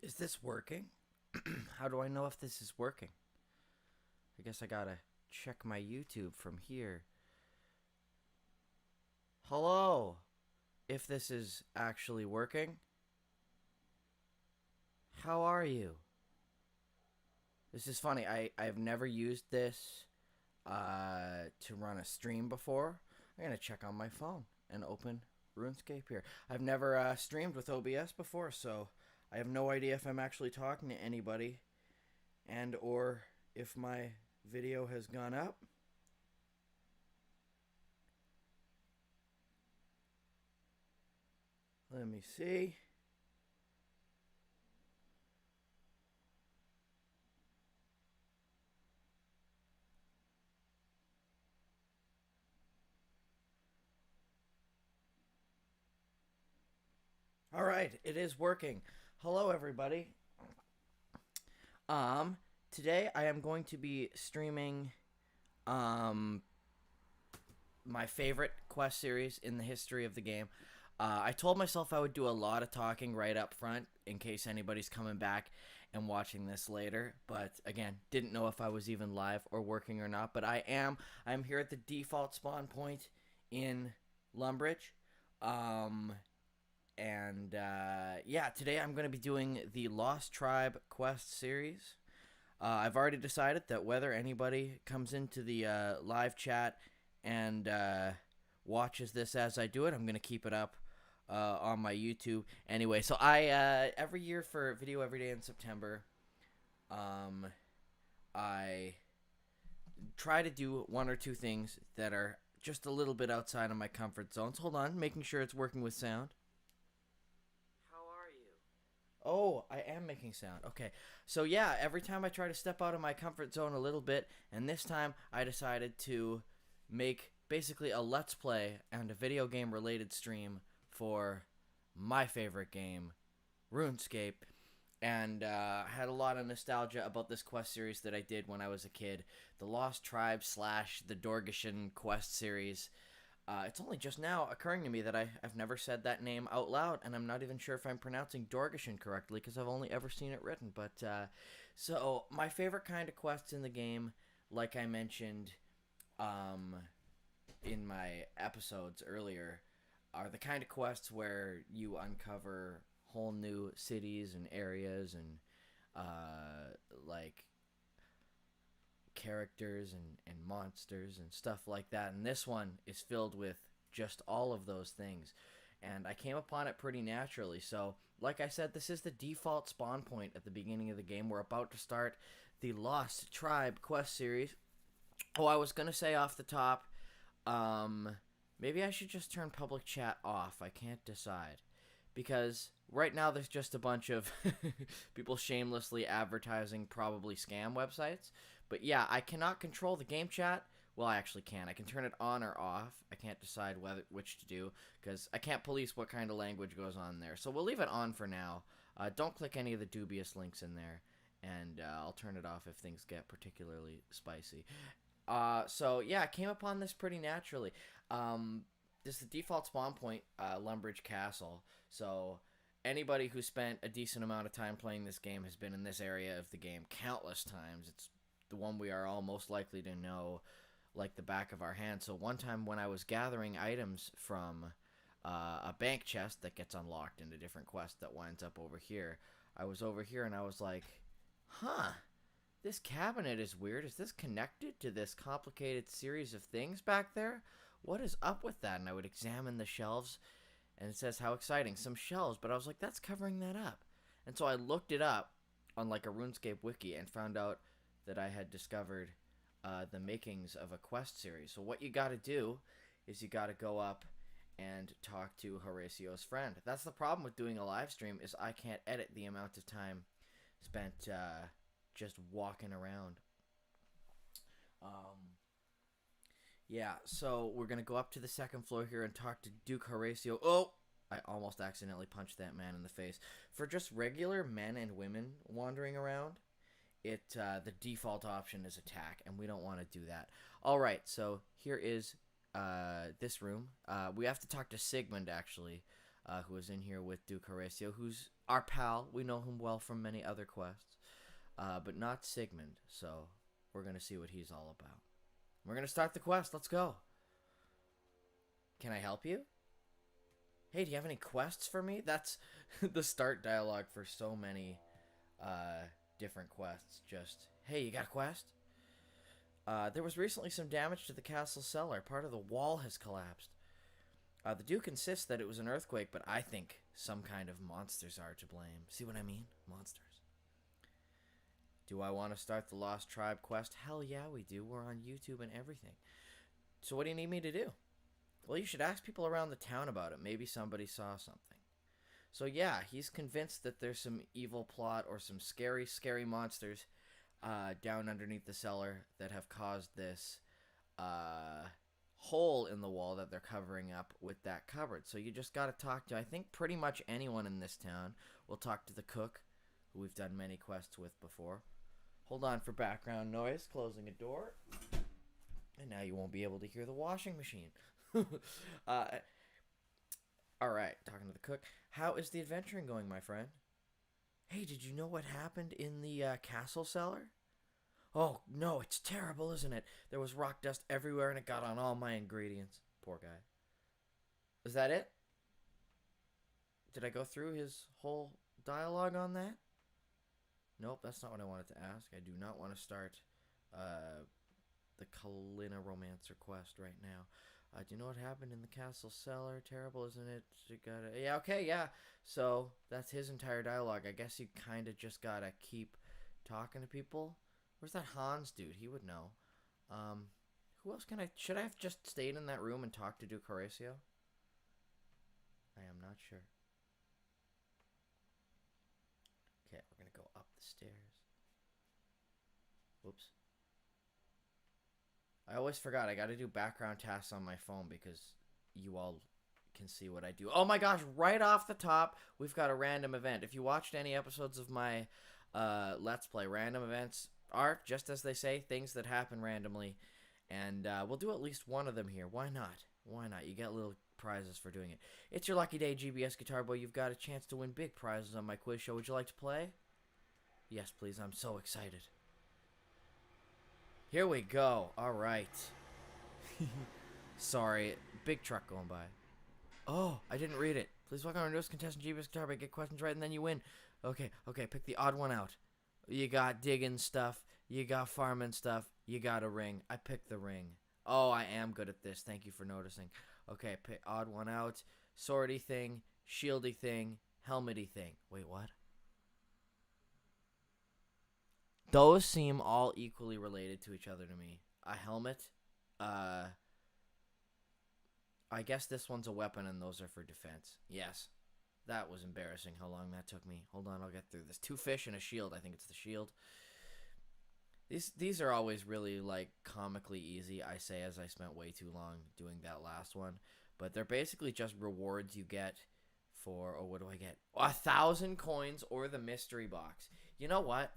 Is this working? How do I know if this is working? I guess I gotta check my YouTube from here. Hello! If this is actually working, how are you? This is funny. I've never used this to run a stream before. I'm gonna check on my phone and open Runescape here. I've never streamed with OBS before, so I have no idea if I'm actually talking to anybody and or if my video has gone up. Let me see. All right, it is working. Hello, everybody. Today I am going to be streaming, my favorite quest series in the history of the game. I told myself I would do a lot of talking right up front in case anybody's coming back and watching this later. But again, didn't know if I was even live or working or not. But I am. I'm here at the default spawn point in Lumbridge. Yeah, today I'm going to be doing the Lost Tribe quest series. I've already decided that whether anybody comes into the live chat and watches this as I do it, I'm going to keep it up on my YouTube. Anyway, so I every year for Video Every Day in September, I try to do one or two things that are just a little bit outside of my comfort zones. Hold on, making sure it's working with sound. Oh, I am making sound. Okay. So yeah, every time I try to step out of my comfort zone a little bit, and this time I decided to make basically a let's play and a video game related stream for my favorite game, RuneScape. And I had a lot of nostalgia about this quest series that I did when I was a kid. The Lost Tribe / the Dorgeshuun quest series. It's only just now occurring to me that I've never said that name out loud, and I'm not even sure if I'm pronouncing Dorgeshuun correctly because I've only ever seen it written. But so my favorite kind of quests in the game, like I mentioned in my episodes earlier, are the kind of quests where you uncover whole new cities and areas and like characters and monsters and stuff like that. And this one is filled with just all of those things. And I came upon it pretty naturally. So, like I said, this is the default spawn point at the beginning of the game. We're about to start the Lost Tribe quest series. Oh, I was going to say off the top, maybe I should just turn public chat off. I can't decide. Because right now there's just a bunch of people shamelessly advertising probably scam websites. But yeah, I cannot control the game chat. Well, I actually can. I can turn it on or off. I can't decide which to do because I can't police what kind of language goes on there. So we'll leave it on for now. Don't click any of the dubious links in there, and I'll turn it off if things get particularly spicy. So yeah, I came upon this pretty naturally. This is the default spawn point, Lumbridge Castle. So anybody who spent a decent amount of time playing this game has been in this area of the game countless times. It's the one we are all most likely to know like the back of our hand. So one time when I was gathering items from a bank chest that gets unlocked in a different quest that winds up over here, I was over here and I was like, huh, this cabinet is weird. Is this connected to this complicated series of things back there? What is up with that? And I would examine the shelves, and it says how exciting, some shelves, but I was like, that's covering that up. And so I looked it up on like a RuneScape wiki and found out that I had discovered the makings of a quest series. So what you got to do is you got to go up and talk to Horacio's friend. That's the problem with doing a live stream, is I can't edit the amount of time spent just walking around. Yeah, so we're going to go up to the second floor here and talk to Duke Horacio. Oh, I almost accidentally punched that man in the face. For just regular men and women wandering around, the default option is attack, and we don't want to do that. All right, so here is this room. We have to talk to Sigmund, actually. who is in here with Duke Horatio, who's our pal. We know him well from many other quests, but not Sigmund. So we're going to see what he's all about. We're going to start the quest. Let's go. Can I help you? Hey, do you have any quests for me? That's the start dialogue for so many different quests. Just, hey, you got a quest? There was recently some damage to the castle cellar. Part of the wall has collapsed. The Duke insists that it was an earthquake, but I think some kind of monsters are to blame. See what I mean? Monsters. Do I want to start the Lost Tribe quest? Hell yeah, we do. We're on YouTube and everything. So what do you need me to do? Well, you should ask people around the town about it. Maybe somebody saw something. So yeah, he's convinced that there's some evil plot or some scary, scary monsters down underneath the cellar that have caused this hole in the wall that they're covering up with that cupboard. So you just got to talk to, I think, pretty much anyone in this town. We'll talk to the cook, who we've done many quests with before. Hold on for background noise. Closing a door. And now you won't be able to hear the washing machine. Alright, talking to the cook. How is the adventuring going, my friend? Hey, did you know what happened in the castle cellar? Oh, no, it's terrible, isn't it? There was rock dust everywhere and it got on all my ingredients. Poor guy. Is that it? Did I go through his whole dialogue on that? Nope, that's not what I wanted to ask. I do not want to start the Kalina Romancer quest right now. Do you know what happened in the castle cellar? Terrible, isn't it? You gotta... Yeah, okay, yeah. So, that's his entire dialogue. I guess you kind of just gotta keep talking to people. Where's that Hans dude? He would know. Who else can I... Should I have just stayed in that room and talked to Duke Horatio? I am not sure. Okay, we're gonna go up the stairs. Whoops. I always forgot. I got to do background tasks on my phone because you all can see what I do. Oh my gosh, right off the top, we've got a random event. If you watched any episodes of my Let's Play, random events are, just as they say, things that happen randomly. And we'll do at least one of them here. Why not? Why not? You get little prizes for doing it. It's your lucky day, GBS Guitar Boy. You've got a chance to win big prizes on my quiz show. Would you like to play? Yes, please. I'm so excited. Here we go. All right. Sorry. Big truck going by. Oh, I didn't read it. Please welcome our newest contestant, GBS Guitar Boy. Get questions right and then you win. Okay, pick the odd one out. You got digging stuff. You got farming stuff. You got a ring. I picked the ring. Oh, I am good at this. Thank you for noticing. Okay, pick odd one out. Swordy thing, shieldy thing, helmety thing. Wait, what? Those seem all equally related to each other to me. A helmet. I guess this one's a weapon and those are for defense. Yes. That was embarrassing how long that took me. Hold on, I'll get through this. 2 fish and a shield. I think it's the shield. These are always really, like, comically easy, I say, as I spent way too long doing that last one. But they're basically just rewards you get for, oh, what do I get? 1,000 coins or the mystery box. You know what?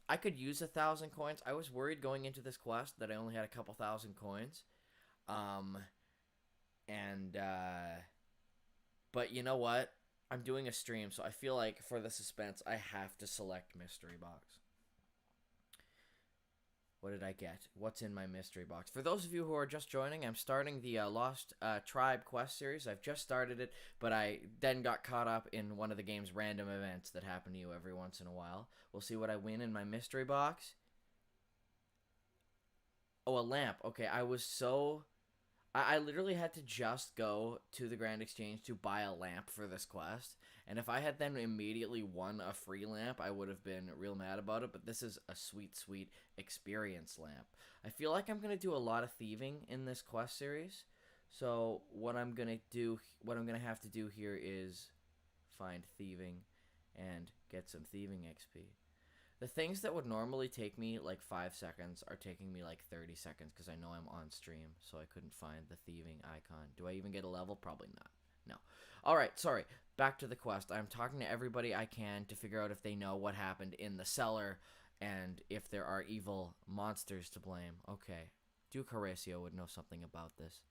I could use 1,000 coins. I was worried going into this quest that I only had a couple thousand coins. But you know what? I'm doing a stream, so I feel like for the suspense, I have to select mystery box. What did I get? What's in my mystery box? For those of you who are just joining, I'm starting the Lost Tribe quest series. I've just started it, but I then got caught up in one of the game's random events that happen to you every once in a while. We'll see what I win in my mystery box. Oh, a lamp. Okay, I literally had to just go to the Grand Exchange to buy a lamp for this quest. And if I had then immediately won a free lamp, I would have been real mad about it. But this is a sweet, sweet experience lamp. I feel like I'm going to do a lot of thieving in this quest series. So what I'm going to have to do here is find thieving and get some thieving XP. The things that would normally take me like 5 seconds are taking me like 30 seconds because I know I'm on stream, so I couldn't find the thieving icon. Do I even get a level? Probably not. No. Alright, sorry. Back to the quest. I'm talking to everybody I can to figure out if they know what happened in the cellar and if there are evil monsters to blame. Okay. Duke Horatio would know something about this.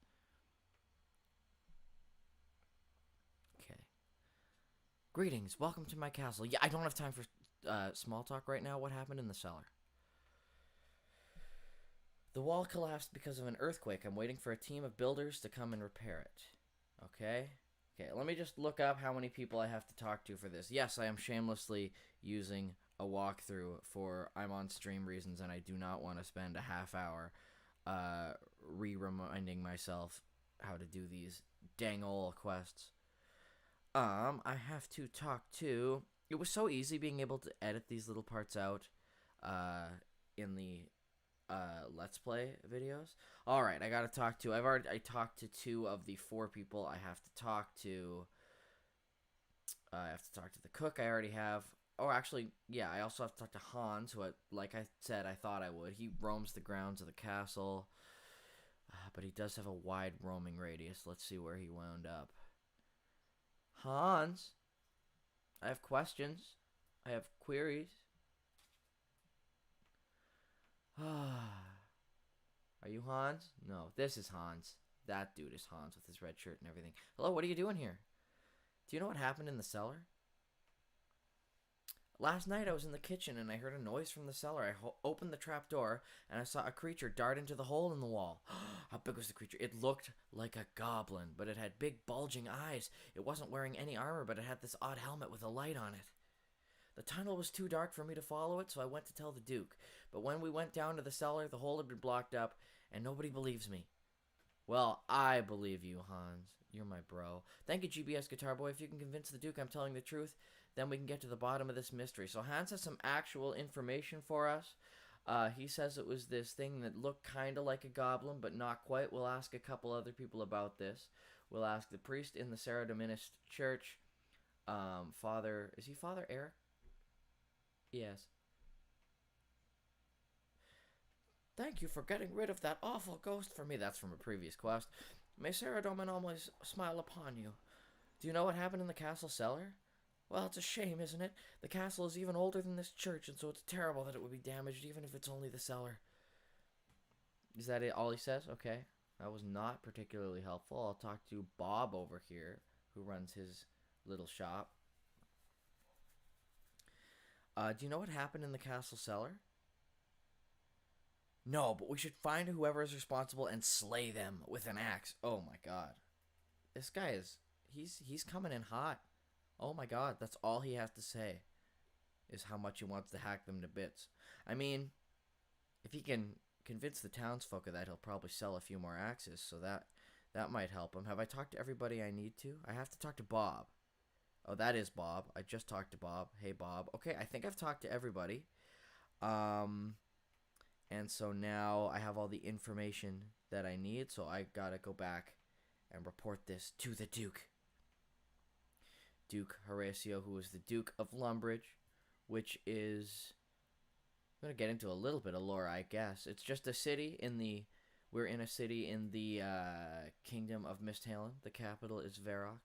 Okay. Greetings, welcome to my castle. Yeah, I don't have time for small talk right now. What happened in the cellar? The wall collapsed because of an earthquake. I'm waiting for a team of builders to come and repair it. Okay? Okay, let me just look up how many people I have to talk to for this. Yes, I am shamelessly using a walkthrough for I'm on stream reasons, and I do not want to spend a half hour reminding myself how to do these dang ol' quests. I have to talk to... It was so easy being able to edit these little parts out in the Let's Play videos. Alright, I gotta talk to... I talked to 2 of the 4 people I have to talk to. I have to talk to the cook I already have. Oh, actually, yeah, I also have to talk to Hans, who, like I said, I thought I would. He roams the grounds of the castle, but he does have a wide roaming radius. Let's see where he wound up. Hans, I have questions. I have queries. Are you Hans? No, this is Hans. That dude is Hans with his red shirt and everything. Hello, what are you doing here? Do you know what happened in the cellar? Last night I was in the kitchen and I heard a noise from the cellar. I opened the trap door and I saw a creature dart into the hole in the wall. How big was the creature? It looked like a goblin, but it had big bulging eyes. It wasn't wearing any armor, but it had this odd helmet with a light on it. The tunnel was too dark for me to follow it, so I went to tell the Duke. But when we went down to the cellar, the hole had been blocked up, and nobody believes me. Well, I believe you, Hans. You're my bro. Thank you, GBS Guitar Boy. If you can convince the Duke I'm telling the truth, then we can get to the bottom of this mystery. So Hans has some actual information for us. He says it was this thing that looked kind of like a goblin, but not quite. We'll ask a couple other people about this. We'll ask the priest in the Sarah Dominist Church. Father... Is he Father Eric? Yes. Thank you for getting rid of that awful ghost for me. That's from a previous quest. May Sarah Domin always smile upon you. Do you know what happened in the castle cellar? Well, it's a shame, isn't it? The castle is even older than this church, and so it's terrible that it would be damaged, even if it's only the cellar. Is that it? All he says? Okay. That was not particularly helpful. I'll talk to Bob over here, who runs his little shop. Do you know what happened in the castle cellar? No, but we should find whoever is responsible and slay them with an axe. Oh my god. This guy is... He's coming in hot. Oh my god, that's all he has to say. Is how much he wants to hack them to bits. I mean, if he can convince the townsfolk of that, he'll probably sell a few more axes, so that might help him. Have I talked to everybody I need to? I have to talk to Bob. Oh, that is Bob. I just talked to Bob. Hey, Bob. Okay, I think I've talked to everybody. And so now I have all the information that I need, so I gotta go back and report this to the Duke. Duke Horatio, who is the Duke of Lumbridge, which is... I'm gonna get into a little bit of lore, I guess. It's just a city in the... We're in a city in the Kingdom of Misthallen. The capital is Varrock.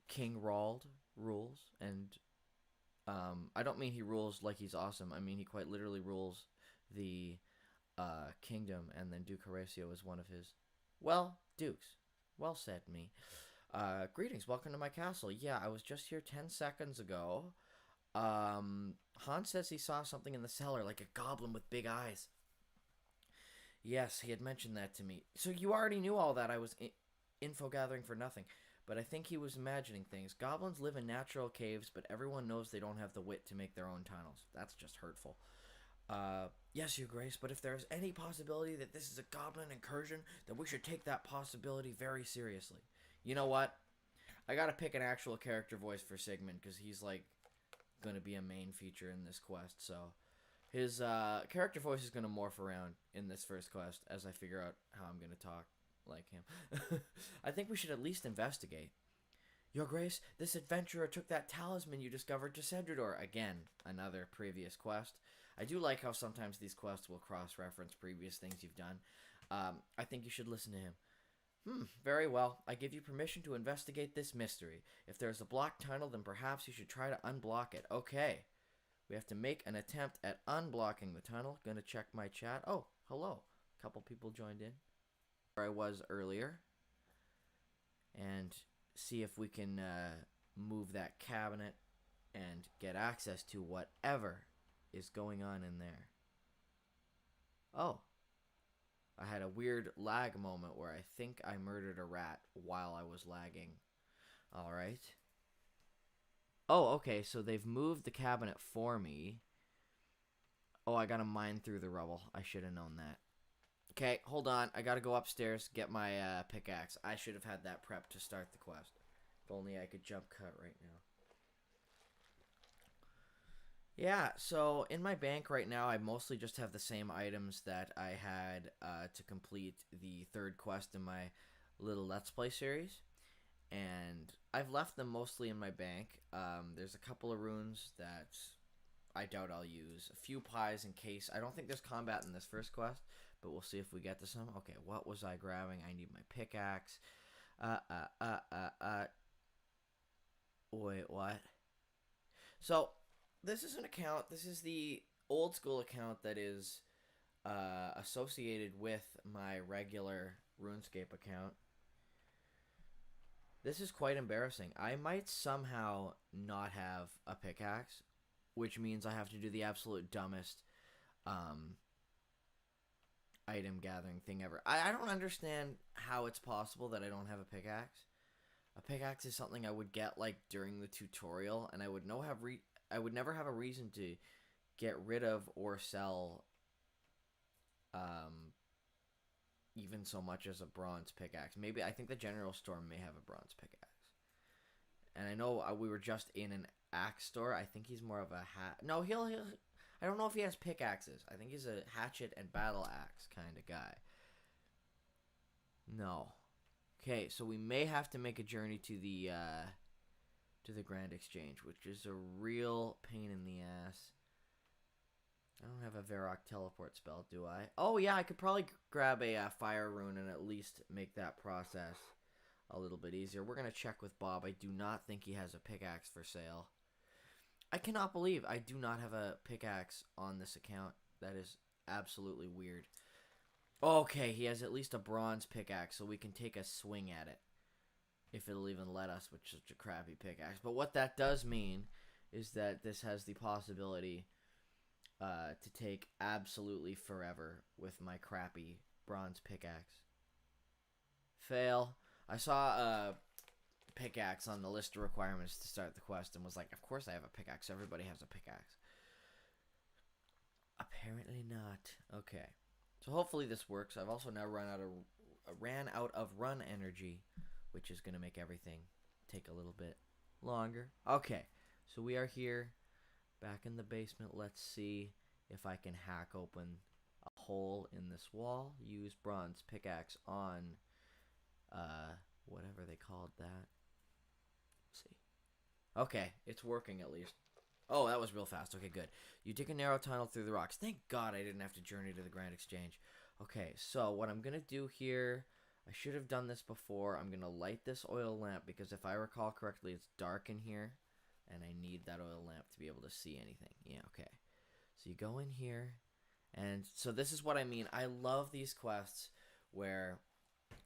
King Rald rules, and I don't mean he rules like he's awesome. I mean he quite literally rules the kingdom, and then Duke Horatio is one of his, well, dukes. Well said, me. Greetings, welcome to my castle. Yeah, I was just here 10 seconds ago. Hans says he saw something in the cellar, like a goblin with big eyes. Yes, he had mentioned that to me. So you already knew all that. I was info gathering for nothing. But I think he was imagining things. Goblins live in natural caves, but everyone knows they don't have the wit to make their own tunnels. That's just hurtful. Yes, Your Grace, but if there's any possibility that this is a goblin incursion, then we should take that possibility very seriously. You know what? I gotta pick an actual character voice for Sigmund, because he's, like, gonna be a main feature in this quest, so... His character voice is gonna morph around in this first quest as I figure out how I'm gonna talk like him. I think we should at least investigate. Your Grace, this adventurer took that talisman you discovered to Cedrador. Again, another previous quest. I do like how sometimes these quests will cross-reference previous things you've done. I think you should listen to him. Very well. I give you permission to investigate this mystery. If there's a blocked tunnel, then perhaps you should try to unblock it. Okay. We have to make an attempt at unblocking the tunnel. Gonna check my chat. Oh, hello. Couple people joined in. Where I was earlier. And see if we can move that cabinet and get access to whatever is going on in there. Oh, I had a weird lag moment where I think I murdered a rat while I was lagging. Alright. Oh, okay, so they've moved the cabinet for me. Oh, I gotta mine through the rubble. I should have known that. Okay, hold on. I gotta go upstairs, get my pickaxe. I should have had that prep to start the quest. If only I could jump cut right now. Yeah, so in my bank right now, I mostly just have the same items that I had to complete the third quest in my little Let's Play series. And I've left them mostly in my bank. There's a couple of runes that I doubt I'll use. A few pies in case. I don't think there's combat in this first quest, but we'll see if we get to some. Okay, what was I grabbing? I need my pickaxe. Wait, what? So, this is an account. This is the old school account that is associated with my regular RuneScape account. This is quite embarrassing. I might somehow not have a pickaxe, which means I have to do the absolute dumbest item gathering thing ever. I don't understand how it's possible that I don't have a pickaxe. A pickaxe is something I would get like during the tutorial, and I would never have a reason to get rid of or sell even so much as a bronze pickaxe. Maybe I think the general store may have a bronze pickaxe. And I know we were just in an axe store. I think he's more of a No, he'll I don't know if he has pickaxes. I think he's a hatchet and battle axe kind of guy. No. Okay, so we may have to make a journey to the Grand Exchange, which is a real pain in the ass. I don't have a Varrock teleport spell, do I? Oh, yeah, I could probably grab a fire rune and at least make that process a little bit easier. We're going to check with Bob. I do not think he has a pickaxe for sale. I cannot believe I do not have a pickaxe on this account. That is absolutely weird. Okay, he has at least a bronze pickaxe, so we can take a swing at it. If it'll even let us with such a crappy pickaxe. But what that does mean is that this has the possibility to take absolutely forever with my crappy bronze pickaxe. Fail. I saw a pickaxe on the list of requirements to start the quest and was like, of course I have a pickaxe. Everybody has a pickaxe. Apparently not. Okay. So hopefully this works. I've also now ran out of run energy, which is going to make everything take a little bit longer. Okay. So we are here. Back in the basement, let's see if I can hack open a hole in this wall. Use bronze pickaxe on whatever they called that. Let's see. Okay, it's working at least. Oh, that was real fast. Okay, good. You dig a narrow tunnel through the rocks. Thank God I didn't have to journey to the Grand Exchange. Okay, so what I'm going to do here, I should have done this before. I'm going to light this oil lamp because if I recall correctly, it's dark in here. And I need that oil lamp to be able to see anything. Yeah, okay. So you go in here. And so this is what I mean. I love these quests where,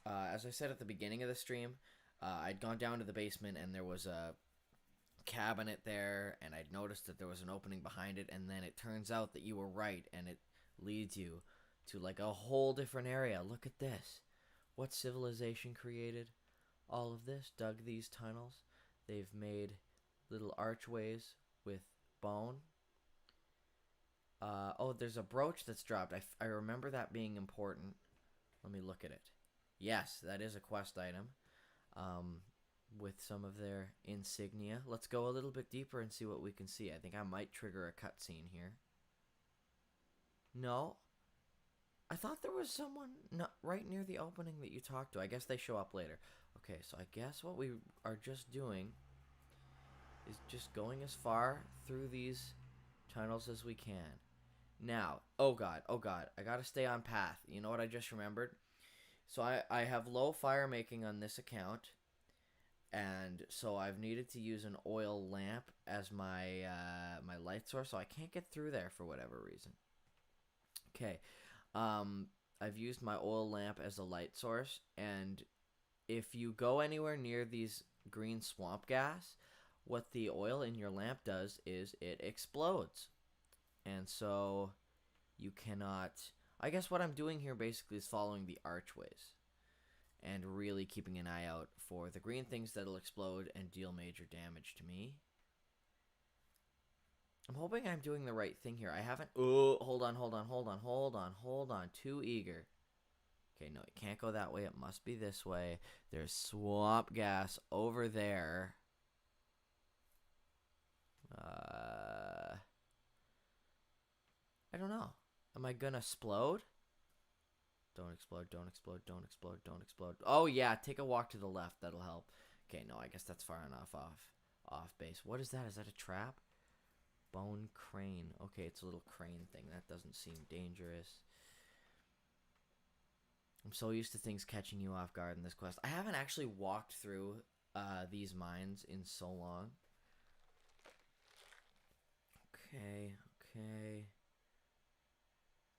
as I said at the beginning of the stream, I'd gone down to the basement and there was a cabinet there. And I'd noticed that there was an opening behind it. And then it turns out that you were right. And it leads you to like a whole different area. Look at this. What civilization created all of this? Dug these tunnels. They've made little archways with bone. Oh, there's a brooch that's dropped. I remember that being important. Let me look at it. Yes, that is a quest item. With some of their insignia. Let's go a little bit deeper and see what we can see. I think I might trigger a cutscene here. No. I thought there was someone right near the opening that you talked to. I guess they show up later. Okay, so I guess what we are just doing is just going as far through these tunnels as we can. Now, oh god, I gotta stay on path. You know what I just remembered? So I have low fire making on this account, and so I've needed to use an oil lamp as my my light source, so I can't get through there for whatever reason. Okay, I've used my oil lamp as a light source, and if you go anywhere near these green swamp gas, what the oil in your lamp does is it explodes. And so you cannot... I guess what I'm doing here basically is following the archways and really keeping an eye out for the green things that'll explode and deal major damage to me. I'm hoping I'm doing the right thing here. I haven't... Oh, hold on. Too eager. Okay, no, it can't go that way. It must be this way. There's swamp gas over there. I don't know. Am I gonna explode? Don't explode. Oh, yeah, take a walk to the left. That'll help. Okay, no, I guess that's far enough off base. What is that? Is that a trap? Bone crane. Okay, it's a little crane thing. That doesn't seem dangerous. I'm so used to things catching you off guard in this quest. I haven't actually walked through these mines in so long. Okay.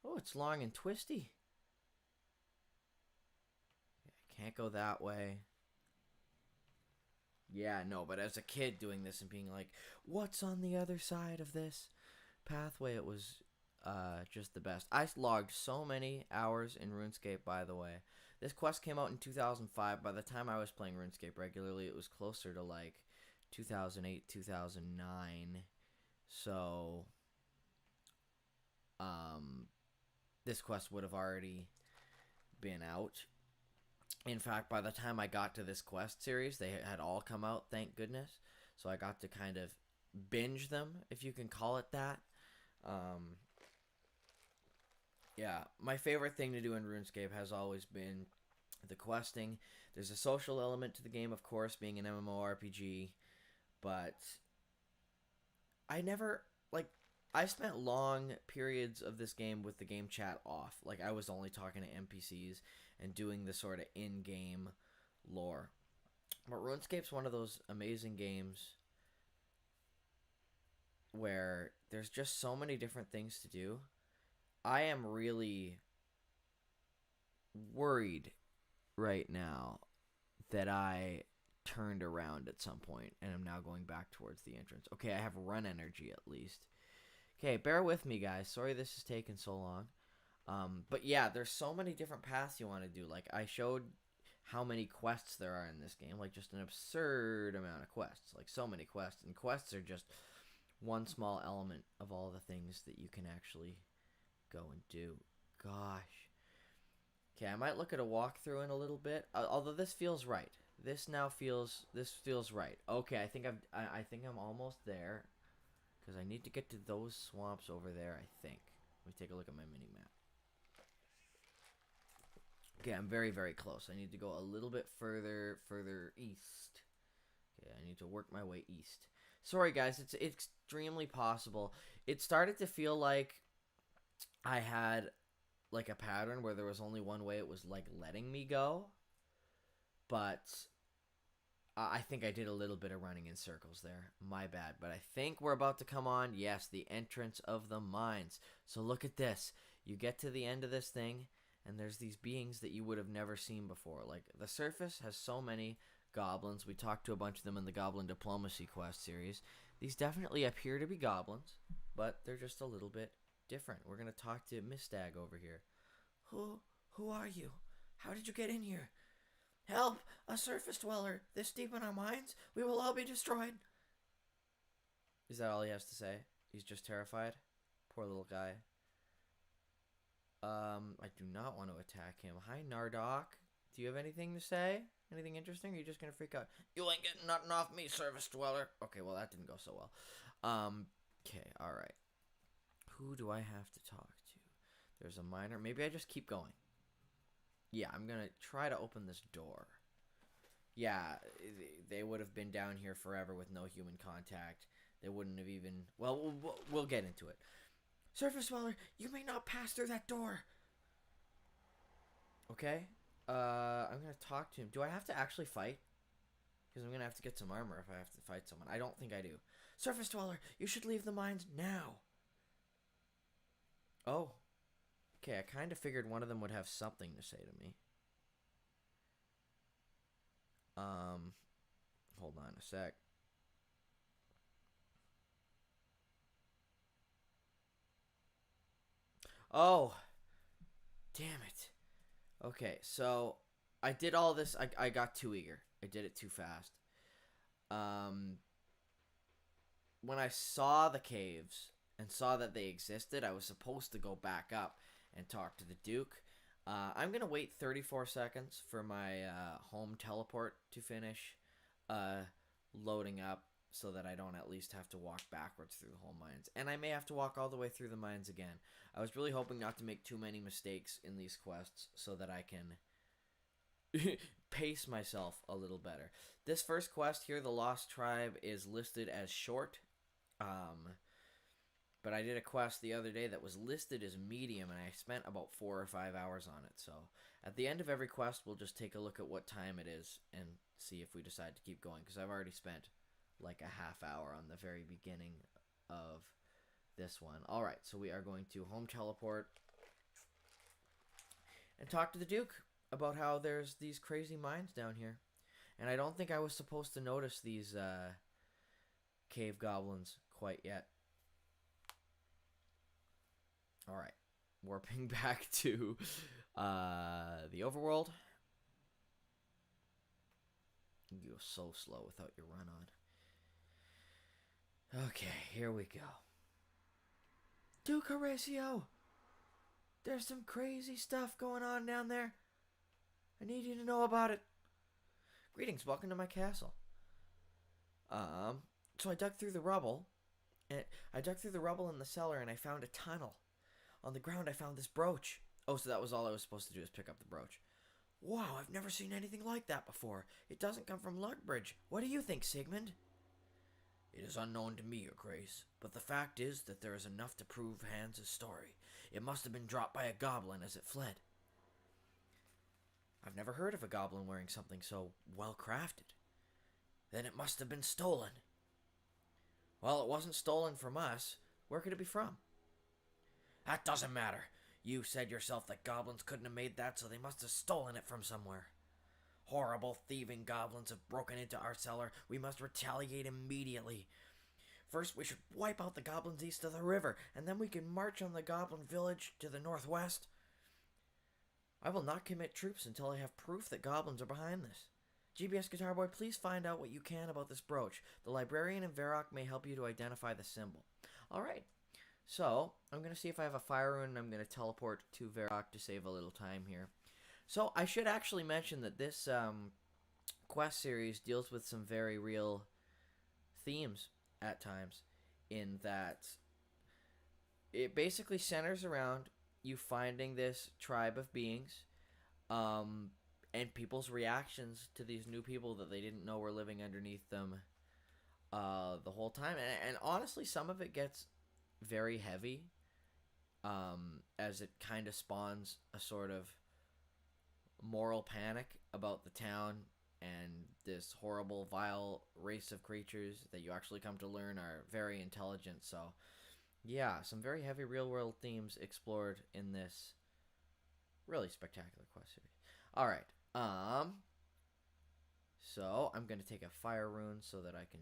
Oh, it's long and twisty. I can't go that way. Yeah, no, but as a kid doing this and being like, what's on the other side of this pathway, it was just the best. I logged so many hours in RuneScape, by the way. This quest came out in 2005. By the time I was playing RuneScape regularly, it was closer to like 2008, 2009. So, this quest would have already been out. In fact, by the time I got to this quest series, they had all come out, thank goodness. So I got to kind of binge them, if you can call it that. Yeah, my favorite thing to do in RuneScape has always been the questing. There's a social element to the game, of course, being an MMORPG. But I never, like, I spent long periods of this game with the game chat off. Like, I was only talking to NPCs and doing the sort of in-game lore. But RuneScape's one of those amazing games where there's just so many different things to do. I am really worried right now that I turned around at some point and I'm now going back towards the entrance. Okay, I have run energy at least. Okay, bear with me, guys. Sorry this has taken so long. But yeah, there's so many different paths you want to do. Like, I showed how many quests there are in this game. Like, just an absurd amount of quests. Like, so many quests. And quests are just one small element of all the things that you can actually go and do. Gosh. Okay, I might look at a walkthrough in a little bit. Although this feels right. This feels right. Okay, I think I'm almost there. Because I need to get to those swamps over there, I think. Let me take a look at my mini-map. Okay, I'm very, very close. I need to go a little bit further east. Okay, I need to work my way east. Sorry, guys, it's extremely possible. It started to feel like I had, like, a pattern where there was only one way it was, like, letting me go. But I think I did a little bit of running in circles there. My bad. But I think we're about to come on. Yes, the entrance of the mines. So look at this. You get to the end of this thing, and there's these beings that you would have never seen before. Like, the surface has so many goblins. We talked to a bunch of them in the Goblin Diplomacy quest series. These definitely appear to be goblins, but they're just a little bit different. We're going to talk to Miss Stag over here. Who are you? How did you get in here? Help! A surface dweller! This deep in our mines, we will all be destroyed! Is that all he has to say? He's just terrified? Poor little guy. I do not want to attack him. Hi, Nardoc. Do you have anything to say? Anything interesting? Or are you just gonna freak out? You ain't getting nothing off me, surface dweller! Okay, well, that didn't go so well. Okay, alright. Who do I have to talk to? There's a miner. Maybe I just keep going. Yeah, I'm gonna try to open this door. Yeah, they would have been down here forever with no human contact. They wouldn't have even... Well, we'll get into it. Surface dweller, you may not pass through that door. Okay. I'm gonna talk to him. Do I have to actually fight? Because I'm gonna have to get some armor if I have to fight someone. I don't think I do. Surface dweller, you should leave the mines now. Oh. Okay, I kind of figured one of them would have something to say to me. Hold on a sec. Oh, damn it. Okay, so I did all this. I got too eager. I did it too fast. Um, when I saw the caves and saw that they existed, I was supposed to go back up and talk to the Duke. I'm going to wait 34 seconds for my home teleport to finish loading up so that I don't at least have to walk backwards through the whole mines. And I may have to walk all the way through the mines again. I was really hoping not to make too many mistakes in these quests so that I can pace myself a little better. This first quest here, the Lost Tribe, is listed as short. But I did a quest the other day that was listed as medium, and I spent about 4 or 5 hours on it. So at the end of every quest, we'll just take a look at what time it is and see if we decide to keep going, because I've already spent like a half hour on the very beginning of this one. Alright, so we are going to home teleport and talk to the Duke about how there's these crazy mines down here. And I don't think I was supposed to notice these cave goblins quite yet. Alright, warping back to the overworld. You go so slow without your run on. Okay, here we go. Duke Horatio! There's some crazy stuff going on down there. I need you to know about it. Greetings, welcome to my castle. So I dug through the rubble. I dug through the rubble in the cellar and I found a tunnel. On the ground I found this brooch. Oh, so that was all I was supposed to do, is pick up the brooch. Wow, I've never seen anything like that before. It doesn't come from Lugbridge. What do you think, Sigmund? It is unknown to me, Your Grace, but the fact is that there is enough to prove Hans' story. It must have been dropped by a goblin as it fled. I've never heard of a goblin wearing something so well crafted. Then it must have been stolen. Well, it wasn't stolen from us. Where could it be from? That doesn't matter. You said yourself that goblins couldn't have made that, so they must have stolen it from somewhere. Horrible thieving goblins have broken into our cellar. We must retaliate immediately. First, we should wipe out the goblins east of the river, and then we can march on the goblin village to the northwest. I will not commit troops until I have proof that goblins are behind this. GBS Guitar Boy, please find out what you can about this brooch. The librarian in Varrock may help you to identify the symbol. Alright, so I'm going to see if I have a fire rune, and I'm going to teleport to Varrock to save a little time here. So I should actually mention that this quest series deals with some very real themes at times, in that it basically centers around you finding this tribe of beings, and people's reactions to these new people that they didn't know were living underneath them the whole time. And honestly, some of it gets very heavy, as it kind of spawns a sort of moral panic about the town and this horrible, vile race of creatures that you actually come to learn are very intelligent. So yeah, some very heavy real-world themes explored in this really spectacular quest series. Alright, so I'm going to take a fire rune so that I can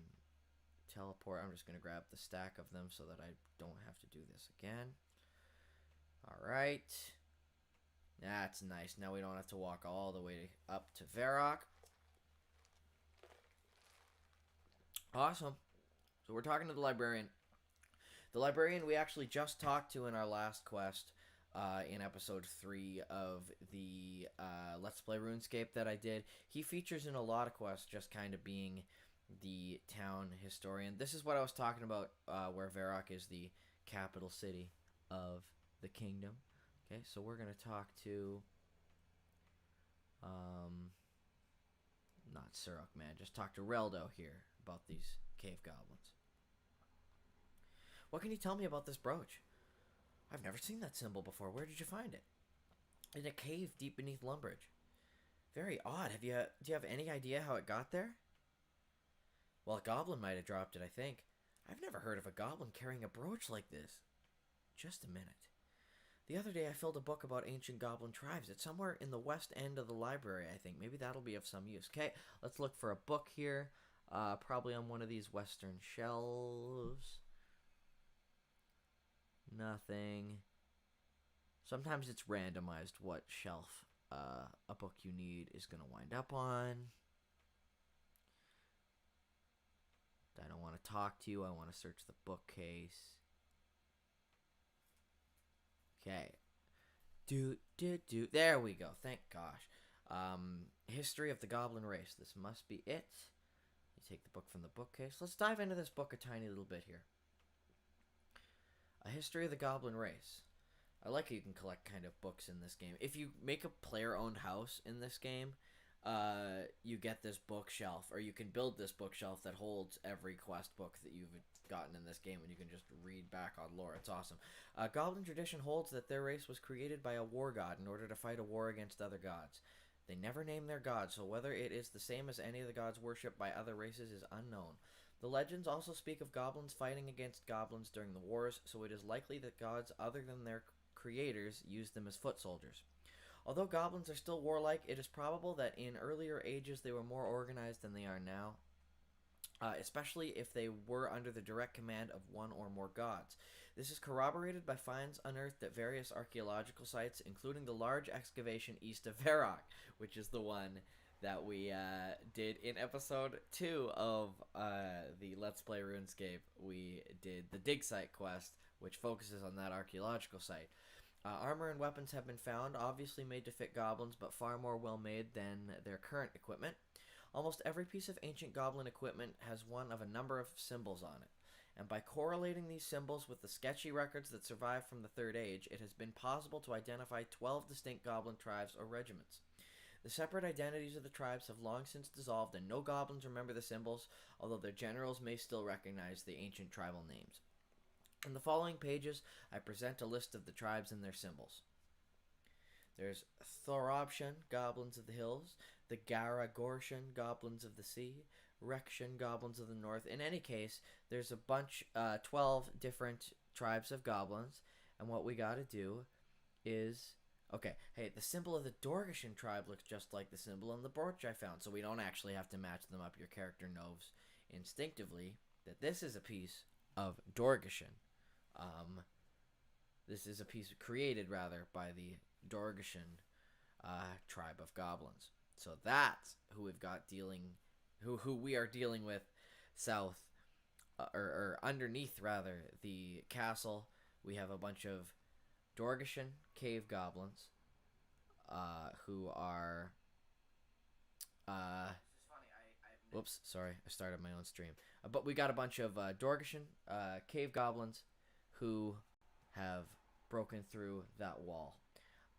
teleport. I'm just going to grab the stack of them so that I don't have to do this again. Alright. That's nice. Now we don't have to walk all the way up to Varrock. Awesome. So we're talking to the librarian. The librarian we actually just talked to in our last quest, in episode 3 of the Let's Play Runescape that I did. He features in a lot of quests, just kind of being the town historian. This is what I was talking about, where Varrock is the capital city of the kingdom. Okay, so we're going to talk to, not Surok, man, just talk to Reldo here about these cave goblins. What can you tell me about this brooch? I've never seen that symbol before. Where did you find it? In a cave deep beneath Lumbridge. Very odd. Do you have any idea how it got there? Well, a goblin might have dropped it, I think. I've never heard of a goblin carrying a brooch like this. Just a minute. The other day I filled a book about ancient goblin tribes. It's somewhere in the west end of the library, I think. Maybe that'll be of some use. Okay, let's look for a book here. Probably on one of these western shelves. Nothing. Sometimes it's randomized what shelf a book you need is going to wind up on. I don't want to talk to you. I want to search the bookcase. Okay. There we go. Thank gosh. History of the Goblin Race. This must be it. You take the book from the bookcase. Let's dive into this book a tiny little bit here. A History of the Goblin Race. I like how you can collect kind of books in this game. If you make a player-owned house in this game, you get this bookshelf, or you can build this bookshelf that holds every quest book that you've gotten in this game, and you can just read back on lore. It's awesome. Goblin tradition holds that their race was created by a war god in order to fight a war against other gods. They never name their god, so whether it is the same as any of the gods worshipped by other races is unknown. The legends also speak of goblins fighting against goblins during the wars, so it is likely that gods other than their creators used them as foot soldiers. Although goblins are still warlike, it is probable that in earlier ages they were more organized than they are now, especially if they were under the direct command of one or more gods. This is corroborated by finds unearthed at various archaeological sites, including the large excavation east of Varrock, which is the one that we did in episode 2 of the Let's Play RuneScape. We did the dig site quest, which focuses on that archaeological site. Armor and weapons have been found, obviously made to fit goblins, but far more well made than their current equipment. Almost every piece of ancient goblin equipment has one of a number of symbols on it, and by correlating these symbols with the sketchy records that survive from the Third Age, it has been possible to identify 12 distinct goblin tribes or regiments. The separate identities of the tribes have long since dissolved, and no goblins remember the symbols, although their generals may still recognize the ancient tribal names. In the following pages, I present a list of the tribes and their symbols. There's Thorobshan, Goblins of the Hills, the Garagorshan, Goblins of the Sea, Rekshan, Goblins of the North. In any case, there's a bunch, 12 different tribes of goblins, and what we gotta do is... Okay, hey, the symbol of the Dorgeshuun tribe looks just like the symbol on the brooch I found, so we don't actually have to match them up. Your character knows instinctively that this is a piece of Dorgeshuun. This is a piece created, rather, by the Dorgeshuun tribe of goblins. So that's who we've got dealing, who we are dealing with south, or underneath, rather, the castle. We have a bunch of Dorgeshuun cave goblins, who are, whoops, sorry, I started my own stream. But we got a bunch of Dorgeshuun cave goblins who have broken through that wall.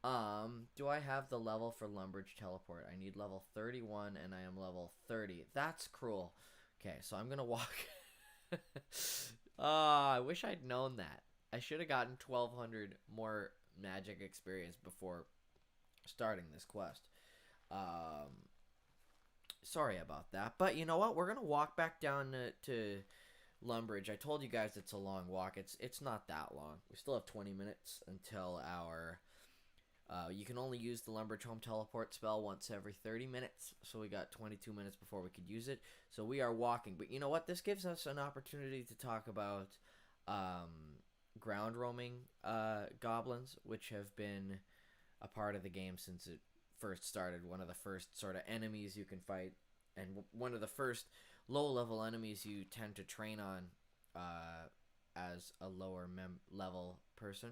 Do I have the level for Lumbridge Teleport? I need level 31, and I am level 30. That's cruel. Okay, so I'm gonna walk. I wish I'd known that. I should have gotten 1,200 more magic experience before starting this quest. Sorry about that. But you know what? We're going to walk back down to Lumbridge. I told you guys it's a long walk. It's not that long. We still have 20 minutes until our... you can only use the Lumbridge Home Teleport spell once every 30 minutes. So we got 22 minutes before we could use it. So we are walking. But you know what? This gives us an opportunity to talk about ground roaming goblins, which have been a part of the game since it first started. One of the first sort of enemies you can fight, and one of the first low-level enemies you tend to train on as a lower level person.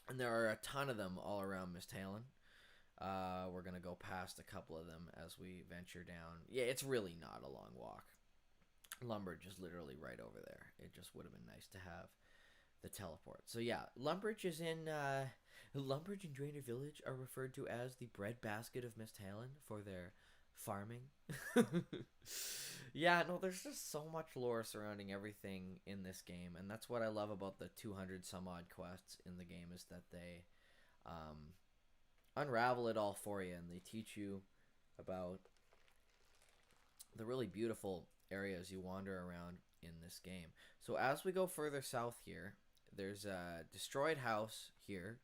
And there are a ton of them all around Misthalin. We're going to go past a couple of them as we venture down. Yeah, it's really not a long walk. Lumbridge is literally right over there. It just would have been nice to have the teleport. So yeah, Lumbridge is in... Lumbridge and Drainer Village are referred to as the breadbasket of Misthalin for their farming. Yeah, no, there's just so much lore surrounding everything in this game, and that's what I love about the 200 some odd quests in the game, is that they unravel it all for you, and they teach you about the really beautiful areas you wander around in this game. So as we go further south here, there's a destroyed house here.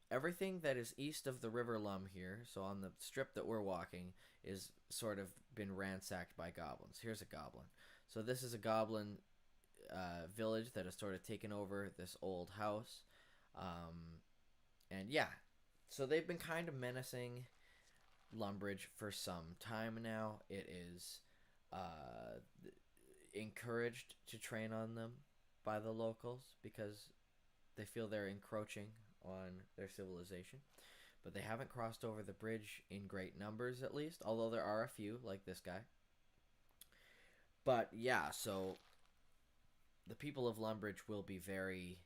Everything that is east of the River Lum here, so on the strip that we're walking, is sort of been ransacked by goblins. Here's a goblin. So this is a goblin village that has sort of taken over this old house. And yeah, so they've been kind of menacing Lumbridge for some time now. It is encouraged to train on them by the locals because they feel they're encroaching on their civilization. But they haven't crossed over the bridge in great numbers, at least, although there are a few, like this guy. But yeah, so the people of Lumbridge will be very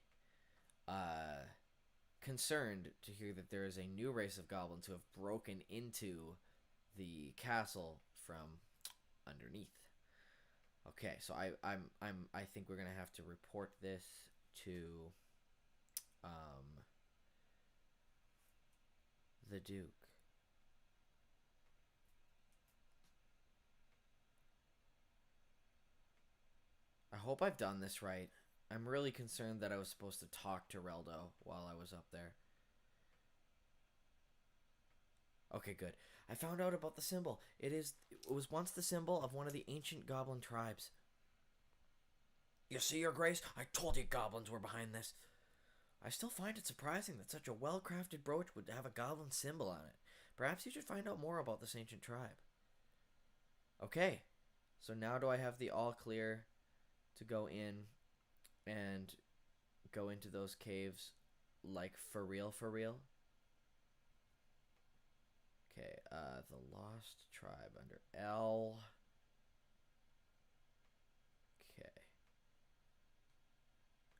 concerned to hear that there is a new race of goblins who have broken into the castle from underneath. Okay, so I think we're gonna have to report this to the Duke. I hope I've done this right. I'm really concerned that I was supposed to talk to Reldo while I was up there. Okay, good. I found out about the symbol. It was once the symbol of one of the ancient goblin tribes. You see, Your Grace? I told you goblins were behind this. I still find it surprising that such a well-crafted brooch would have a goblin symbol on it. Perhaps you should find out more about this ancient tribe. Okay, so now do I have the all clear to go in and go into those caves, like, for real, for real? Okay, the Lost Tribe under L. Okay.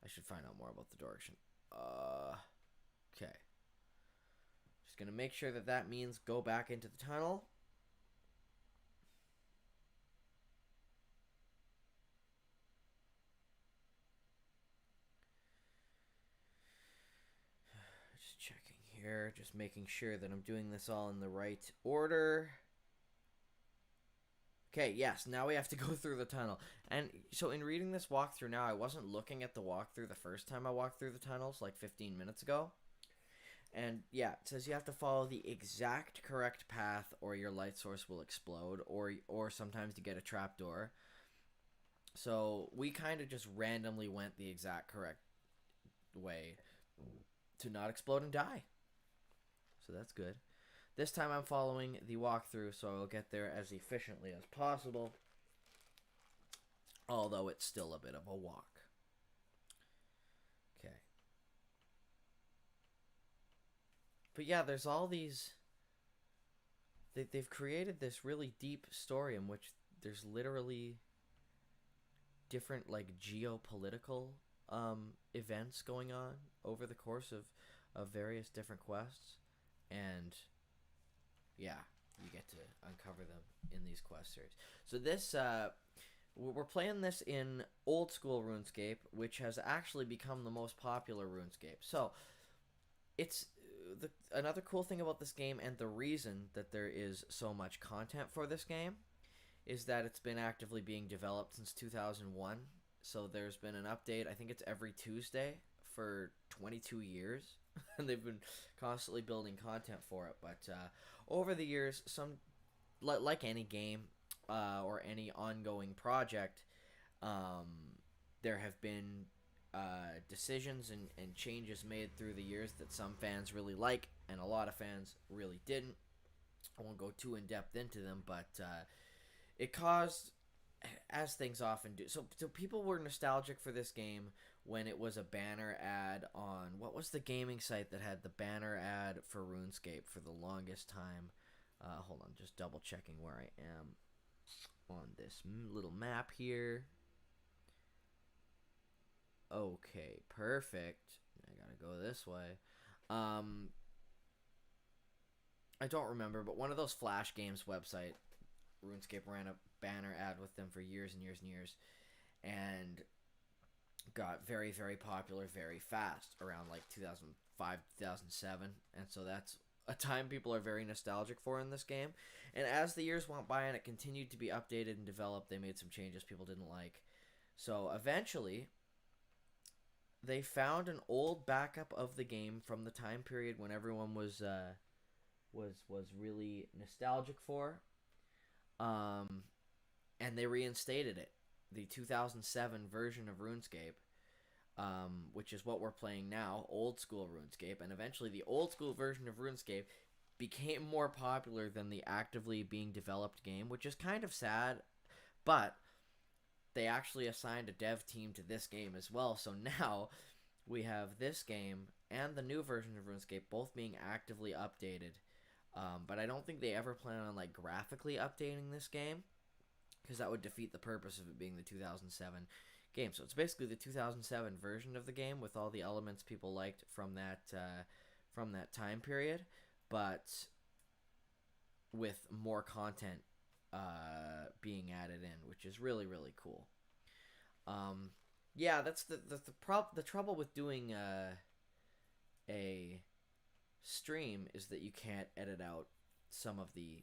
I should find out more about the Dorgeshuun. Okay. Just gonna make sure that that means go back into the tunnel. Just checking here, just making sure that I'm doing this all in the right order. Okay, yes, now we have to go through the tunnel. And so in reading this walkthrough now, I wasn't looking at the walkthrough the first time I walked through the tunnels, like 15 minutes ago. And yeah, it says you have to follow the exact correct path or your light source will explode, or sometimes to get a trapdoor. So we kind of just randomly went the exact correct way to not explode and die. So that's good. This time I'm following the walkthrough, so I'll get there as efficiently as possible. Although it's still a bit of a walk. Okay. But yeah, there's all these... They've created this really deep story in which there's literally different, like, geopolitical events going on over the course of various different quests. And... yeah, you get to uncover them in these quest series. So this, we're playing this in old school RuneScape, which has actually become the most popular RuneScape. So it's another cool thing about this game, and the reason that there is so much content for this game is that it's been actively being developed since 2001. So there's been an update. I think it's every Tuesday for 22 years. And they've been constantly building content for it. But over the years, like any game or any ongoing project, there have been decisions and changes made through the years that some fans really like, and a lot of fans really didn't. I won't go too in-depth into them, but it caused, as things often do, so people were nostalgic for this game when it was a banner ad on, what was the gaming site that had the banner ad for RuneScape for the longest time? Hold on, just double checking where I am on this little map here. Okay, perfect. I gotta go this way. I don't remember, but one of those Flash Games website, RuneScape ran a banner ad with them for years and years and years, and got very, very popular very fast, around like 2005, 2007, and so that's a time people are very nostalgic for in this game. And as the years went by and it continued to be updated and developed, they made some changes people didn't like. So eventually, they found an old backup of the game from the time period when everyone was really nostalgic for, um, and they reinstated it, the 2007 version of RuneScape, which is what we're playing now, old school RuneScape, and eventually the old school version of RuneScape became more popular than the actively being developed game, which is kind of sad, but they actually assigned a dev team to this game as well, so now we have this game and the new version of RuneScape both being actively updated, but I don't think they ever plan on like graphically updating this game, because that would defeat the purpose of it being the 2007 game. So it's basically the 2007 version of the game with all the elements people liked from that time period, but with more content being added in, which is really, really cool. Yeah, that's the trouble with doing a stream is that you can't edit out some of the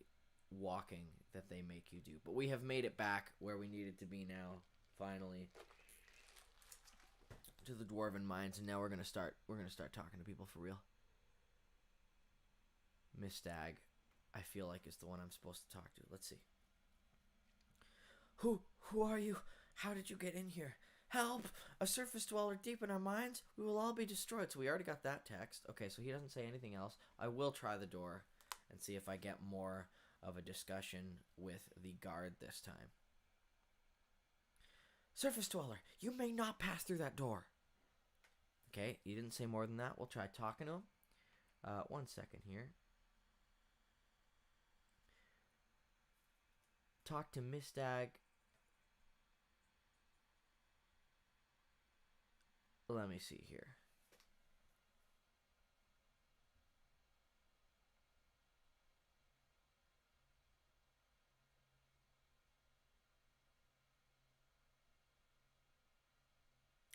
walking that they make you do. But we have made it back where we needed to be now, finally, to the Dwarven Mines, and now we're gonna start talking to people for real. Miss Stag, I feel like, is the one I'm supposed to talk to. Let's see. Who are you? How did you get in here? Help! A surface dweller deep in our mines? We will all be destroyed. So we already got that text. Okay, so he doesn't say anything else. I will try the door and see if I get more of a discussion with the guard this time. Surface dweller, you may not pass through that door. Okay, he didn't say more than that. We'll try talking to him. 1 second here. Talk to Miss Stag. Let me see here.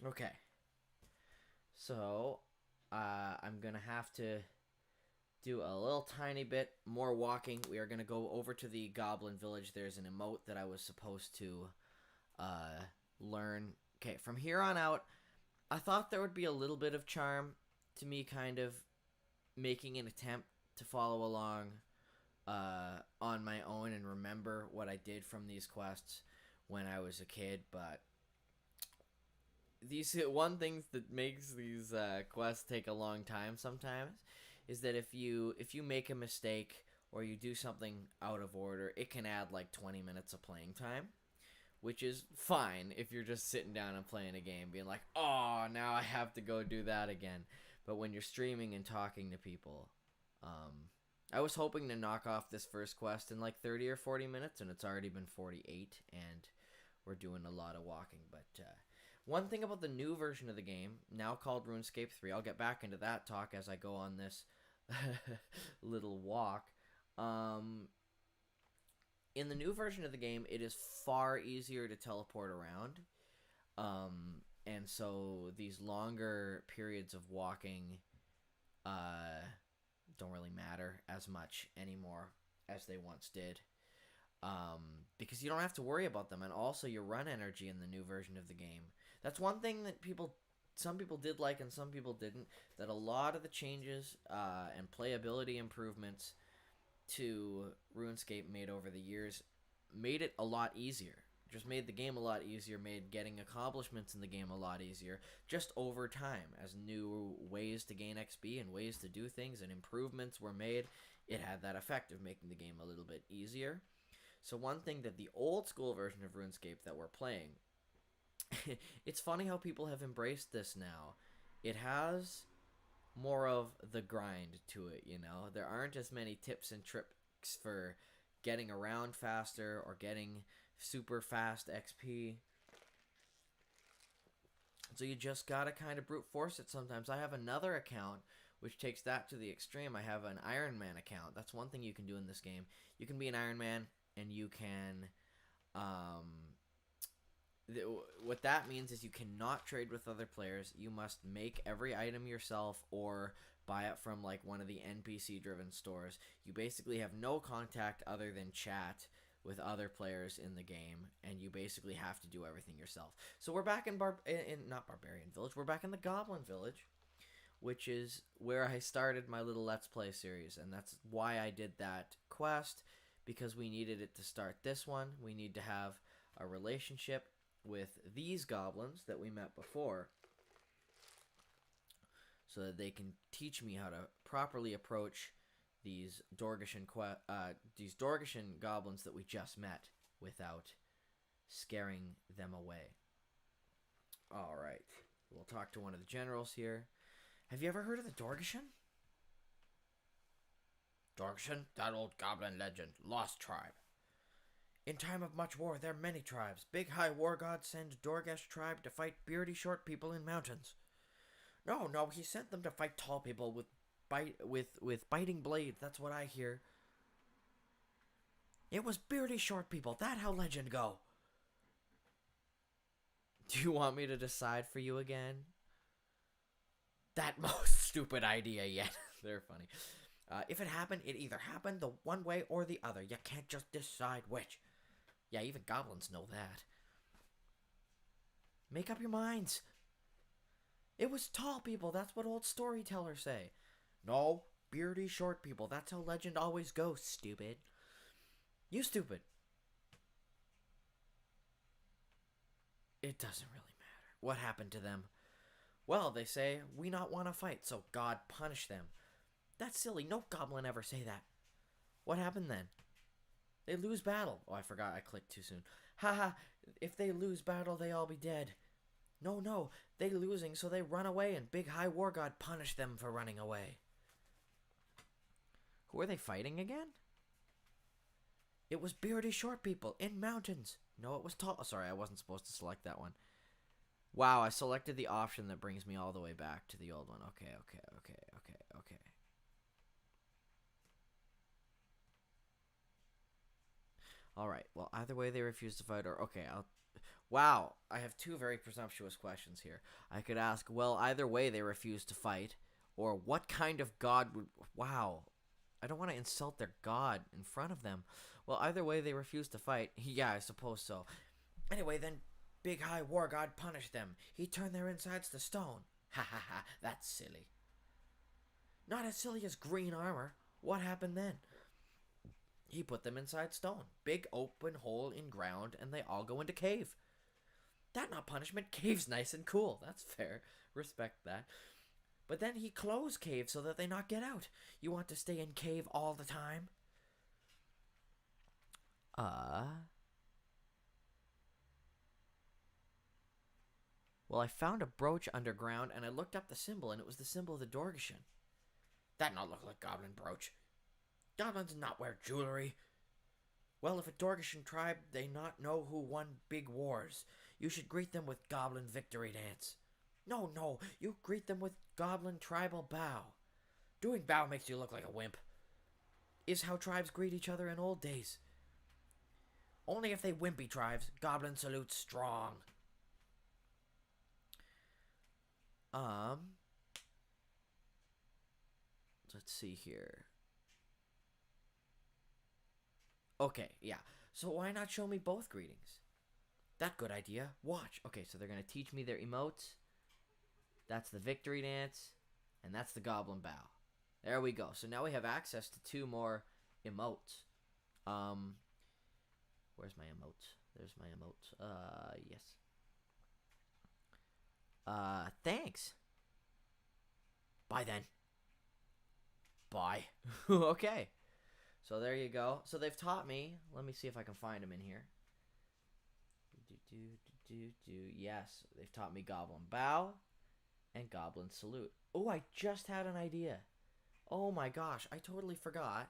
Okay. So, I'm going to have to do a little tiny bit more walking. We are going to go over to the Goblin Village. There's an emote that I was supposed to learn. Okay, from here on out, I thought there would be a little bit of charm to me kind of making an attempt to follow along on my own and remember what I did from these quests when I was a kid, but one thing that makes these quests take a long time sometimes is that if you make a mistake or you do something out of order, it can add like 20 minutes of playing time, which is fine if you're just sitting down and playing a game being like, oh, now I have to go do that again. But when you're streaming and talking to people, I was hoping to knock off this first quest in like 30 or 40 minutes, and it's already been 48, and we're doing a lot of walking. But one thing about the new version of the game, now called RuneScape 3, I'll get back into that talk as I go on this little walk. In the new version of the game, it is far easier to teleport around. And so these longer periods of walking don't really matter as much anymore as they once did. Because you don't have to worry about them. And also your run energy in the new version of the game. That's one thing that some people did like and some people didn't. That a lot of the changes and playability improvements to RuneScape made over the years made it a lot easier. Just made the game a lot easier, made getting accomplishments in the game a lot easier, just over time. As new ways to gain XP and ways to do things and improvements were made, it had that effect of making the game a little bit easier. So one thing that the old school version of RuneScape that we're playing, it's funny how people have embraced this now. It has more of the grind to it, you know? There aren't as many tips and tricks for getting around faster or getting super fast XP. So you just gotta kind of brute force it sometimes. I have another account which takes that to the extreme. I have an Iron Man account. That's one thing you can do in this game. You can be an Iron Man and you can what that means is you cannot trade with other players. You must make every item yourself or buy it from like one of the NPC driven stores. You basically have no contact other than chat with other players in the game, and you basically have to do everything yourself. So we're back in not Barbarian Village. We're back in the Goblin Village, which is where I started my little Let's Play series, and that's why I did that quest, because we needed it to start this one. We need to have a relationship with these goblins that we met before, so that they can teach me how to properly approach these Dorgeshuun goblins that we just met without scaring them away. All right, we'll talk to one of the generals here. Have you ever heard of the Dorgeshuun? Dorgeshuun, that old goblin legend, lost tribe. In time of much war, there are many tribes. Big High War God sent Dorgesh tribe to fight beardy short people in mountains. No, he sent them to fight tall people with biting blades. That's what I hear. It was beardy short people. That how legend go. Do you want me to decide for you again? That most stupid idea yet. They're funny. If it happened, it either happened the one way or the other. You can't just decide which. Yeah, even goblins know that. Make up your minds. It was tall people. That's what old storytellers say. No, beardy short people. That's how legend always goes, stupid. You stupid. It doesn't really matter. What happened to them? Well, they say, we not want to fight, so God punish them. That's silly. No goblin ever say that. What happened then? They lose battle. Oh, I forgot. I clicked too soon. Haha, if they lose battle, they all be dead. No, they losing, so they run away, and Big High War God punish them for running away. Who are they fighting again? It was beardy short people in mountains. No, it was tall. Oh, sorry, I wasn't supposed to select that one. Wow, I selected the option that brings me all the way back to the old one. Okay. Alright, well, either way they refuse to fight, or... Okay, Wow, I have two very presumptuous questions here. I could ask, well, either way they refuse to fight, or what kind of god would... Wow, I don't want to insult their god in front of them. Well, either way they refuse to fight. Yeah, I suppose so. Anyway, then Big High War God punished them. He turned their insides to stone. Ha, that's silly. Not as silly as green armor. What happened then? He put them inside stone. Big open hole in ground, and they all go into cave. That not punishment. Cave's nice and cool. That's fair. Respect that. But then he closed cave so that they not get out. You want to stay in cave all the time? Well, I found a brooch underground, and I looked up the symbol, and it was the symbol of the Dorgeshuun. That not look like goblin brooch. Goblins not wear jewelry. Well, if a Dorgeshuun tribe, they not know who won big wars. You should greet them with goblin victory dance. No, you greet them with goblin tribal bow. Doing bow makes you look like a wimp. Is how tribes greet each other in old days. Only if they wimpy tribes, goblin salutes strong. Let's see here. Okay, yeah. So why not show me both greetings? That good idea. Watch. Okay, so they're going to teach me their emotes. That's the victory dance. And that's the goblin bow. There we go. So now we have access to two more emotes. Where's my emotes? There's my emotes. Yes. Thanks. Bye then. Bye. Okay. So there you go. So they've taught me. Let me see if I can find them in here. Yes, they've taught me Goblin Bow and Goblin Salute. Oh, I just had an idea. Oh my gosh, I totally forgot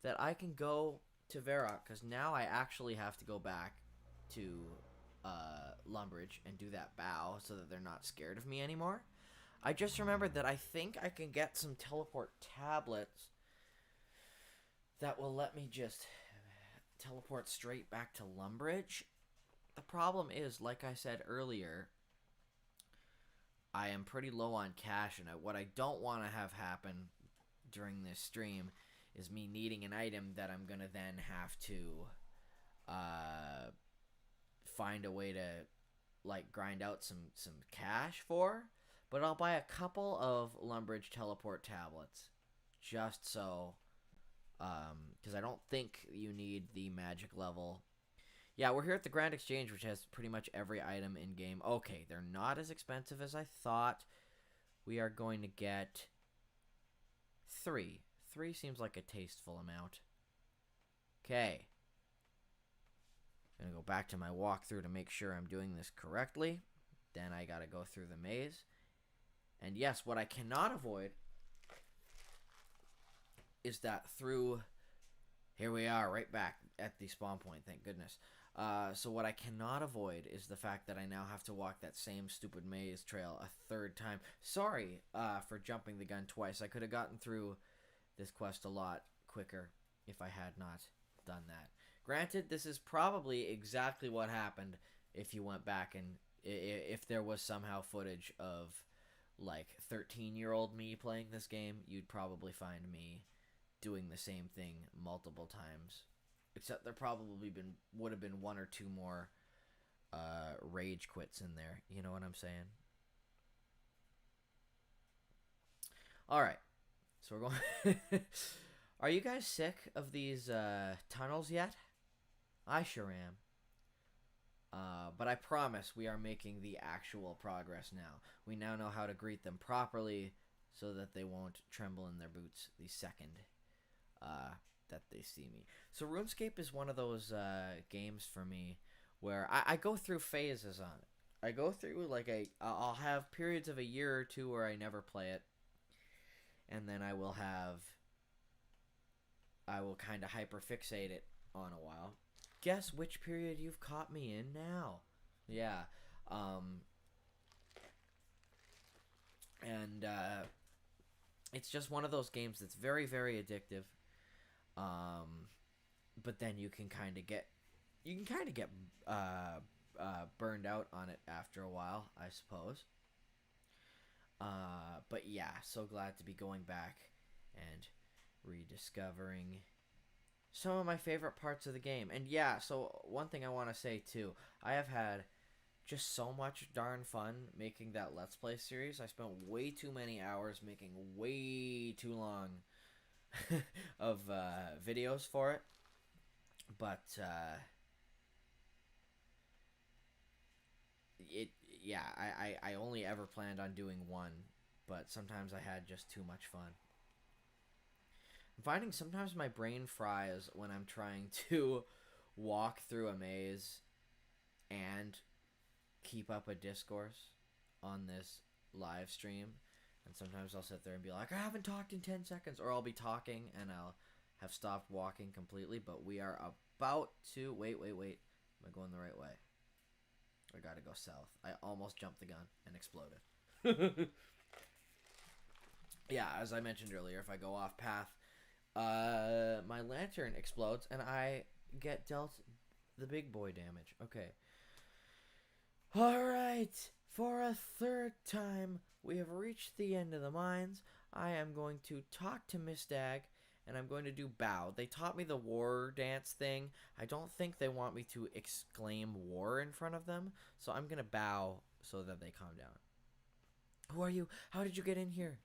that I can go to Varrock, because now I actually have to go back to Lumbridge and do that bow so that they're not scared of me anymore. I just remembered that I think I can get some teleport tablets that will let me just teleport straight back to Lumbridge. The problem is, like I said earlier, I am pretty low on cash, and what I don't want to have happen during this stream is me needing an item that I'm going to then have to find a way to like grind out some cash for, but I'll buy a couple of Lumbridge teleport tablets just so, because I don't think you need the magic level. Yeah, we're here at the Grand Exchange, which has pretty much every item in game. Okay, they're not as expensive as I thought. We are going to get 3. 3 seems like a tasteful amount. Okay. I'm going to go back to my walkthrough to make sure I'm doing this correctly. Then I got to go through the maze. And yes, what I cannot avoid is that through... Here we are, right back at the spawn point, thank goodness. So what I cannot avoid is the fact that I now have to walk that same stupid maze trail a 3rd time. Sorry for jumping the gun twice. I could have gotten through this quest a lot quicker if I had not done that. Granted, this is probably exactly what happened if you went back and if there was somehow footage of like 13-year-old me playing this game, you'd probably find me doing the same thing multiple times. Except there probably would have been 1 or 2 more rage quits in there. You know what I'm saying? Alright. So we're going... Are you guys sick of these tunnels yet? I sure am. But I promise we are making the actual progress now. We now know how to greet them properly so that they won't tremble in their boots the second that they see me. So RuneScape is one of those games for me where I go through phases on it. I go through like I'll have periods of a year or 2 where I never play it, and then I will kind of hyperfixate it on a while. Guess which period you've caught me in now? Yeah, and it's just one of those games that's very, very addictive. But then you can kind of get burned out on it after a while, I suppose. But yeah, so glad to be going back and rediscovering some of my favorite parts of the game. And yeah, so one thing I want to say too, I have had just so much darn fun making that Let's Play series. I spent way too many hours making way too long of videos for it, but I only ever planned on doing one, but sometimes I had just too much fun. I'm finding sometimes my brain fries when I'm trying to walk through a maze and keep up a discourse on this live stream. And sometimes I'll sit there and be like, I haven't talked in 10 seconds. Or I'll be talking and I'll have stopped walking completely. But we are about to... Wait. Am I going the right way? I gotta go south. I almost jumped the gun and exploded. Yeah, as I mentioned earlier, if I go off path, my lantern explodes and I get dealt the big boy damage. Okay. Alright. For a 3rd time, we have reached the end of the mines. I am going to talk to Miss Dag, and I'm going to do bow. They taught me the war dance thing. I don't think they want me to exclaim war in front of them, so I'm going to bow so that they calm down. Who are you? How did you get in here?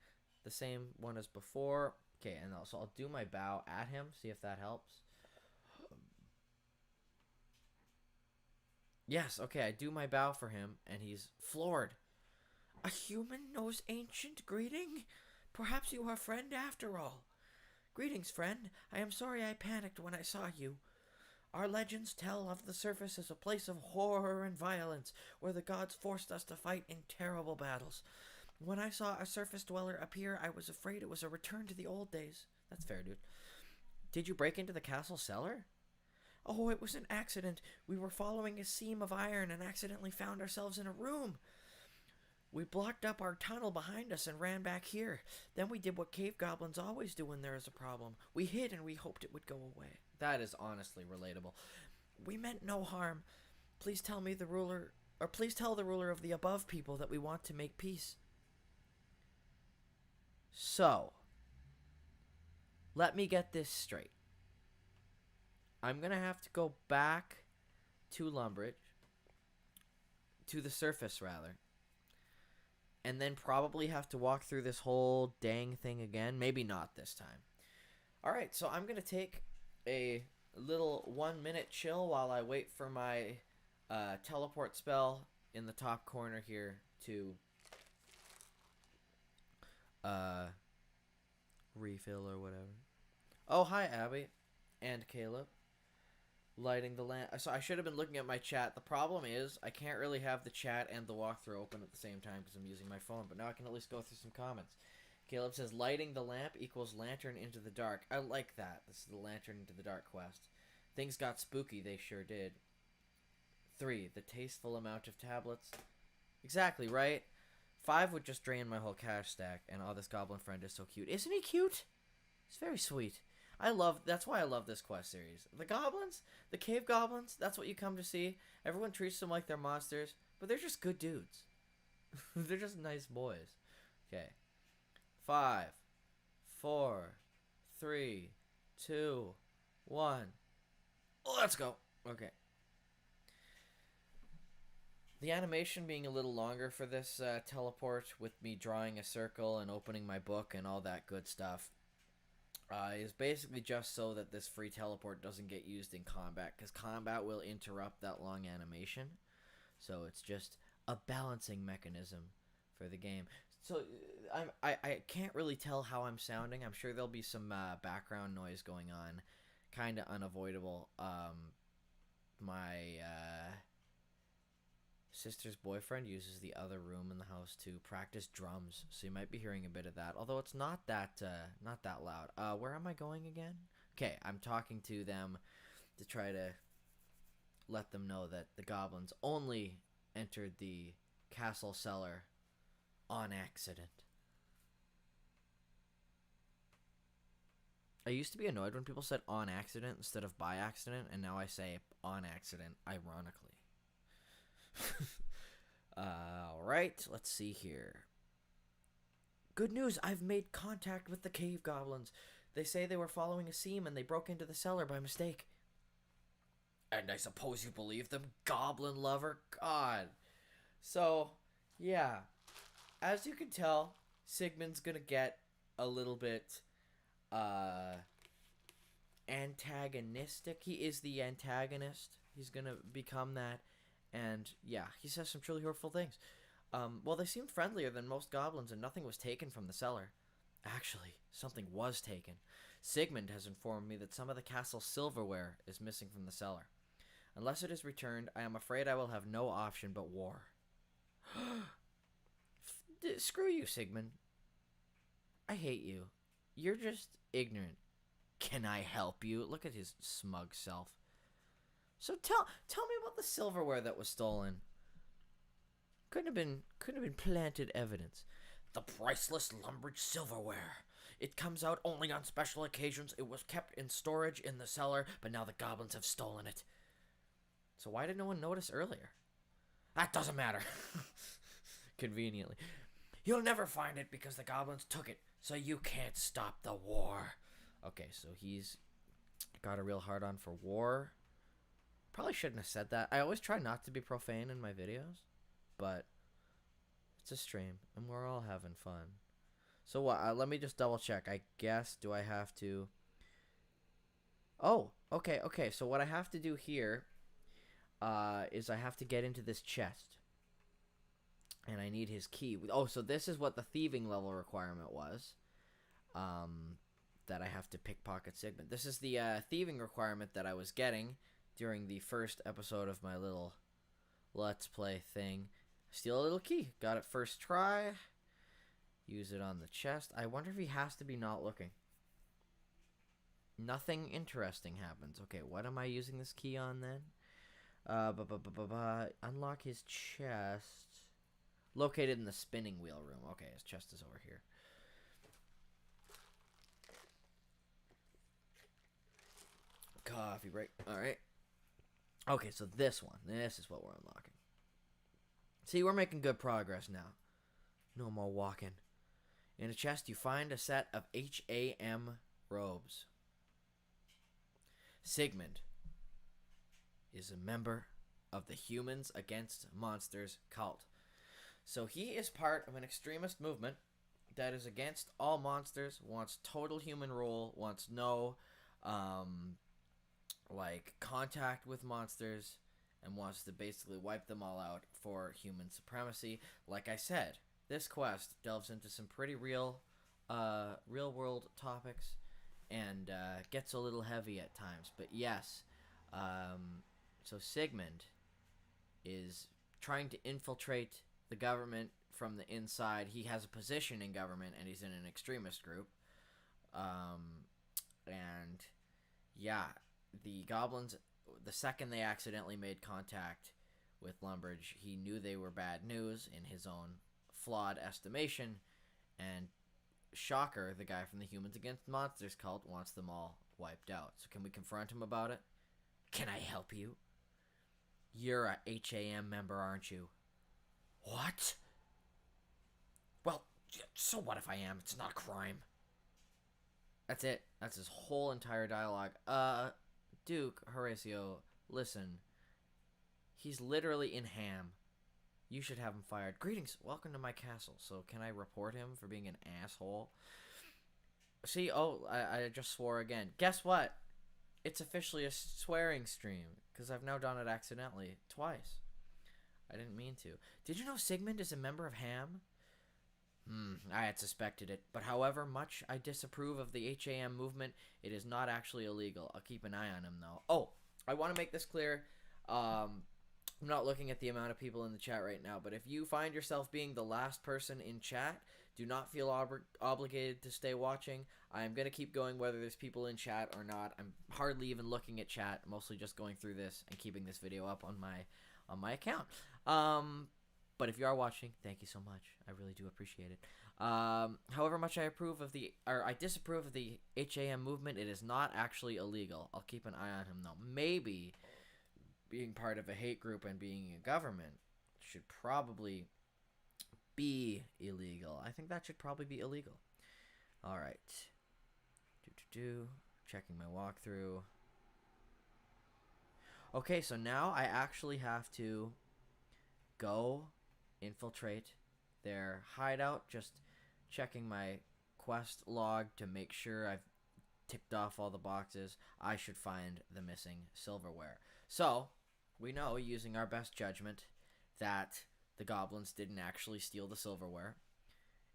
The same one as before. Okay, and so I'll do my bow at him, see if that helps. Yes, okay, I do my bow for him, and he's floored. A human knows ancient greeting? Perhaps you are friend after all. Greetings, friend. I am sorry I panicked when I saw you. Our legends tell of the surface as a place of horror and violence, where the gods forced us to fight in terrible battles. When I saw a surface dweller appear, I was afraid it was a return to the old days. That's fair, dude. Did you break into the castle cellar? Oh, it was an accident. We were following a seam of iron and accidentally found ourselves in a room. We blocked up our tunnel behind us and ran back here. Then we did what cave goblins always do when there is a problem. We hid and we hoped it would go away. That is honestly relatable. We meant no harm. Please tell the ruler of the above people that we want to make peace. So, let me get this straight. I'm going to have to go back to Lumbridge, to the surface, rather. And then probably have to walk through this whole dang thing again. Maybe not this time. Alright, so I'm going to take a little 1-minute chill while I wait for my teleport spell in the top corner here to refill or whatever. Oh, hi, Abby and Caleb. Lighting the lamp. So I should have been looking at my chat. The problem is I can't really have the chat and the walkthrough open at the same time because I'm using my phone. But now I can at least go through some comments. Caleb says, lighting the lamp equals lantern into the dark. I like that. This is the lantern into the dark quest. Things got spooky. They sure did. 3. The tasteful amount of tablets. Exactly, right? 5 would just drain my whole cash stack. And oh, this goblin friend is so cute. Isn't he cute? He's very sweet. That's why I love this quest series. The goblins, the cave goblins, that's what you come to see. Everyone treats them like they're monsters, but they're just good dudes. They're just nice boys. Okay. 5, 4, 3, 2, 1. Let's go. Okay. The animation being a little longer for this teleport, with me drawing a circle and opening my book and all that good stuff, is basically just so that this free teleport doesn't get used in combat, because combat will interrupt that long animation. So it's just a balancing mechanism for the game. So I can't really tell how I'm sounding. I'm sure there'll be some background noise going on, kind of unavoidable. My sister's boyfriend uses the other room in the house to practice drums, so you might be hearing a bit of that, although it's not that loud. Where am I going again? Okay, I'm talking to them to try to let them know that the goblins only entered the castle cellar on accident. I used to be annoyed when people said on accident instead of by accident, and now I say on accident, ironically. Alright, let's see here. Good news, I've made contact with the cave goblins. They say they were following a seam and they broke into the cellar by mistake. And I suppose you believe them, goblin lover? God. So, yeah. As you can tell, Sigmund's gonna get a little bit antagonistic. He is the antagonist. He's gonna become that. And, yeah, he says some truly hurtful things. Well, they seemed friendlier than most goblins, and nothing was taken from the cellar. Actually, something was taken. Sigmund has informed me that some of the castle's silverware is missing from the cellar. Unless it is returned, I am afraid I will have no option but war. Screw you, Sigmund. I hate you. You're just ignorant. Can I help you? Look at his smug self. So tell me about the silverware that was stolen. Couldn't have been planted evidence. The priceless Lumbridge silverware. It comes out only on special occasions. It was kept in storage in the cellar, but now the goblins have stolen it. So why did no one notice earlier? That doesn't matter. Conveniently. You'll never find it because the goblins took it, so you can't stop the war. Okay, so he's got a real hard-on for war. Probably shouldn't have said that. I always try not to be profane in my videos, but it's a stream, and we're all having fun. So what? Let me just double check. I guess, do I have to... Oh, okay. So what I have to do here is I have to get into this chest. And I need his key. Oh, so this is what the thieving level requirement was. That I have to pickpocket Sigmund. This is the thieving requirement that I was getting during the first episode of my little Let's Play thing. Steal a little key. Got it first try. Use it on the chest. I wonder if he has to be not looking. Nothing interesting happens. Okay, what am I using this key on then? Unlock his chest. Located in the spinning wheel room. Okay, his chest is over here. Coffee break. Alright. Okay, so this one. This is what we're unlocking. See, we're making good progress now. No more walking. In a chest, you find a set of HAM robes. Sigmund, is a member of the Humans Against Monsters cult. So he is part of an extremist movement that is against all monsters, wants total human rule, wants no contact with monsters, and wants to basically wipe them all out for human supremacy. Like I said, this quest delves into some pretty real world topics and gets a little heavy at times. But yes, so Sigmund is trying to infiltrate the government from the inside. He has a position in government, and he's in an extremist group. And yeah, the goblins, the second they accidentally made contact with Lumbridge, he knew they were bad news in his own flawed estimation, and Shocker, the guy from the Humans Against Monsters cult, wants them all wiped out. So can we confront him about it? Can I help you? You're a HAM member, aren't you? What? Well, so what if I am? It's not a crime. That's it. That's his whole entire dialogue. Duke, Horatio, listen. He's literally in ham. You should have him fired. Greetings. Welcome to my castle. So can I report him for being an asshole? See, I just swore again. Guess what? It's officially a swearing stream, because I've now done it accidentally twice. I didn't mean to. Did you know Sigmund is a member of HAM? I had suspected it, but however much I disapprove of the HAM movement, it is not actually illegal. I'll keep an eye on him, though. Oh, I want to make this clear. I'm not looking at the amount of people in the chat right now, but if you find yourself being the last person in chat, do not feel obligated to stay watching. I'm going to keep going whether there's people in chat or not. I'm hardly even looking at chat, mostly just going through this and keeping this video up on my account. But if you are watching, thank you so much. I really do appreciate it. However much I disapprove of the HAM movement, it is not actually illegal. I'll keep an eye on him, though. Maybe being part of a hate group and being a government should probably be illegal. I think that should probably be illegal. All right. Checking my walkthrough. Okay, so now I actually have to go infiltrate their hideout. Just checking my quest log to make sure I've ticked off all the boxes. I should find the missing silverware. So, we know, using our best judgment, that the goblins didn't actually steal the silverware,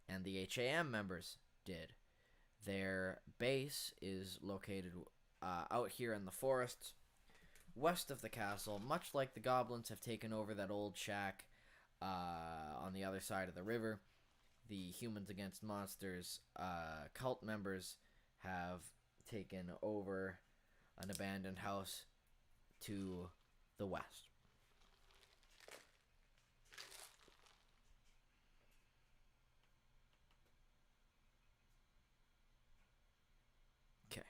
and the HAM members did. Their base is located out here in the forests, west of the castle, much like the goblins have taken over that old shack on the other side of the river. The Humans Against Monsters cult members have taken over an abandoned house to the west. Okay.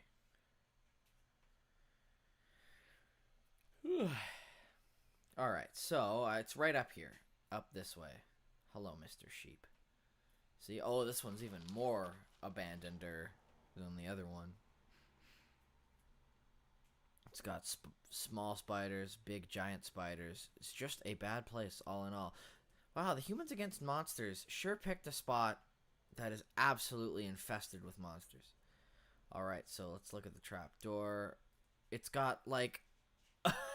Alright, so it's right up here. Up this way. Hello, Mr. Sheep. See, oh, this one's even more abandoned-er than the other one. It's got small spiders, big giant spiders. It's just a bad place, all in all. Wow, the Humans Against Monsters sure picked a spot that is absolutely infested with monsters. Alright, so let's look at the trapdoor. It's got, like,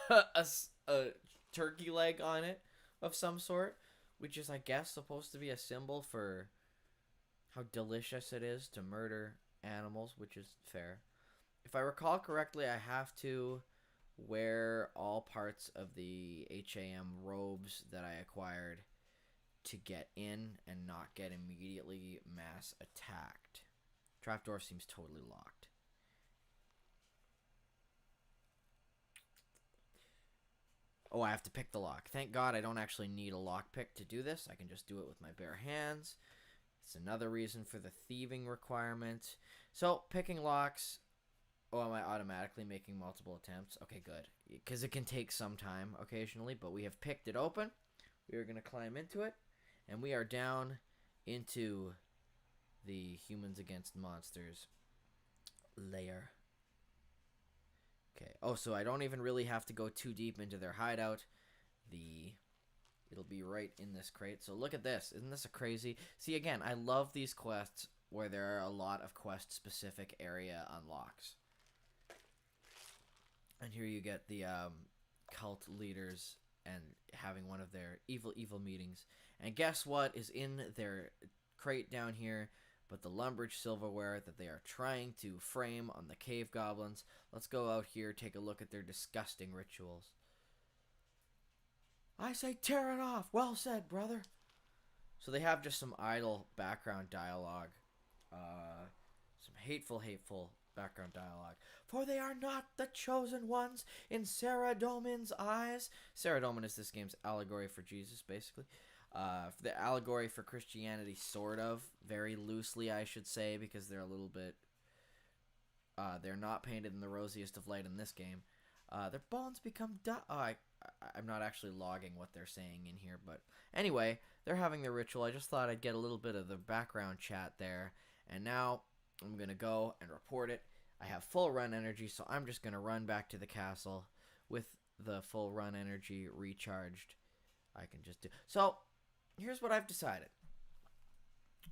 a turkey leg on it of some sort, which is, I guess, supposed to be a symbol for how delicious it is to murder animals, which is fair. If I recall correctly, I have to wear all parts of the HAM robes that I acquired to get in and not get immediately mass attacked. Trapdoor seems totally locked. Oh, I have to pick the lock. Thank God I don't actually need a lockpick to do this. I can just do it with my bare hands. It's another reason for the thieving requirement. So, picking locks. Oh, am I automatically making multiple attempts? Okay, good. Because it can take some time occasionally, but we have picked it open. We are going to climb into it. And we are down into the Humans Against Monsters lair. Okay. Oh, so I don't even really have to go too deep into their hideout. It'll be right in this crate. So look at this. Isn't this a crazy? See, again, I love these quests where there are a lot of quest-specific area unlocks. And here you get the cult leaders and having one of their evil meetings. And guess what is in their crate down here but the Lumbridge silverware that they are trying to frame on the cave goblins. Let's go out here, take a look at their disgusting rituals. I say tear it off. Well said, brother. So they have just some idle background dialogue. Some hateful background dialogue. For they are not the chosen ones in Saradomin's eyes. Saradomin is this game's allegory for Jesus, basically. The allegory for Christianity, sort of. Very loosely, I should say, because they're a little bit... they're not painted in the rosiest of light in this game. Their bones become... I'm not actually logging what they're saying in here, but... Anyway, they're having their ritual. I just thought I'd get a little bit of the background chat there. And now, I'm going to go and report it. I have full run energy, so I'm just going to run back to the castle with the full run energy recharged. I can just do... So, here's what I've decided.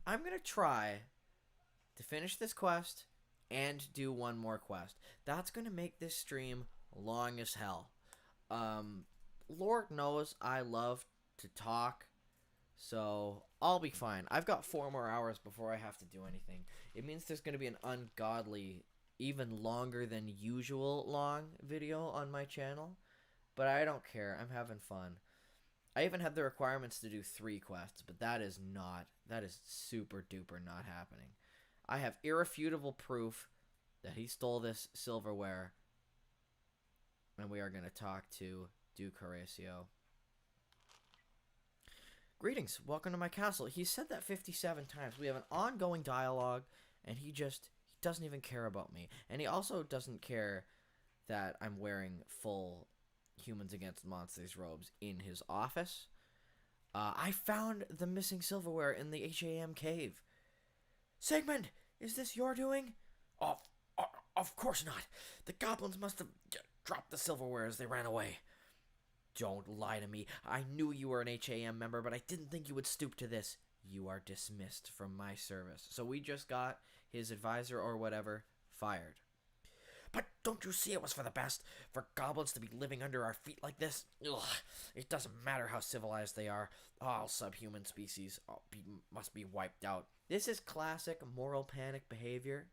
I'm going to try to finish this quest and do one more quest. That's going to make this stream long as hell. Lord knows I love to talk, so I'll be fine. I've got 4 more hours before I have to do anything. It means there's going to be an ungodly, even longer than usual long video on my channel, but I don't care. I'm having fun. I even have the requirements to do 3 quests, but that is super duper not happening. I have irrefutable proof that he stole this silverware, and we are going to talk to Duke Horatio. Greetings, welcome to my castle. He said that 57 times. We have an ongoing dialogue, and he doesn't even care about me. And he also doesn't care that I'm wearing full Humans Against Monsters robes in his office. I found the missing silverware in the HAM cave. Sigmund, is this your doing? Of course not. The goblins must have dropped the silverware as they ran away. Don't lie to me. I knew you were an HAM member, but I didn't think you would stoop to this. You are dismissed from my service. So we just got his advisor or whatever fired. But don't you see it was for the best? For goblins to be living under our feet like this? Ugh, it doesn't matter how civilized they are. All subhuman species must be wiped out. This is classic moral panic behavior.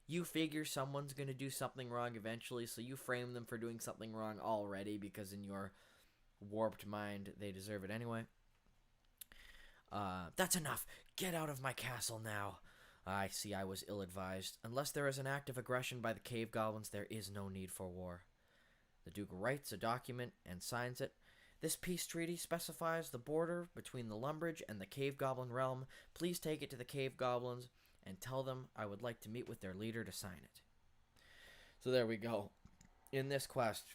You figure someone's going to do something wrong eventually, so you frame them for doing something wrong already because in your warped mind, they deserve it anyway. That's enough. Get out of my castle now. I see I was ill-advised. Unless there is an act of aggression by the cave goblins, there is no need for war. The Duke writes a document and signs it. This peace treaty specifies the border between the Lumbridge and the cave goblin realm. Please take it to the cave goblins and tell them I would like to meet with their leader to sign it. So there we go. In this quest,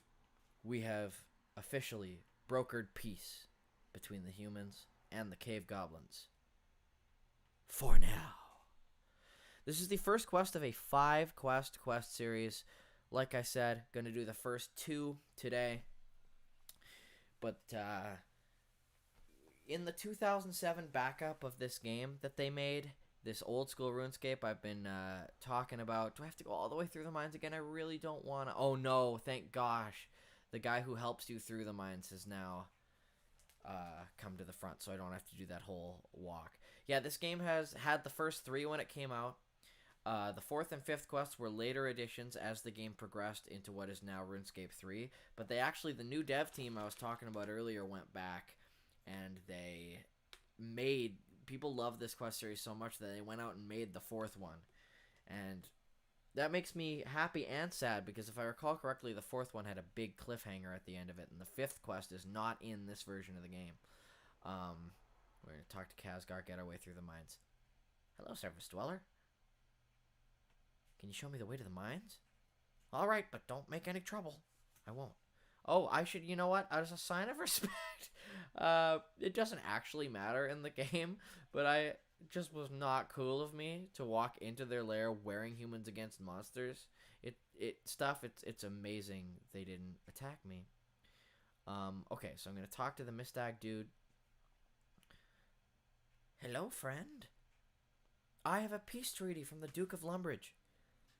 we have officially brokered peace between the humans and the cave goblins. For now. This is the first quest of a 5-quest series. Like I said, going to do the first 2 today. But in the 2007 backup of this game that they made, this old school RuneScape I've been talking about. Do I have to go all the way through the mines again? I really don't want to. Oh no, thank gosh. The guy who helps you through the mines has now come to the front, so I don't have to do that whole walk. Yeah, this game has had the first 3 when it came out. The 4th and 5th quests were later additions as the game progressed into what is now RuneScape 3. But they actually, the new dev team I was talking about earlier went back and they made... People love this quest series so much that they went out and made the 4th one. And that makes me happy and sad because if I recall correctly, the 4th one had a big cliffhanger at the end of it. And the 5th quest is not in this version of the game. We're going to talk to Khazgar, get our way through the mines. Hello, Surface Dweller. Can you show me the way to the mines? Alright, but don't make any trouble. I won't. Oh, I should, you know what? As a sign of respect, it doesn't actually matter in the game, but it just was not cool of me to walk into their lair wearing Humans Against Monsters. It's amazing they didn't attack me. Okay, so I'm gonna talk to the Mistag dude. Hello, friend. I have a peace treaty from the Duke of Lumbridge.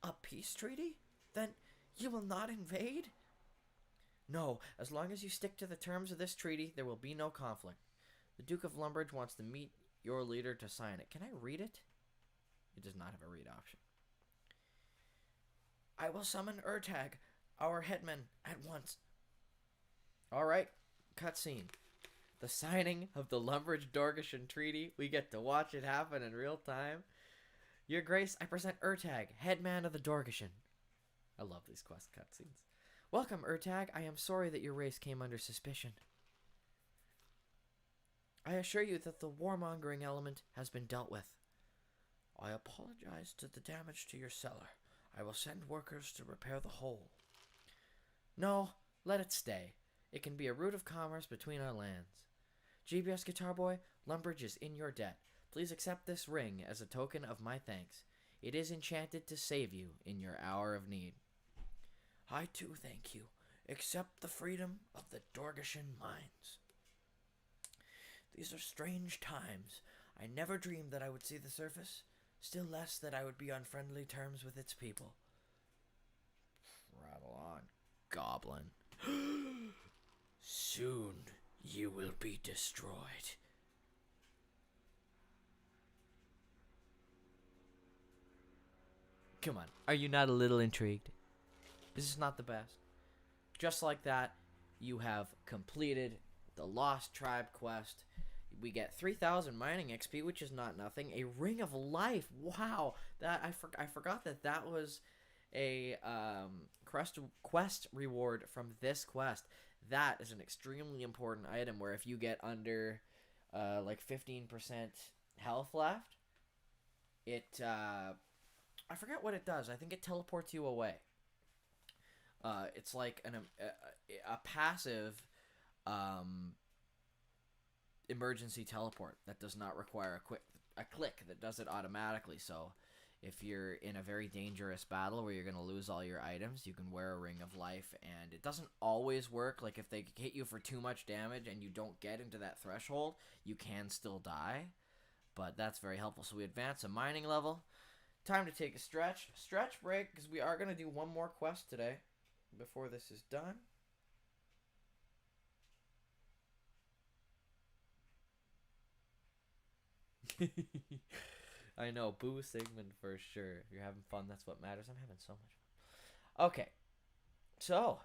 A peace treaty? Then you will not invade? No, as long as you stick to the terms of this treaty, there will be no conflict. The Duke of Lumbridge wants to meet your leader to sign it. Can I read it? It does not have a read option. I will summon Urtag, our headman, at once. Alright, cutscene. The signing of the Lumbridge-Dorgeshuun Treaty. We get to watch it happen in real time. Your Grace, I present Urtag, headman of the Dorgeshuun. I love these quest cutscenes. Welcome, Urtag. I am sorry that your race came under suspicion. I assure you that the warmongering element has been dealt with. I apologize to the damage to your cellar. I will send workers to repair the hole. No, let it stay. It can be a route of commerce between our lands. GBS Guitar Boy, Lumbridge is in your debt. Please accept this ring as a token of my thanks. It is enchanted to save you in your hour of need. I too thank you. Accept the freedom of the Dorgeshuun mines. These are strange times. I never dreamed that I would see the surface, still less that I would be on friendly terms with its people. Rattle on, goblin. Soon you will be destroyed. Come on, are you not a little intrigued? This is not the best. Just like that, you have completed the Lost Tribe quest. We get 3,000 mining XP, which is not nothing. A Ring of Life. Wow, that I forgot that was a quest reward from this quest. That is an extremely important item. Where if you get under like 15% health left, it I forget what it does. I think it teleports you away. It's like a passive emergency teleport that does not require a click that does it automatically. So if you're in a very dangerous battle where you're going to lose all your items, you can wear a Ring of Life, and it doesn't always work. Like if they hit you for too much damage and you don't get into that threshold, you can still die, but that's very helpful. So we advance a mining level. Time to take a stretch break, because we are going to do one more quest today before this is done. I know, boo Sigmund for sure. If you're having fun, that's what matters. I'm having so much fun. Okay, so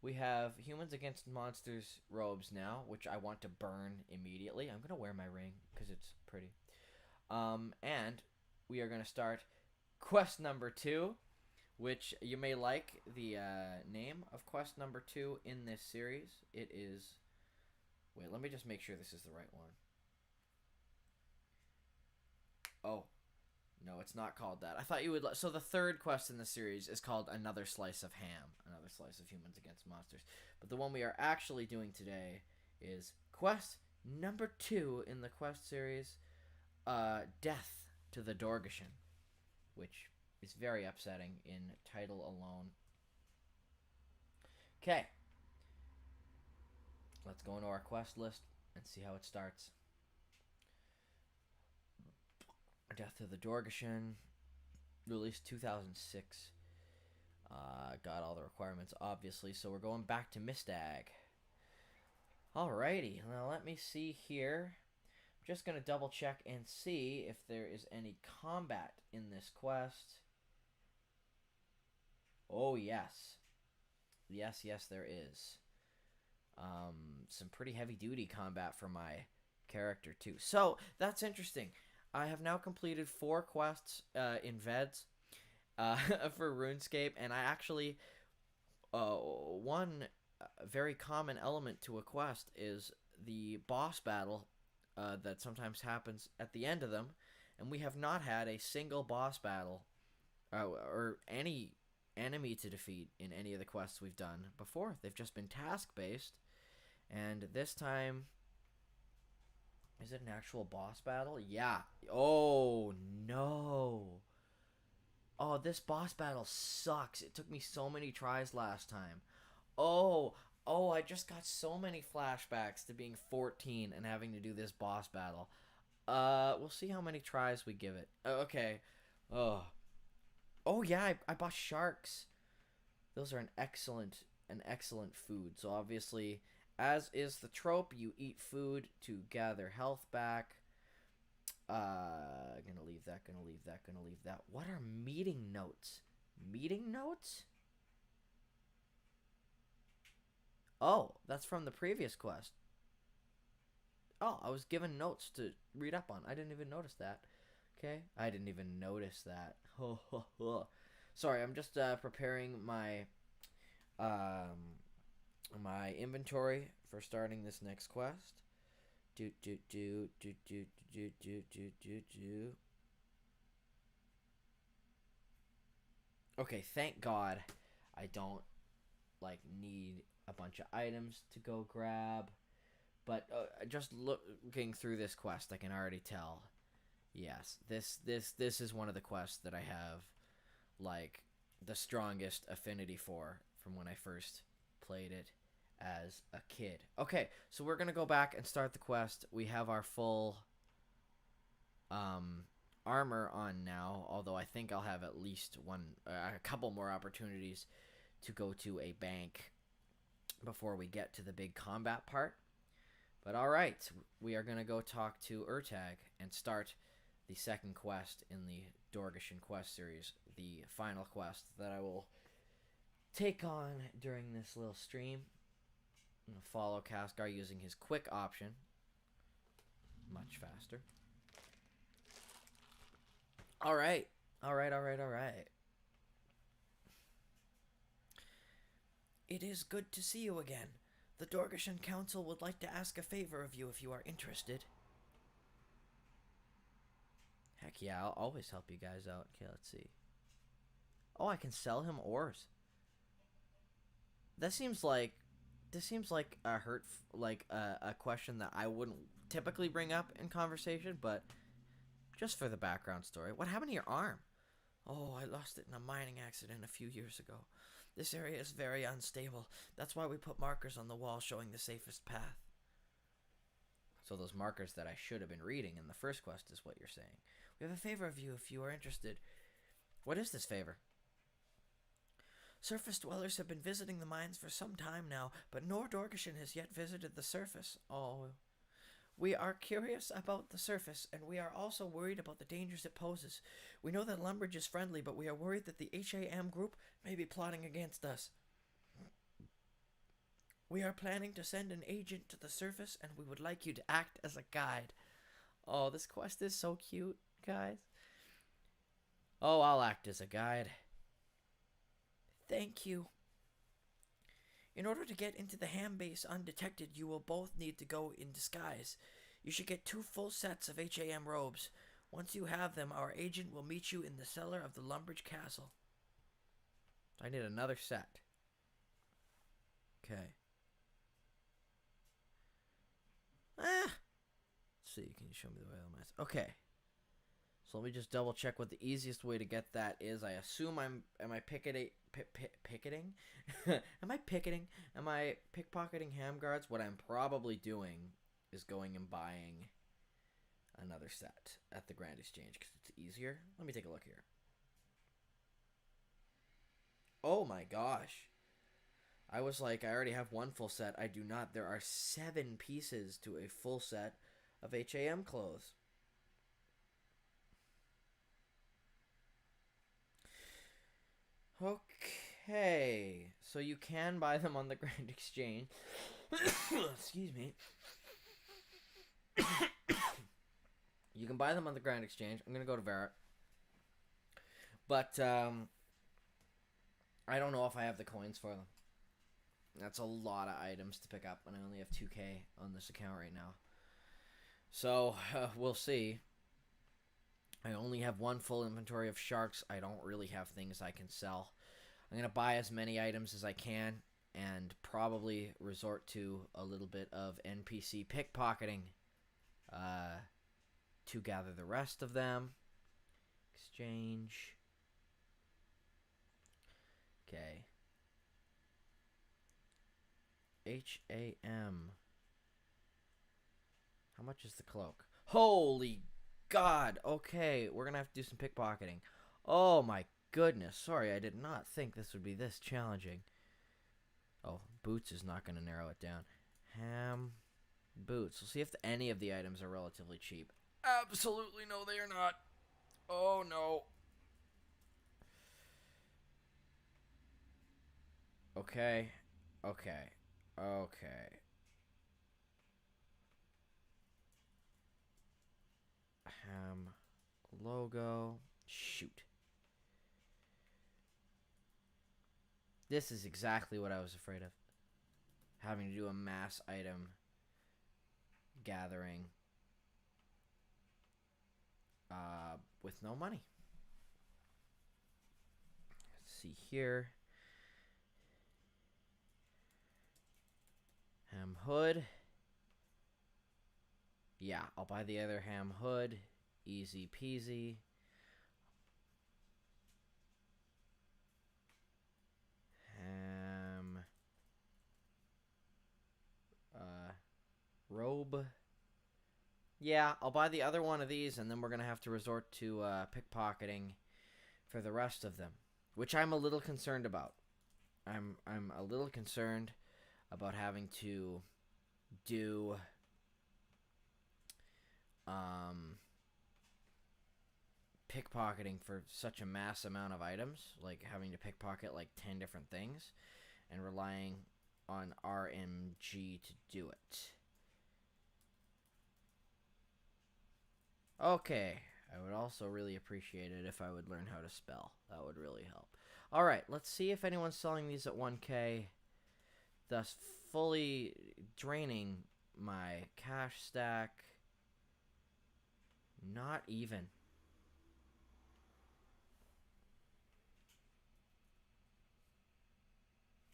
we have Humans Against Monsters robes now, which I want to burn immediately. I'm going to wear my ring because it's pretty. And we are going to start quest number 2, which you may like the name of quest number 2 in this series. It is... Wait, let me just make sure this is the right one. Oh, no, it's not called that. I thought you would... So the third quest in the series is called Another Slice of Ham. Another Slice of Humans Against Monsters. But the one we are actually doing today is quest number 2 in the quest series, Death to the Dorgeshuun, which is very upsetting in title alone. Okay. Let's go into our quest list and see how it starts. Death to the Dorgeshuun, released 2006. Got all the requirements, obviously, so we're going back to Mistag. Alrighty, now let me see here. I'm just going to double check and see if there is any combat in this quest. Oh, yes. Yes, there is. Some pretty heavy-duty combat for my character, too. So, that's interesting. I have now completed 4 quests in VEDS for Runescape, and I actually... one very common element to a quest is the boss battle that sometimes happens at the end of them, and we have not had a single boss battle or any enemy to defeat in any of the quests we've done before. They've just been task-based, and this time... Is it an actual boss battle? Yeah. Oh, no. Oh, this boss battle sucks. It took me so many tries last time. Oh, oh, I just got so many flashbacks to being 14 and having to do this boss battle. We'll see how many tries we give it. Okay. Oh. Oh yeah, I bought sharks. Those are an excellent food. So obviously, as is the trope, you eat food to gather health back. Gonna leave that, gonna leave that, gonna leave that. What are meeting notes? Meeting notes? Oh, that's from the previous quest. Oh, I was given notes to read up on. I didn't even notice that. Okay, I didn't even notice that. Sorry, I'm just preparing my inventory for starting this next quest. Do do do do do do do do do do. Okay, thank God, I don't like need a bunch of items to go grab. But just looking through this quest, I can already tell. Yes, this is one of the quests that I have like the strongest affinity for from when I first played it as a kid. Okay, so we're gonna go back and start the quest. We have our full armor on now, although I think I'll have at least a couple more opportunities to go to a bank before we get to the big combat part. But alright, we are going to go talk to Urtag and start the second quest in the Dorgeshuun quest series, the final quest that I will take on during this little stream. I'm going to follow Casgar using his quick option. Much faster. Alright. Alright. It is good to see you again. The Dorgeshuun Council would like to ask a favor of you if you are interested. Heck yeah, I'll always help you guys out. Okay, let's see. Oh, I can sell him ores. This seems like a question that I wouldn't typically bring up in conversation, but just for the background story. What happened to your arm? Oh, I lost it in a mining accident a few years ago. This area is very unstable. That's why we put markers on the wall showing the safest path. So those markers that I should have been reading in the first quest is what you're saying. We have a favor of you if you are interested. What is this favor? Surface dwellers have been visiting the mines for some time now, but nor Dorgeshuun has yet visited the surface. Oh. We are curious about the surface, and we are also worried about the dangers it poses. We know that Lumbridge is friendly, but we are worried that the HAM group may be plotting against us. We are planning to send an agent to the surface, and we would like you to act as a guide. Oh, this quest is so cute, guys. Oh, I'll act as a guide. Thank you. In order to get into the ham base undetected, you will both need to go in disguise. You should get 2 full sets of HAM robes. Once you have them, our agent will meet you in the cellar of the Lumbridge Castle. I need another set. Okay. Let's see, can you show me the way on my... Okay. So let me just double check what the easiest way to get that is. I assume am I picketing? Am I picketing? Am I pickpocketing ham guards? What I'm probably doing is going and buying another set at the Grand Exchange because it's easier. Let me take a look here. Oh my gosh. I was like, I already have 1 full set. I do not. There are 7 pieces to a full set of HAM clothes. Okay, so you can buy them on the Grand Exchange. Excuse me. You can buy them on the Grand Exchange. I'm going to go to Varrot. But, I don't know if I have the coins for them. That's a lot of items to pick up, and I only have 2K on this account right now. So, we'll see. I only have 1 full inventory of sharks. I don't really have things I can sell. I'm going to buy as many items as I can and probably resort to a little bit of NPC pickpocketing to gather the rest of them. Exchange. Okay. Ham. How much is the cloak? Holy God. Okay, we're going to have to do some pickpocketing. Oh my goodness. Sorry, I did not think this would be this challenging. Oh, boots is not going to narrow it down. Ham, boots. We'll see if any of the items are relatively cheap. Absolutely no, they are not. Oh no. Okay. Okay. Okay. Ham logo. Shoot. This is exactly what I was afraid of. Having to do a mass item gathering with no money. Let's see here. Ham hood. Yeah, I'll buy the other ham hood. Easy peasy. Ham robe. Yeah, I'll buy the other one of these, and then we're going to have to resort to pickpocketing for the rest of them, which I'm a little concerned about. I'm a little concerned about having to do pickpocketing for such a mass amount of items, like having to pickpocket like 10 different things and relying on RMG to do it. Okay, I would also really appreciate it if I would learn how to spell. That would really help. Alright, let's see if anyone's selling these at 1K, thus fully draining my cash stack. Not even.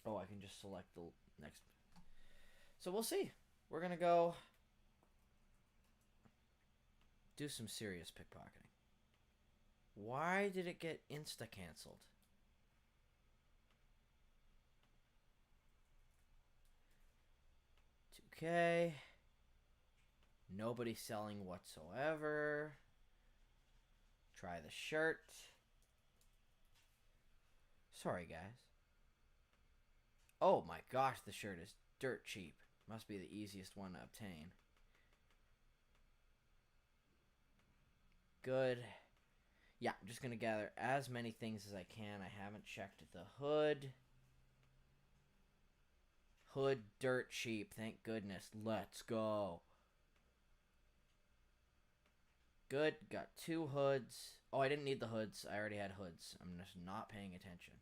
Oh, I can just select the next. So we'll see. We're going to go do some serious pickpocketing. Why did it get insta-canceled? $2K. Nobody selling whatsoever. Try the shirt. Sorry, guys. Oh my gosh, the shirt is dirt cheap. Must be the easiest one to obtain. Good. Yeah, I'm just going to gather as many things as I can. I haven't checked the hood. Hood, dirt cheap. Thank goodness. Let's go. Good. Got 2 hoods. Oh, I didn't need the hoods. I already had hoods. I'm just not paying attention.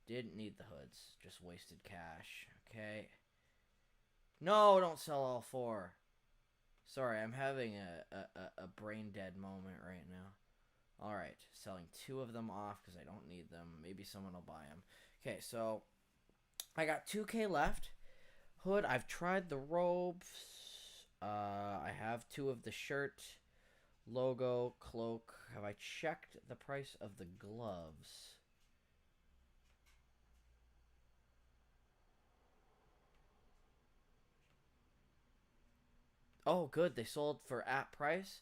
Didn't need the hoods. Just wasted cash. Okay. No, don't sell all 4. Sorry, I'm having a brain dead moment right now. Alright, selling 2 of them off because I don't need them. Maybe someone will buy them. Okay, so I got 2K left. Hood, I've tried the robes. I have 2 of the shirt. Logo, cloak. Have I checked the price of the gloves? Oh, good. They sold for at price.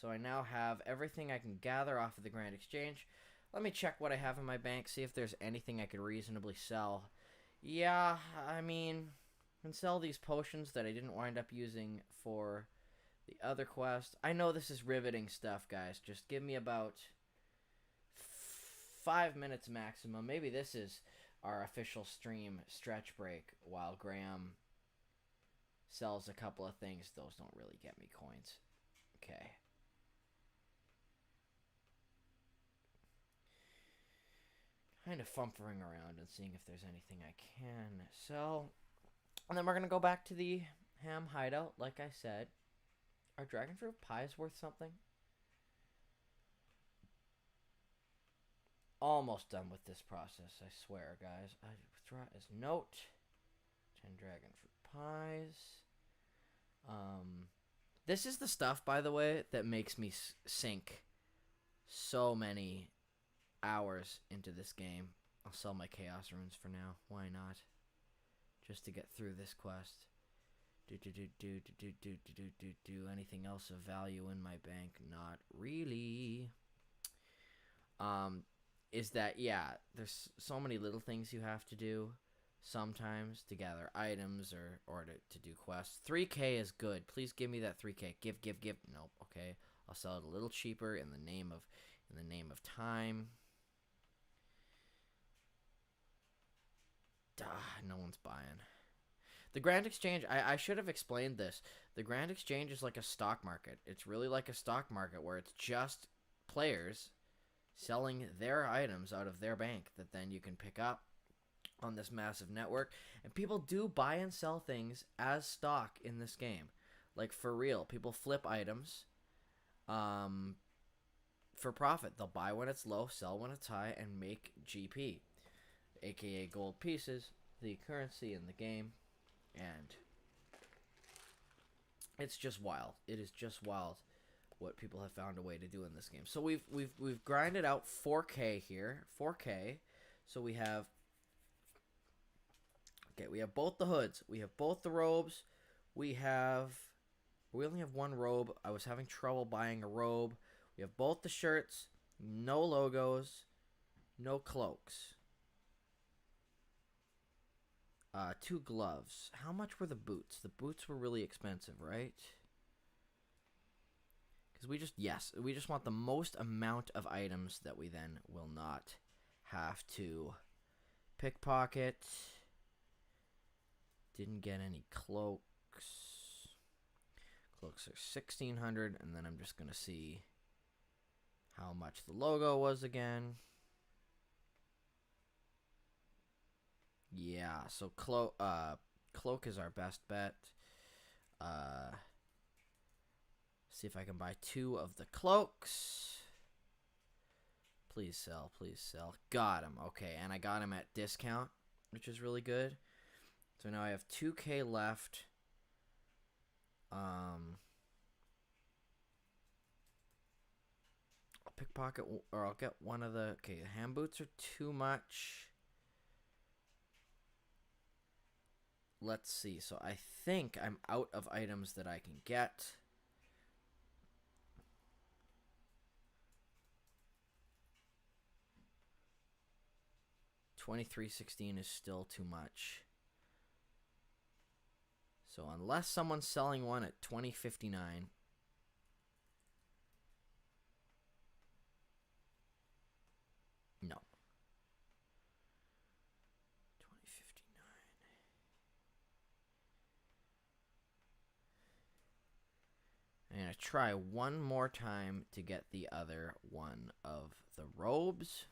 So I now have everything I can gather off of the Grand Exchange. Let me check what I have in my bank, see if there's anything I could reasonably sell. Yeah, I mean, I can sell these potions that I didn't wind up using for the other quest. I know this is riveting stuff, guys. Just give me about 5 minutes maximum. Maybe this is our official stream stretch break while Graham sells a couple of things. Those don't really get me coins. Okay. Kind of fumbling around and seeing if there's anything I can sell. And then we're going to go back to the ham hideout, like I said. Are dragon fruit pies worth something? Almost done with this process, I swear, guys. I withdraw as note. 10 dragon fruit pies. This is the stuff, by the way, that makes me sink so many hours into this game. I'll sell my Chaos Runes for now. Why not? Just to get through this quest. Anything else of value in my bank? Not really. Is that, yeah, there's so many little things you have to do sometimes to gather items or to do quests. 3K is good. Please give me that 3K. Give. Nope. Okay. I'll sell it a little cheaper in the name of time. No one's buying. The Grand Exchange, I should have explained this. The Grand Exchange is like a stock market. It's really like a stock market where it's just players selling their items out of their bank that then you can pick up on this massive network. And people do buy and sell things as stock in this game. Like, for real. People flip items for profit. They'll buy when it's low, sell when it's high, and make GP. AKA gold pieces, the currency in the game. And it's just wild. It is just wild what people have found a way to do in this game. So we've grinded out 4K here. 4K. So we have both the hoods. We have both the robes. We only have one robe. I was having trouble buying a robe. We have both the shirts, no logos, no cloaks. 2 gloves. How much were the boots? The boots were really expensive, right? Because we just want the most amount of items that we then will not have to pickpocket. Didn't get any cloaks. Cloaks are 1,600, and then I'm just gonna see how much the logo was again. Yeah, so cloak is our best bet. See if I can buy 2 of the cloaks. Please sell, please sell. Got him. Okay, and I got him at discount, which is really good. So now I have 2K left. I'll pickpocket, or I'll get one of the... Okay, hand boots are too much. Let's see. So I think I'm out of items that I can get. $23.16 is still too much. So unless someone's selling one at $20.59, no. $20.59. I'm gonna try one more time to get the other one of the robes.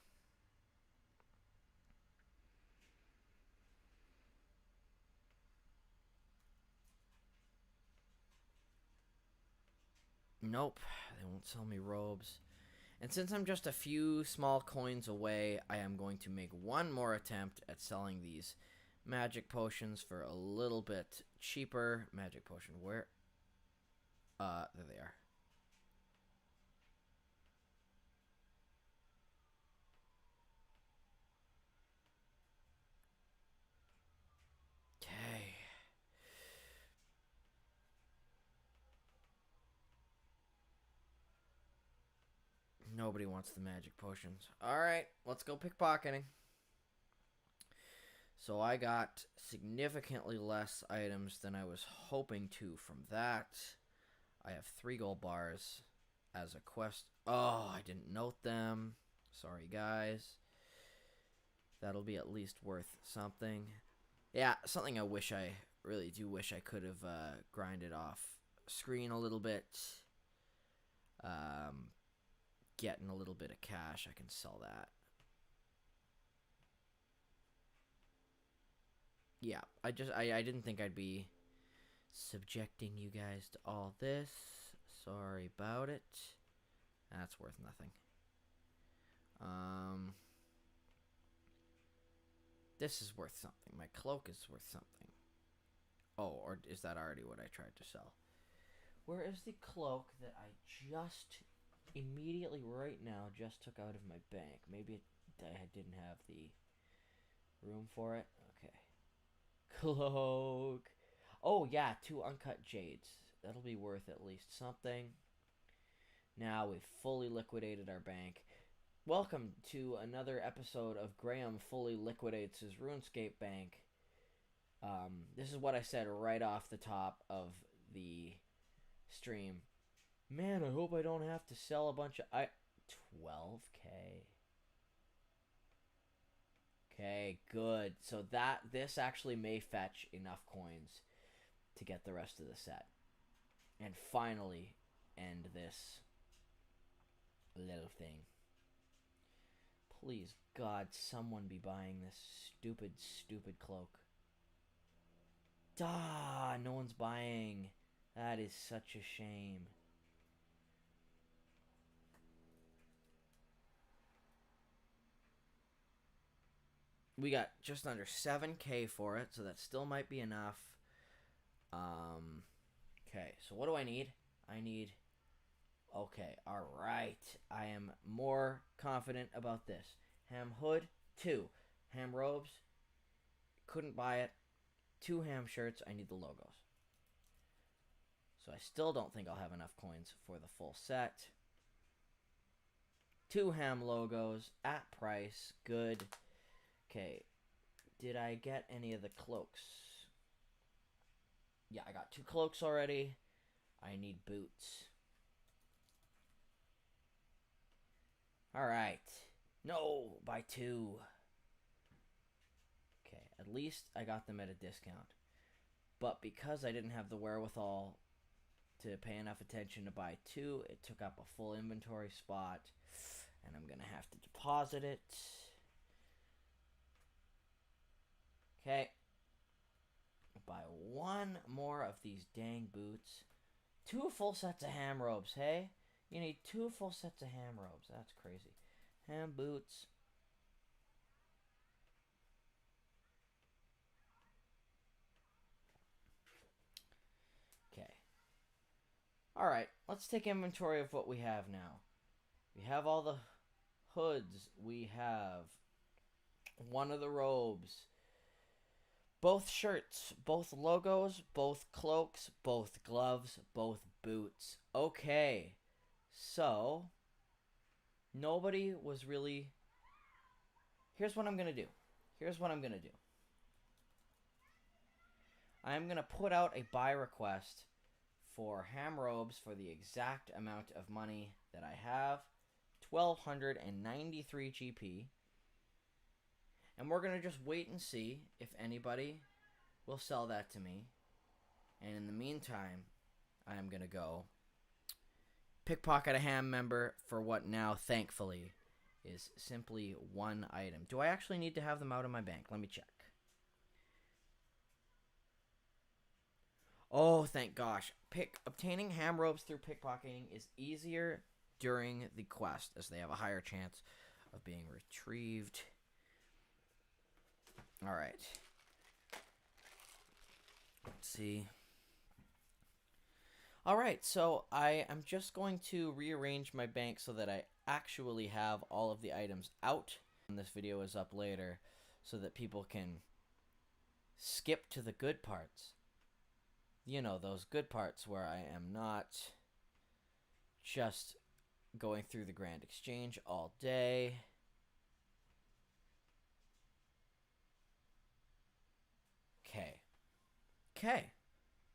Nope, they won't sell me robes. And since I'm just a few small coins away, I am going to make one more attempt at selling these magic potions for a little bit cheaper. Magic potion, where? There they are. Okay. Nobody wants the magic potions. Alright, let's go pickpocketing. So I got significantly less items than I was hoping to from that. I have 3 gold bars as a quest. Oh, I didn't note them. Sorry, guys. That'll be at least worth something. Yeah, something I really do wish I could have grinded off screen a little bit. Getting a little bit of cash, I can sell that. Yeah, I didn't think I'd be subjecting you guys to all this. Sorry about it. That's worth nothing. This is worth something. My cloak is worth something. Oh, or is that already what I tried to sell? Where is the cloak that I just immediately right now just took out of my bank? Maybe I didn't have the Room for it? Okay. Cloak. Oh, yeah, 2 uncut jades. That'll be worth at least something. Now we've fully liquidated our bank. Welcome to another episode of Graham fully liquidates his RuneScape bank. This is what I said right off the top of the stream. Man, I hope I don't have to sell a bunch of... 12k. Okay, good. So this actually may fetch enough coins to get the rest of the set. And finally end this little thing. Please, God, someone be buying this stupid cloak. No one's buying. That is such a shame. We got just under 7k for it, so that still might be enough. Okay, so what do I need? Okay, alright. I am more confident about this. Ham hood, 2. Ham robes, couldn't buy it. 2 ham shirts, I need the logos. So I still don't think I'll have enough coins for the full set. 2 ham logos at price, good. Okay, did I get any of the cloaks? Yeah, I got 2 cloaks already. I need boots. Alright. No, buy 2. Okay, at least I got them at a discount. But because I didn't have the wherewithal to pay enough attention to buy 2, it took up a full inventory spot. And I'm going to have to deposit it. Okay. Buy 1 more of these dang boots. 2 full sets of ham robes, hey? You need 2 full sets of ham robes. That's crazy. Ham boots. Okay. Alright, let's take inventory of what we have now. We have all the hoods. We have 1 of the robes. Both shirts, both logos, both cloaks, both gloves, both boots. Okay, so nobody was really... Here's what I'm going to do. I'm going to put out a buy request for ham robes for the exact amount of money that I have. 1,293 GP. And we're going to just wait and see if anybody will sell that to me. And in the meantime, I'm going to go pickpocket a ham member for what now, thankfully, is simply 1 item. Do I actually need to have them out of my bank? Let me check. Oh, thank gosh. Obtaining ham robes through pickpocketing is easier during the quest, as they have a higher chance of being retrieved. Alright. Let's see. Alright, so I am just going to rearrange my bank so that I actually have all of the items out. And this video is up later so that people can skip to the good parts. You know, those good parts where I am not just going through the Grand Exchange all day. Okay.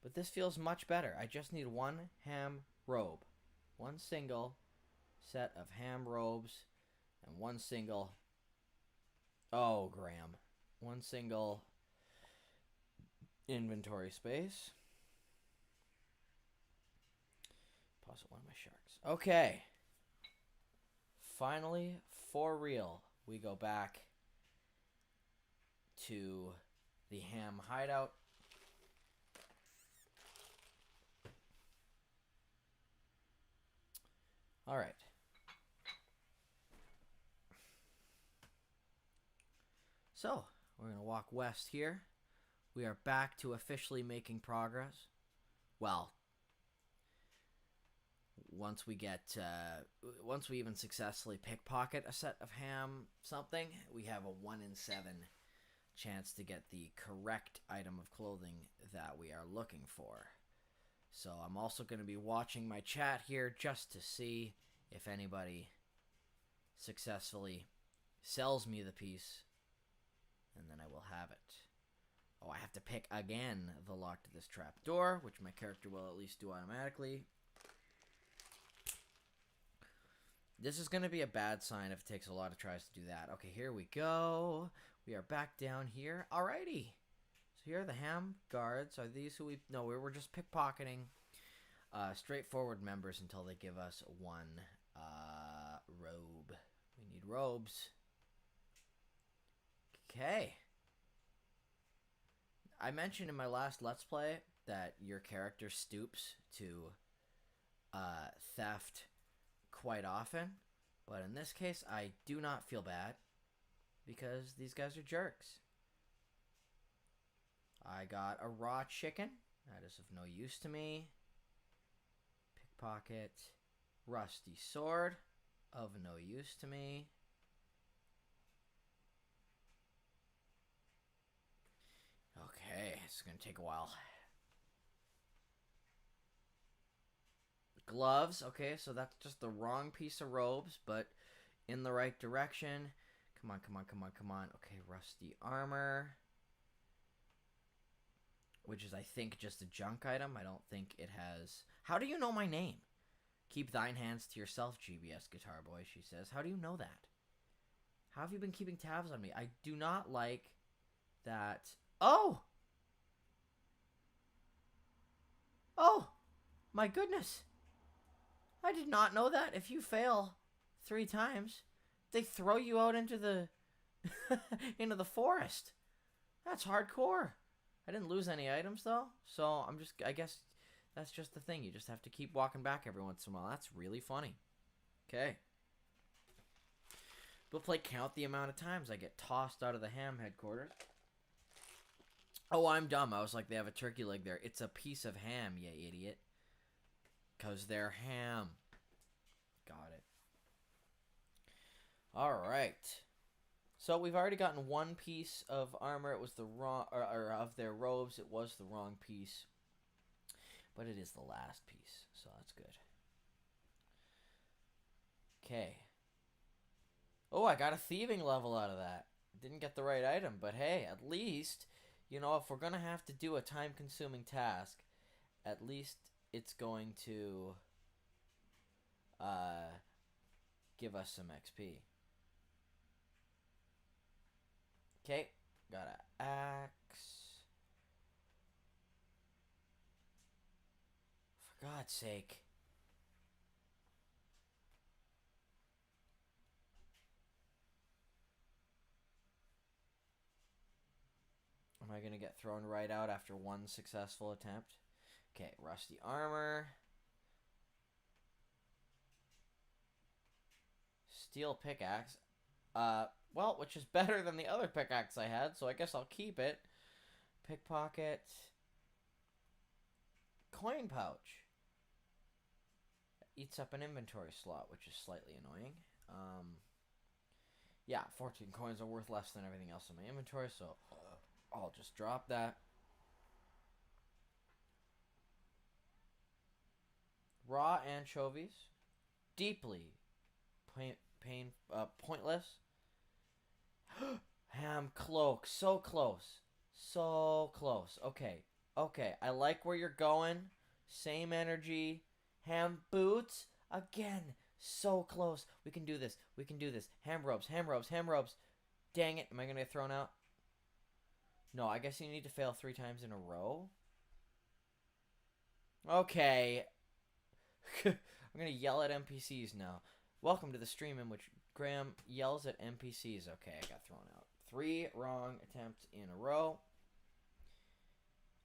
But this feels much better. I just need 1 ham robe. 1 single set of ham robes. And 1 single... Oh, Graham. 1 single inventory space. Deposit 1 of my sharks. Okay. Finally, for real, we go back to the ham hideout. All right. So, we're going to walk west here. We are back to officially making progress. Well, once we even successfully pickpocket a set of ham something, we have a 1 in 7 chance to get the correct item of clothing that we are looking for. So I'm also going to be watching my chat here just to see if anybody successfully sells me the piece, and then I will have it. Oh, I have to pick again the lock to this trap door, which my character will at least do automatically. This is going to be a bad sign if it takes a lot of tries to do that. Okay, here we go. We are back down here. Alrighty. So here are the ham guards. Are these who we... No, we're just pickpocketing straightforward members until they give us one robe. We need robes. Okay. I mentioned in my last Let's Play that your character stoops to theft quite often, but in this case I do not feel bad because these guys are jerks. I got a raw chicken, that is of no use to me. Pickpocket, rusty sword, of no use to me. Okay, it's gonna take a while. Gloves, okay, so that's just the wrong piece of robes, but in the right direction. Come on, come on, come on, come on. Okay, rusty armor, which is, I think, just a junk item. I don't think it has... How do you know my name? Keep thine hands to yourself, GBS Guitar Boy, she says. How do you know that? How have you been keeping tabs on me? I do not like that... Oh! Oh! My goodness! I did not know that. If you fail 3 times, they throw you out into the into the forest. That's hardcore. I didn't lose any items though, so I guess that's just the thing. You just have to keep walking back every once in a while. That's really funny. Okay. We'll play count the amount of times I get tossed out of the ham headquarters. Oh, I'm dumb. I was like, they have a turkey leg there. It's a piece of ham, you idiot. Because they're ham. Got it. Alright. So we've already gotten one piece of armor. It was the wrong... Or of their robes. It was the wrong piece. But it is the last piece. So that's good. Okay. Oh, I got a thieving level out of that. Didn't get the right item. But hey, at least... You know, if we're going to have to do a time-consuming task, at least... it's going to give us some XP. Okay, got an axe. For God's sake. Am I going to get thrown right out after one successful attempt? Okay, rusty armor. Steel pickaxe. Well, which is better than the other pickaxe I had, so I guess I'll keep it. Pickpocket. Coin pouch. Eats up an inventory slot, which is slightly annoying. Yeah, 14 coins are worth less than everything else in my inventory, so I'll just drop that. Raw anchovies, deeply pointless. Ham cloak, so close, so close. Okay, okay, I like where you're going. Same energy. Ham boots, again, so close. We can do this, we can do this. Ham robes, ham robes, ham robes. Dang it, am I gonna get thrown out? No, I guess you need to fail 3 times in a row. Okay. I'm going to yell at NPCs now. Welcome to the stream in which Graham yells at NPCs. Okay, I got thrown out. 3 wrong attempts in a row.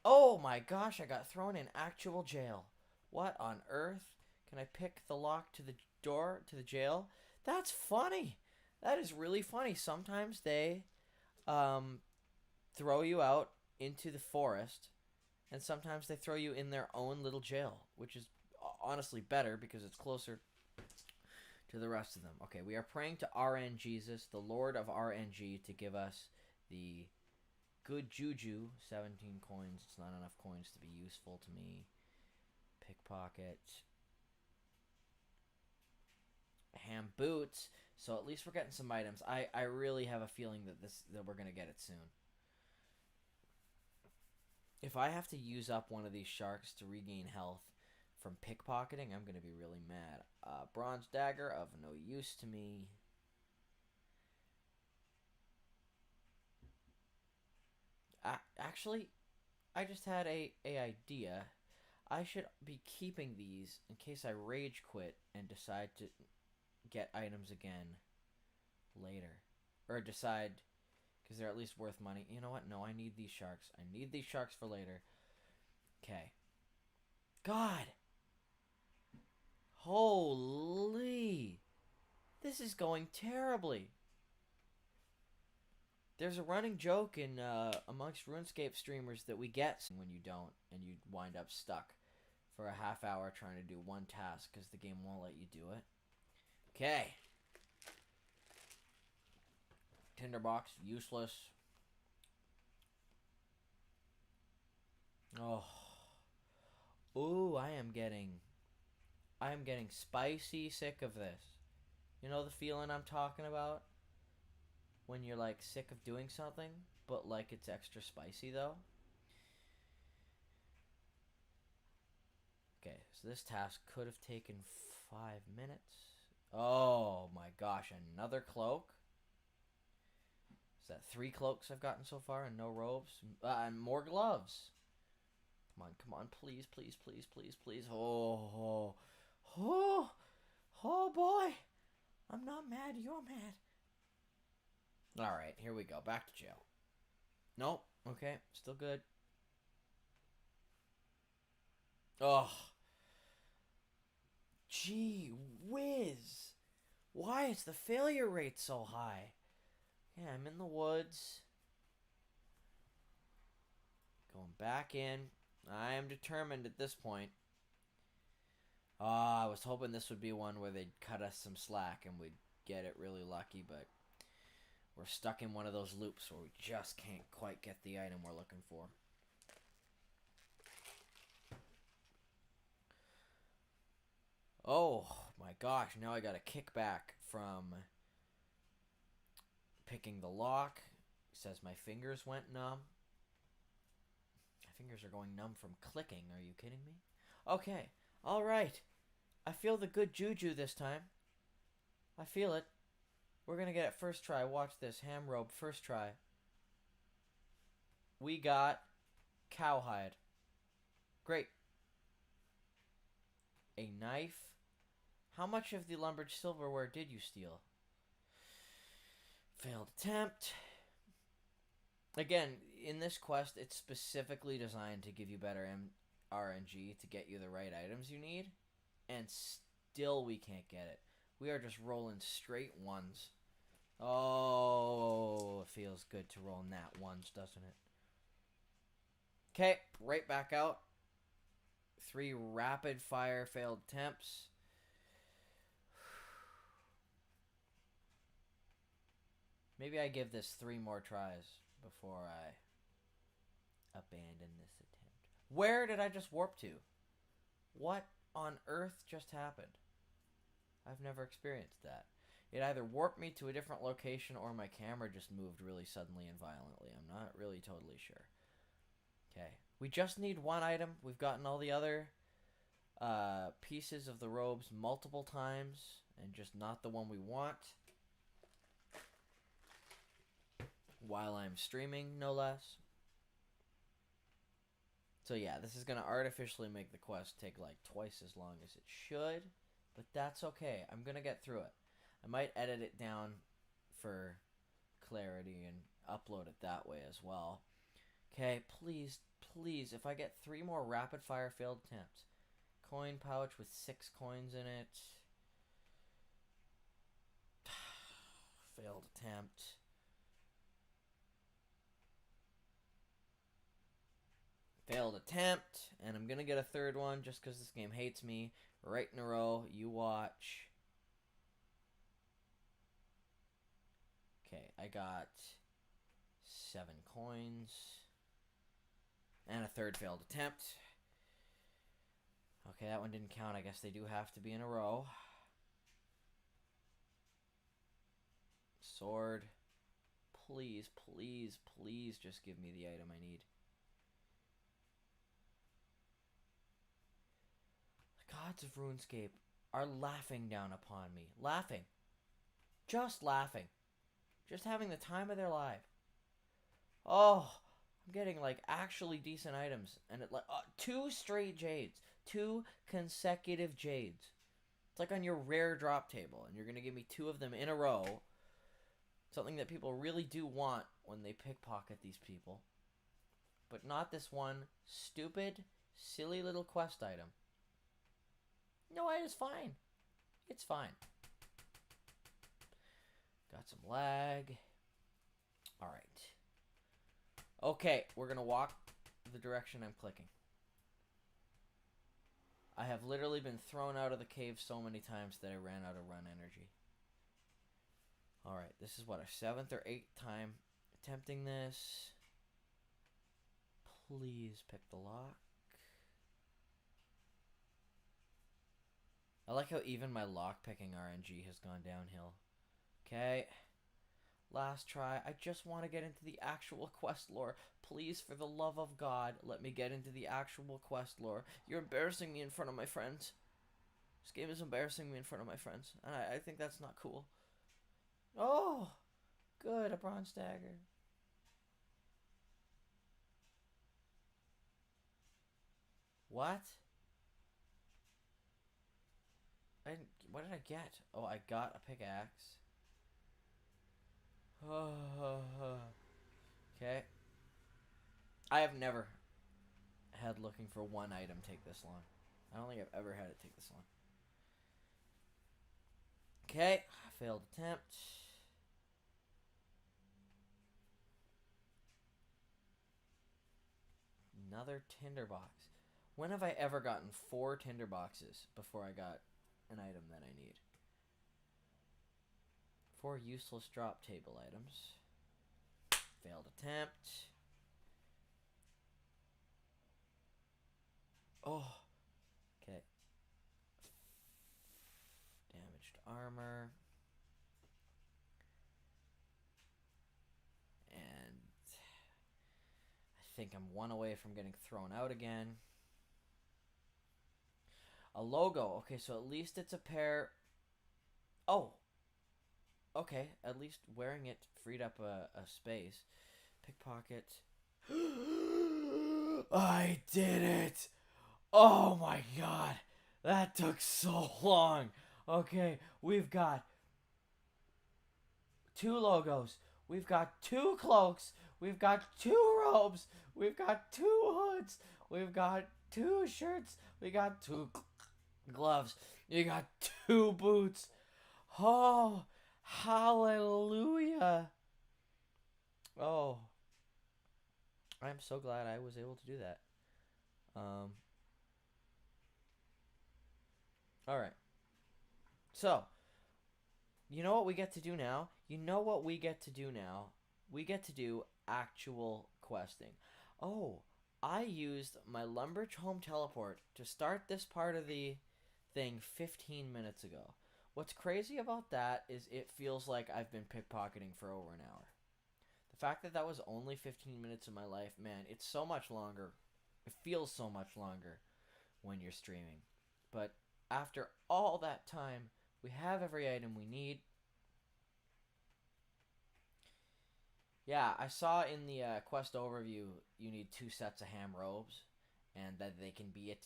Oh my gosh, I got thrown in actual jail. What on earth? Can I pick the lock to the door to the jail? That's funny. That is really funny. Sometimes they throw you out into the forest, and sometimes they throw you in their own little jail, which is honestly better because it's closer to the rest of them. Okay, we are praying to RN Jesus, the Lord of RNG, to give us the good juju. 17 coins. It's not enough coins to be useful to me. Pickpocket. Ham boots. So at least we're getting some items. I really have a feeling that we're gonna get it soon. If I have to use up one of these sharks to regain health from pickpocketing, I'm gonna be really mad. Bronze dagger of no use to me. Actually, I just had a idea. I should be keeping these in case I rage quit and decide to get items again later. Or decide, because they're at least worth money. You know what? No, I need these sharks. I need these sharks for later. Okay. God! Holy! This is going terribly. There's a running joke in amongst RuneScape streamers that we get when you don't, and you wind up stuck for a half hour trying to do one task because the game won't let you do it. Okay. Tinderbox, useless. Oh. Ooh, I am getting spicy sick of this. You know the feeling I'm talking about? When you're like sick of doing something, but like it's extra spicy though. Okay, so this task could have taken 5 minutes. Oh my gosh, another cloak? Is that 3 cloaks I've gotten so far and no robes? And more gloves. Come on, please, please, please, please, please. Oh boy. I'm not mad, you're mad. Alright, here we go. Back to jail. Nope. Okay, still good. Oh. Gee whiz. Why is the failure rate so high? Yeah, I'm in the woods. Going back in. I am determined at this point. I was hoping this would be one where they'd cut us some slack and we'd get it really lucky, but we're stuck in one of those loops where we just can't quite get the item we're looking for. Oh my gosh, now I gotta kick back from picking the lock. It says my fingers went numb. My fingers are going numb from clicking, are you kidding me? Okay, alright. I feel the good juju this time. I feel it. We're gonna get it first try. Watch this. Ham robe, first try. We got cowhide. Great. A knife. How much of the lumbered silverware did you steal? Failed attempt. Again, in this quest, it's specifically designed to give you better RNG to get you the right items you need. And still we can't get it. We are just rolling straight ones. Oh, it feels good to roll nat ones, doesn't it? Okay, right back out. 3 rapid fire failed attempts. Maybe I give this 3 more tries before I abandon this attempt. Where did I just warp to? What on earth just happened? I've never experienced that. It either warped me to a different location or my camera just moved really suddenly and violently. I'm not really totally sure. Okay. We just need 1 item. We've gotten all the other pieces of the robes multiple times and just not the one we want. While I'm streaming, no less. So yeah, this is going to artificially make the quest take like twice as long as it should. But that's okay. I'm going to get through it. I might edit it down for clarity and upload it that way as well. Okay, please, please, if I get 3 more rapid fire failed attempts. Coin pouch with 6 coins in it. Failed attempt. Failed attempt. And I'm going to get a 3rd one just because this game hates me. Right in a row. You watch. Okay, I got 7 coins. And a third failed attempt. Okay, that one didn't count. I guess they do have to be in a row. Sword. Please, please, please just give me the item I need. The gods of RuneScape are laughing down upon me. Laughing. Just laughing. Just having the time of their life. Oh, I'm getting like actually decent items. And it like 2 straight jades. 2 consecutive jades. It's like on your rare drop table. And you're going to give me 2 of them in a row. Something that people really do want when they pickpocket these people. But not this one stupid, silly little quest item. No, it's fine. It's fine. Got some lag. Alright. Okay, we're going to walk the direction I'm clicking. I have literally been thrown out of the cave so many times that I ran out of run energy. Alright, this is what, our 7th or 8th time attempting this. Please pick the lock. I like how even my lock-picking RNG has gone downhill. Okay. Last try. I just want to get into the actual quest lore. Please, for the love of God, let me get into the actual quest lore. You're embarrassing me in front of my friends. This game is embarrassing me in front of my friends. And I think that's not cool. Oh! Good, a bronze dagger. What? What did I get? Oh, I got a pickaxe. Okay. I have never had looking for one item take this long. I don't think I've ever had it take this long. Okay, failed attempt. Another tinderbox. When have I ever gotten 4 tinderboxes before I got an item that I need? 4 useless drop table items. Failed attempt. Oh. Okay. Damaged armor. And I think I'm 1 away from getting thrown out again. A logo. Okay, so at least it's a pair. Oh. Okay, at least wearing it freed up a space. Pickpocket. I did it! Oh my god! That took so long! Okay, we've got 2 logos. We've got 2 cloaks. We've got 2 robes. We've got 2 hoods. We've got 2 shirts. We got 2 gloves. You got 2 boots. Oh, hallelujah. Oh. I'm so glad I was able to do that. Alright. So, you know what we get to do now? You know what we get to do now? We get to do actual questing. Oh, I used my Lumbridge home teleport to start this part of the thing 15 minutes ago. What's crazy about that is it feels like I've been pickpocketing for over an hour. The fact that that was only 15 minutes of my life, man, it's so much longer. It feels so much longer when you're streaming. But after all that time, we have every item we need. Yeah, I saw in the quest overview you need 2 sets of ham robes, and that they can be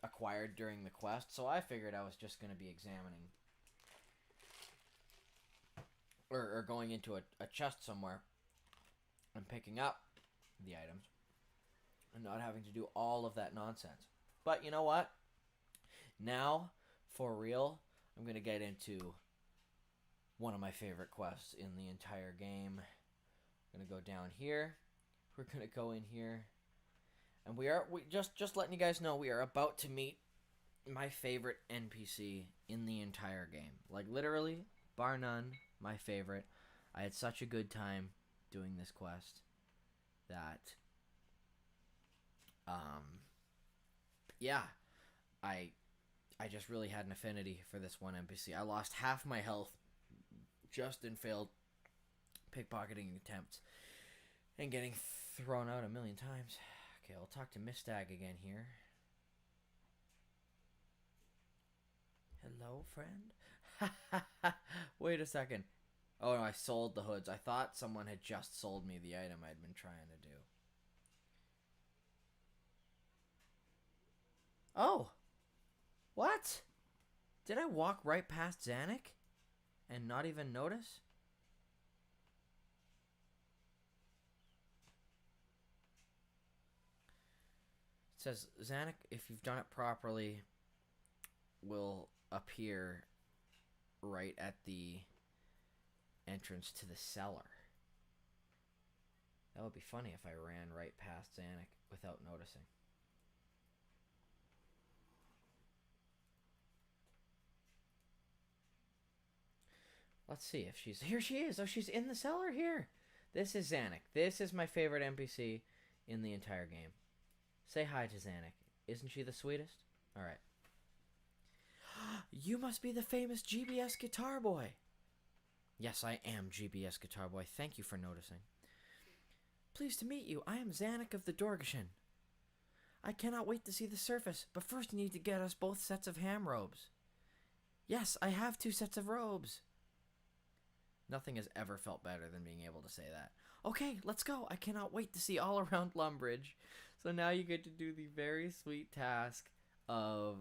acquired during the quest. So I figured I was just going to be examining or going into a chest somewhere and picking up the items and not having to do all of that nonsense. But you know what? Now, for real, I'm going to get into one of my favorite quests in the entire game. I'm going to go down here. We're going to go in here. And we just letting you guys know, we are about to meet my favorite NPC in the entire game. Like, literally, bar none, my favorite. I had such a good time doing this quest that, yeah, I just really had an affinity for this one NPC. I lost half my health just in failed pickpocketing attempts and getting thrown out a million times. Okay, I'll talk to Mistag again here. Hello, friend? Wait a second. Oh, no, I sold the hoods. I thought someone had just sold me the item I'd been trying to do. Oh! What? Did I walk right past Zanuck and not even notice? It says Zanuck, if you've done it properly, will appear right at the entrance to the cellar. That would be funny if I ran right past Zanuck without noticing. Let's see if she's... Here she is. Oh, she's in the cellar here. This is Zanuck. This is my favorite NPC in the entire game. Say hi to Zanuck. Isn't she the sweetest? Alright. You must be the famous GBS Guitar Boy. Yes, I am GBS Guitar Boy. Thank you for noticing. Pleased to meet you. I am Zanuck of the Dorgeshuun. I cannot wait to see the surface, but first you need to get us both sets of ham robes. Yes, I have 2 sets of robes. Nothing has ever felt better than being able to say that. Okay, let's go. I cannot wait to see all around Lumbridge. So now you get to do the very sweet task of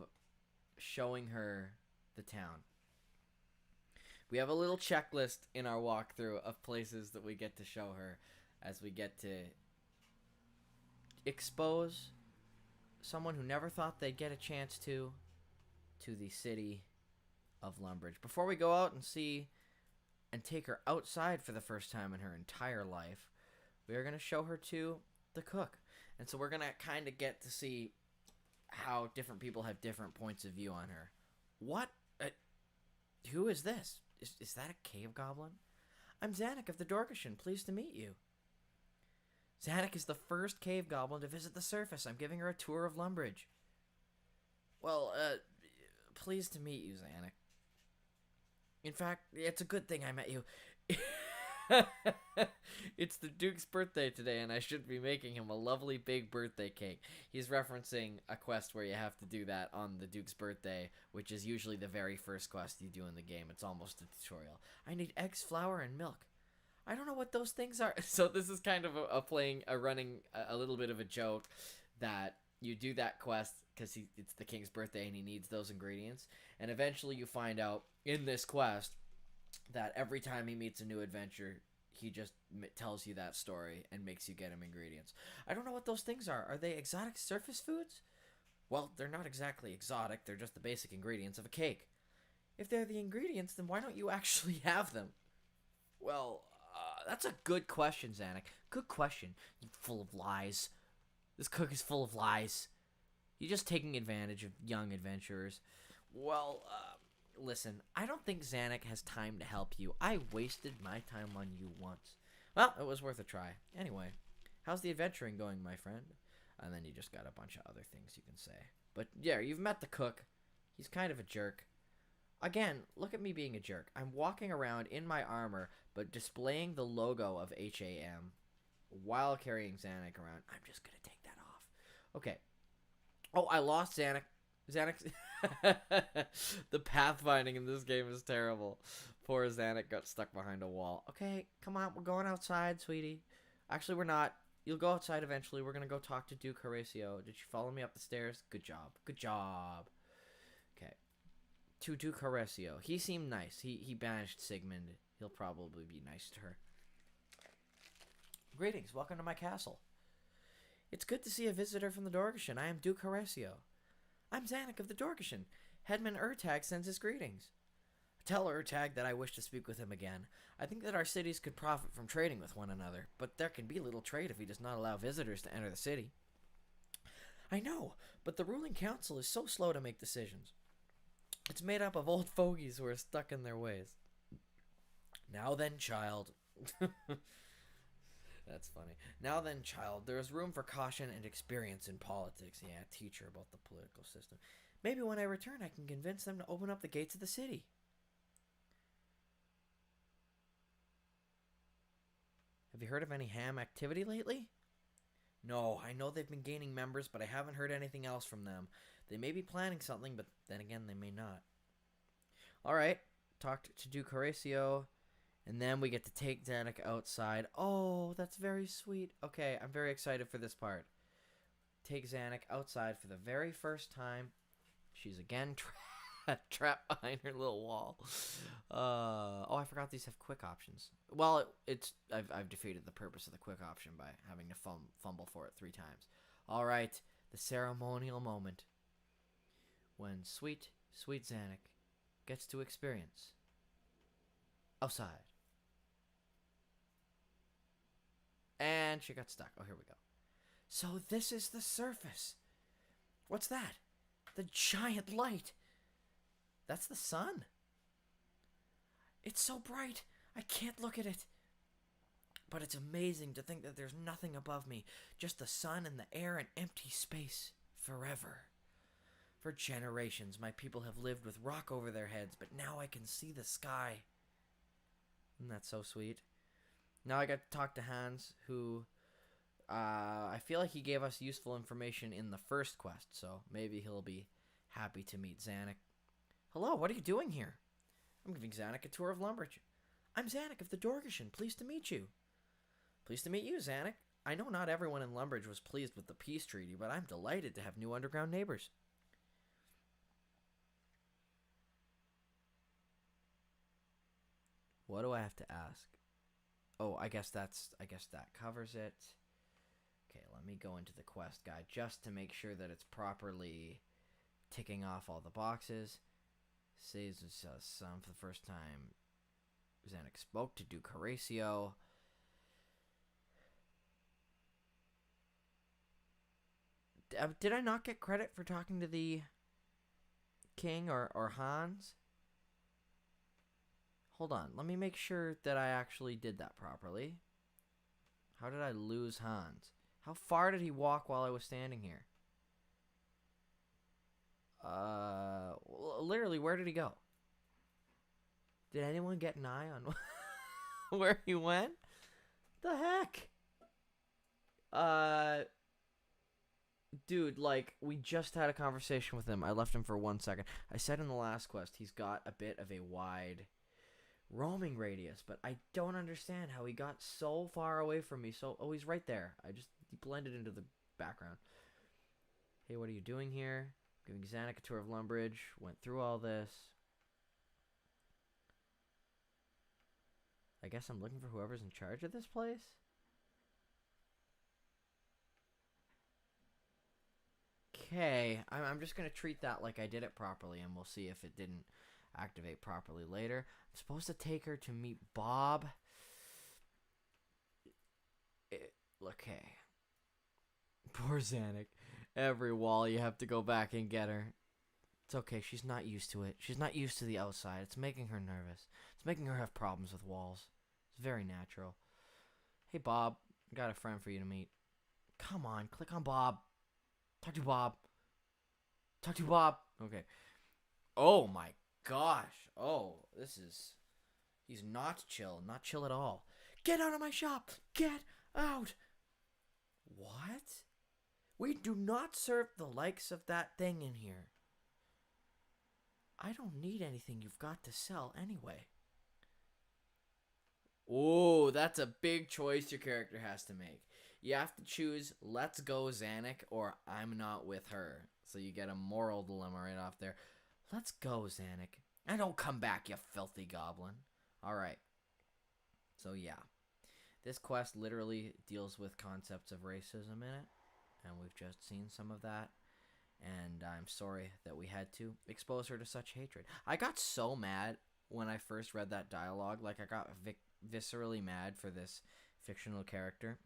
showing her the town. We have a little checklist in our walkthrough of places that we get to show her as we get to expose someone who never thought they'd get a chance to the city of Lumbridge. Before we go out and see and take her outside for the first time in her entire life, we are going to show her to the cook. And so we're going to kind of get to see how different people have different points of view on her. What? Who is this? Is that a cave goblin? I'm Zanuck of the Dorgeshuun. Pleased to meet you. Zanuck is the first cave goblin to visit the surface. I'm giving her a tour of Lumbridge. Well, pleased to meet you, Zanuck. In fact, it's a good thing I met you. It's the Duke's birthday today, and I should be making him a lovely big birthday cake. He's referencing a quest where you have to do that on the Duke's birthday, which is usually the very first quest you do in the game. It's almost a tutorial. I need eggs, flour, and milk. I don't know what those things are. So this is kind of running a little bit of a joke that you do that quest because it's the king's birthday and he needs those ingredients. And eventually you find out in this quest that every time he meets a new adventure, he just tells you that story and makes you get him ingredients. I don't know what those things are. Are they exotic surface foods? Well, they're not exactly exotic. They're just the basic ingredients of a cake. If they're the ingredients, then why don't you actually have them? Well, that's a good question, Zanuck. Good question. You full of lies. This cook is full of lies. You're just taking advantage of young adventurers. Well, listen, I don't think Zanuck has time to help you. I wasted my time on you once. Well, it was worth a try. Anyway, how's the adventuring going, my friend? And then you just got a bunch of other things you can say. But yeah, you've met the cook. He's kind of a jerk. Again, look at me being a jerk. I'm walking around in my armor, but displaying the logo of HAM while carrying Zanuck around. I'm just going to take that off. Okay. Oh, I lost Zanuck. Zanuck. The pathfinding in this game is terrible. Poor Zanuck got stuck behind a wall. Okay, come on. We're going outside, sweetie. Actually, we're not. You'll go outside eventually. We're going to go talk to Duke Horatio. Did you follow me up the stairs? Good job. Good job. Okay. To Duke Horatio. He seemed nice. He banished Sigmund. He'll probably be nice to her. Greetings. Welcome to my castle. It's good to see a visitor from the Dorgeshuun. I am Duke Horatio. I'm Zanuck of the Dorgeshuun. Headman Urtag sends his greetings. Tell Urtag that I wish to speak with him again. I think that our cities could profit from trading with one another, but there can be little trade if he does not allow visitors to enter the city. I know, but the ruling council is so slow to make decisions. It's made up of old fogies who are stuck in their ways. Now then, child, That's funny. Now then, child, there is room for caution and experience in politics. Yeah, teach her about the political system. Maybe when I return, I can convince them to open up the gates of the city. Have you heard of any ham activity lately? No, I know they've been gaining members, but I haven't heard anything else from them. They may be planning something, but then again, they may not. Alright, talked to Duke Horatio, and then we get to take Zanuck outside. Oh, that's very sweet. Okay, I'm very excited for this part. Take Zanuck outside for the very first time. She's again trapped behind her little wall. Oh, I forgot these have quick options. Well, I've defeated the purpose of the quick option by having to fumble for it 3 times. All right, the ceremonial moment when sweet Zanuck gets to experience outside. And she got stuck. Oh, here we go. So this is the surface. What's that? The giant light. That's the sun. It's so bright, I can't look at it. But it's amazing to think that there's nothing above me, just the sun and the air and empty space forever. For generations, my people have lived with rock over their heads, but now I can see the sky. Isn't that so sweet? Now I got to talk to Hans, who I feel like he gave us useful information in the first quest, so maybe he'll be happy to meet Zanuck. Hello, what are you doing here? I'm giving Zanuck a tour of Lumbridge. I'm Zanuck of the Dorgeshuun. Pleased to meet you. Pleased to meet you, Zanuck. I know not everyone in Lumbridge was pleased with the peace treaty, but I'm delighted to have new underground neighbors. What do I have to ask? Oh, I guess that covers it. Okay, let me go into the quest guide just to make sure that it's properly ticking off all the boxes. Says it's son for the first time. Zanuck spoke to Duke Horatio. Did I not get credit for talking to the king or Hans? Hold on, let me make sure that I actually did that properly. How did I lose Hans? How far did he walk while I was standing here? Literally, where did he go? Did anyone get an eye on where he went? The heck? Dude, like, we just had a conversation with him. I left him for 1 second. I said in the last quest, he's got a bit of a wide roaming radius, but I don't understand how he got so far away from me. Oh, he's right there. He blended into the background. Hey, what are you doing here? Giving Zanuck a tour of Lumbridge. Went through all this. I guess I'm looking for whoever's in charge of this place. Okay, I'm just going to treat that like I did it properly, and we'll see if it didn't activate properly later. I'm supposed to take her to meet Bob. Okay. Poor Zanuck. Every wall you have to go back and get her. It's okay, she's not used to it. She's not used to the outside. It's making her nervous. It's making her have problems with walls. It's very natural. Hey, Bob. Got a friend for you to meet. Come on, click on Bob. Talk to Bob. Talk to Bob. Okay. Oh my gosh. Oh, he's not chill. Not chill at all. Get out of my shop. Get out. What? We do not serve the likes of that thing in here. I don't need anything you've got to sell anyway. Oh, that's a big choice your character has to make. You have to choose let's go Zanuck or I'm not with her. So you get a moral dilemma right off there. Let's go Zanuck. And don't come back, you filthy goblin. Alright. So yeah. This quest literally deals with concepts of racism in it. And we've just seen some of that. And I'm sorry that we had to expose her to such hatred. I got so mad when I first read that dialogue. Like, I got viscerally mad for this fictional character.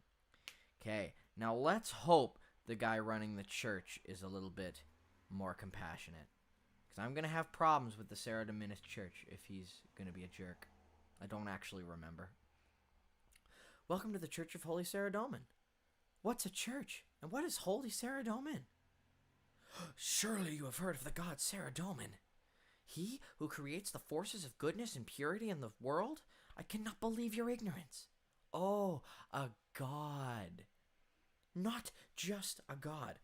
Okay, now let's hope the guy running the church is a little bit more compassionate. Because I'm going to have problems with the Sarah Dominis church if he's going to be a jerk. I don't actually remember. Welcome to the Church of Holy Saradomin. What's a church? And what is Holy Saradomin? Surely you have heard of the god Saradomin. He who creates the forces of goodness and purity in the world? I cannot believe your ignorance. Oh, a god. Not just a god.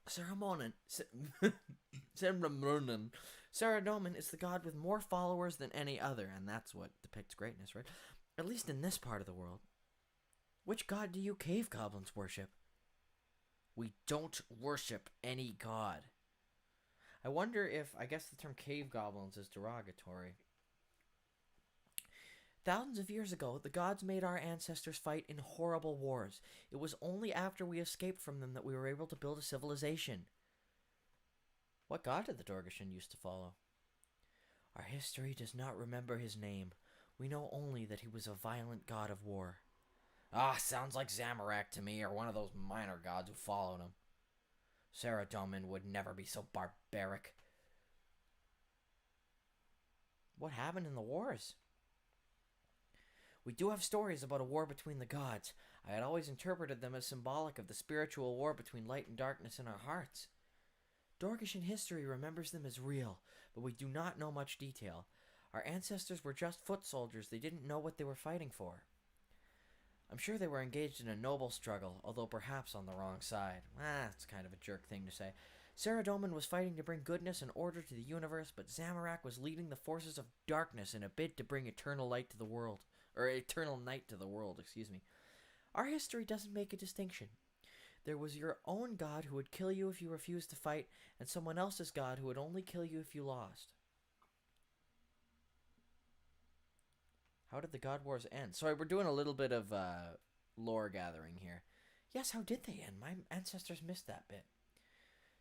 Saradomin is the god with more followers than any other, and that's what depicts greatness, right? At least in this part of the world. Which god do you cave goblins worship? We don't worship any god. I wonder if, I guess the term cave goblins is derogatory. Thousands of years ago, the gods made our ancestors fight in horrible wars. It was only after we escaped from them that we were able to build a civilization. What god did the Dorgeshuun used to follow? Our history does not remember his name. We know only that he was a violent god of war. Ah, sounds like Zamorak to me, or one of those minor gods who followed him. Saradomin would never be so barbaric. What happened in the wars? We do have stories about a war between the gods. I had always interpreted them as symbolic of the spiritual war between light and darkness in our hearts. Dorgeshuun history remembers them as real, but we do not know much detail. Our ancestors were just foot soldiers. They didn't know what they were fighting for. I'm sure they were engaged in a noble struggle, although perhaps on the wrong side. It's kind of a jerk thing to say. Saradomin was fighting to bring goodness and order to the universe, but Zamorak was leading the forces of darkness in a bid to bring eternal light to the world. Or eternal night to the world, excuse me. Our history doesn't make a distinction. There was your own god who would kill you if you refused to fight, and someone else's god who would only kill you if you lost. How did the God Wars end? Sorry, we're doing a little bit of lore gathering here. Yes, how did they end? My ancestors missed that bit.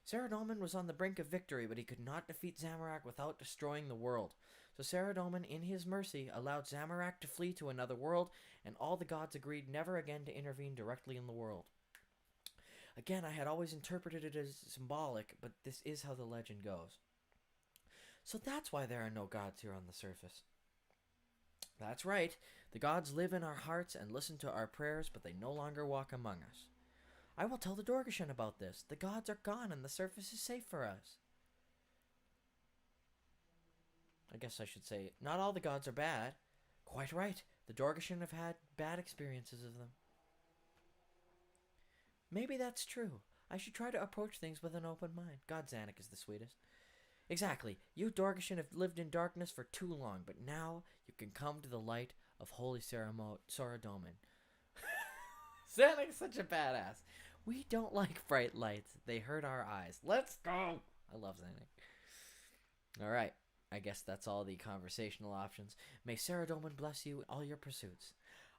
Saradomin was on the brink of victory, but he could not defeat Zamorak without destroying the world. So Saradomin, in his mercy, allowed Zamorak to flee to another world, and all the gods agreed never again to intervene directly in the world. Again, I had always interpreted it as symbolic, but this is how the legend goes. So that's why there are no gods here on the surface. That's right. The gods live in our hearts and listen to our prayers, but they no longer walk among us. I will tell the Dorgeshuun about this. The gods are gone and the surface is safe for us. I guess I should say, not all the gods are bad. Quite right. The Dorgeshuun have had bad experiences of them. Maybe that's true. I should try to approach things with an open mind. God Zanuck is the sweetest. Exactly. You Dorgeshuun have lived in darkness for too long, but now you can come to the light of Holy Saradomin. Zanuck is such a badass. We don't like bright lights. They hurt our eyes. Let's go! I love Zanuck. Alright. I guess that's all the conversational options. May Saradomin bless you in all your pursuits.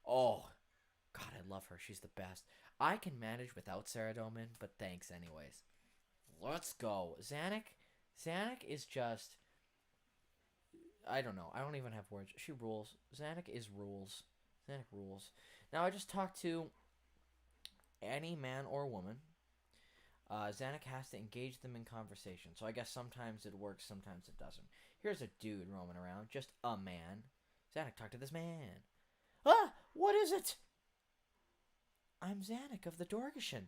Oh, God, I love her. She's the best. I can manage without Saradomin, but thanks anyways. Let's go. Zanuck is just... I don't know. I don't even have words. She rules. Zanuck is rules. Zanuck rules. Now, I just talked to any man or woman. Zanuck has to engage them in conversation. So I guess sometimes it works, sometimes it doesn't. Here's a dude roaming around. Just a man. Zanuck, talk to this man. Ah! What is it? I'm Zanuck of the Dorgeshuun.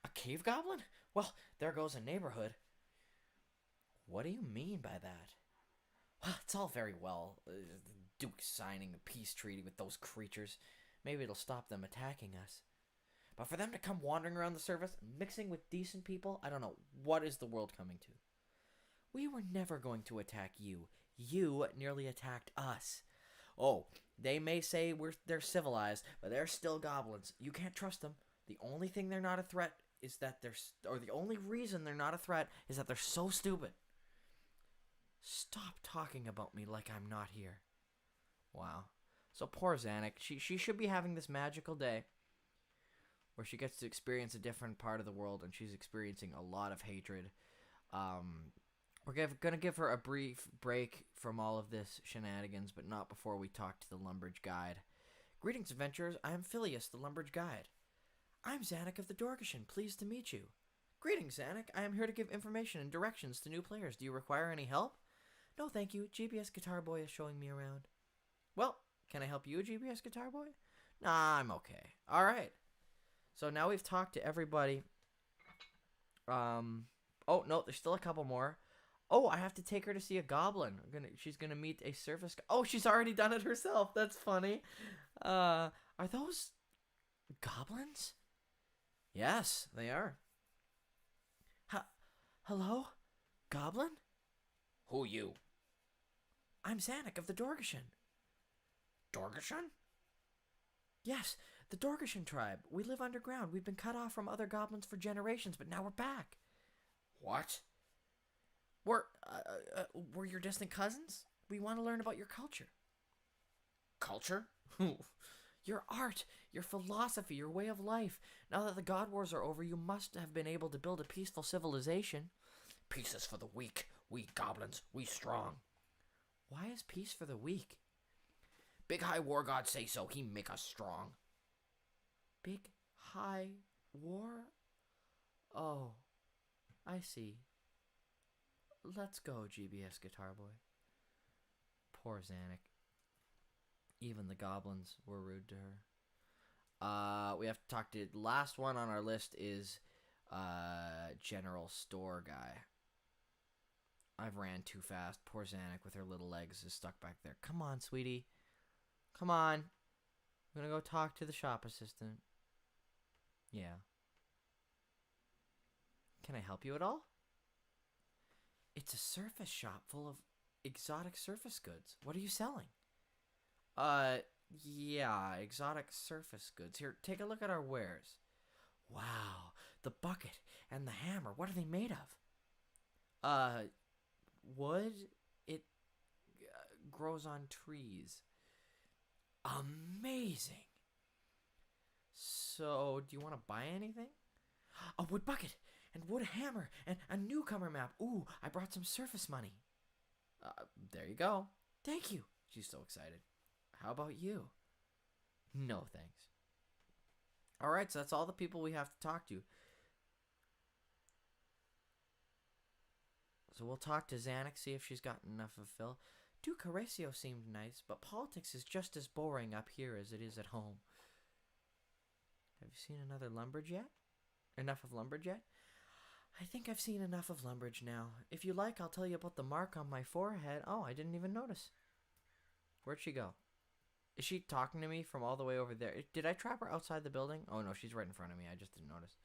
A cave goblin? Well, there goes a neighborhood. What do you mean by that? It's all very well. The Duke signing a peace treaty with those creatures. Maybe it'll stop them attacking us. But for them to come wandering around the surface, mixing with decent people, I don't know. What is the world coming to? We were never going to attack you. You nearly attacked us. Oh, they may say they're civilized, but they're still goblins. You can't trust them. The only thing they're not a threat is that the only reason they're not a threat is that they're so stupid. Stop talking about me like I'm not here. Wow. So poor Zanuck. She should be having this magical day where she gets to experience a different part of the world, and she's experiencing a lot of hatred. We're going to give her a brief break from all of this shenanigans, but not before we talk to the Lumbridge Guide. Greetings, adventurers. I am Phileas, the Lumbridge Guide. I'm Zanuck of the Dorgeshuun. Pleased to meet you. Greetings, Zanuck. I am here to give information and directions to new players. Do you require any help? No, thank you. GPS Guitar Boy is showing me around. Well, Can I help you, GBS Guitar Boy? Nah, I'm okay. All right. So now we've talked to everybody. Oh, no, there's still a couple more. Oh, I have to take her to see a goblin. She's gonna meet a surface. Oh, she's already done it herself. That's funny. Are those goblins? Yes, they are. Hello, goblin? Who you? I'm Zanuck of the Dorgeshuun. Dorgeshuun? Yes, the Dorgeshuun tribe. We live underground. We've been cut off from other goblins for generations, but now we're back. What? We're your distant cousins. We want to learn about your culture. Culture? Your art, your philosophy, your way of life. Now that the God Wars are over, you must have been able to build a peaceful civilization. Peace is for the weak. We goblins, we strong. Why is peace for the weak? Big High War God say so. He make us strong. Big High War? Oh, I see. Let's go, GBS Guitar Boy. Poor Zanuck. Even the goblins were rude to her. We have to talk to... Last one on our list is General Store Guy. I've ran too fast. Poor Zanuck with her little legs is stuck back there. Come on, sweetie. Come on. I'm gonna go talk to the shop assistant. Yeah. Can I help you at all? It's a surface shop full of exotic surface goods. What are you selling? Yeah, exotic surface goods. Here, take a look at our wares. Wow, the bucket and the hammer. What are they made of? Wood. It grows on trees. Amazing. So, do you want to buy anything? A wood bucket and wood hammer and a newcomer map. Ooh, I brought some surface money. There you go. Thank you. She's so excited. How about you? No, thanks. All right, so that's all the people we have to talk to. So we'll talk to Zanuck, see if she's got enough of Phil. Duke Horatio seemed nice, but politics is just as boring up here as it is at home. Have you seen another lumberjack? Enough of lumberjack? I think I've seen enough of lumberjack now. If you like, I'll tell you about the mark on my forehead. Oh, I didn't even notice. Where'd she go? Is she talking to me from all the way over there? Did I trap her outside the building? Oh, no, she's right in front of me. I just didn't notice.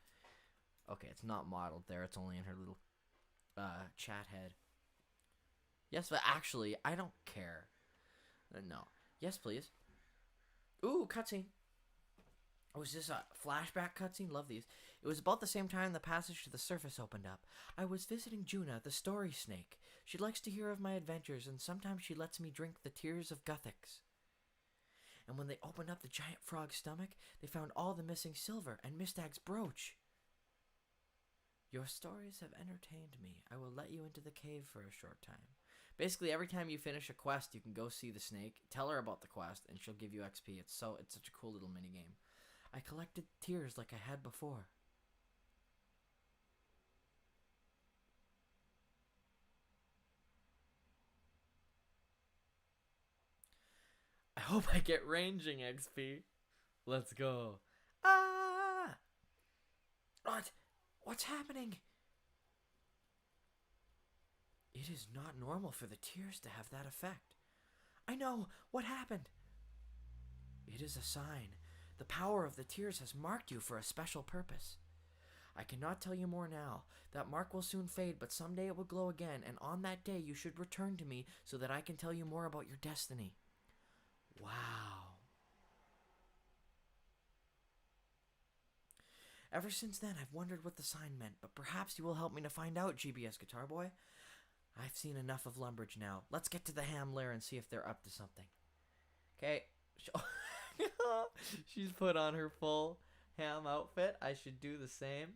Okay, it's not modeled there. It's only in her little chat head. Yes, but actually, I don't care. No. Yes, please. Ooh, cutscene. Was this a flashback cutscene? Love these. It was about the same time the passage to the surface opened up. I was visiting Juna, the story snake. She likes to hear of my adventures, and sometimes she lets me drink the tears of Guthix. And when they opened up the giant frog's stomach, they found all the missing silver and Mistag's brooch. Your stories have entertained me. I will let you into the cave for a short time. Basically, every time you finish a quest, you can go see the snake, tell her about the quest, and she'll give you XP. It's such a cool little minigame. I collected tears like I had before. I hope I get ranging XP. Let's go. Ah! What's happening? It is not normal for the tears to have that effect. I know. What happened? It is a sign. The power of the tears has marked you for a special purpose. I cannot tell you more now. That mark will soon fade, but someday it will glow again, and on that day you should return to me so that I can tell you more about your destiny. Wow. Ever since then, I've wondered what the sign meant, but perhaps you will help me to find out, GBS Guitar Boy. I've seen enough of lumberjack now. Let's get to the ham lair and see if they're up to something. Okay. She's put on her full ham outfit. I should do the same.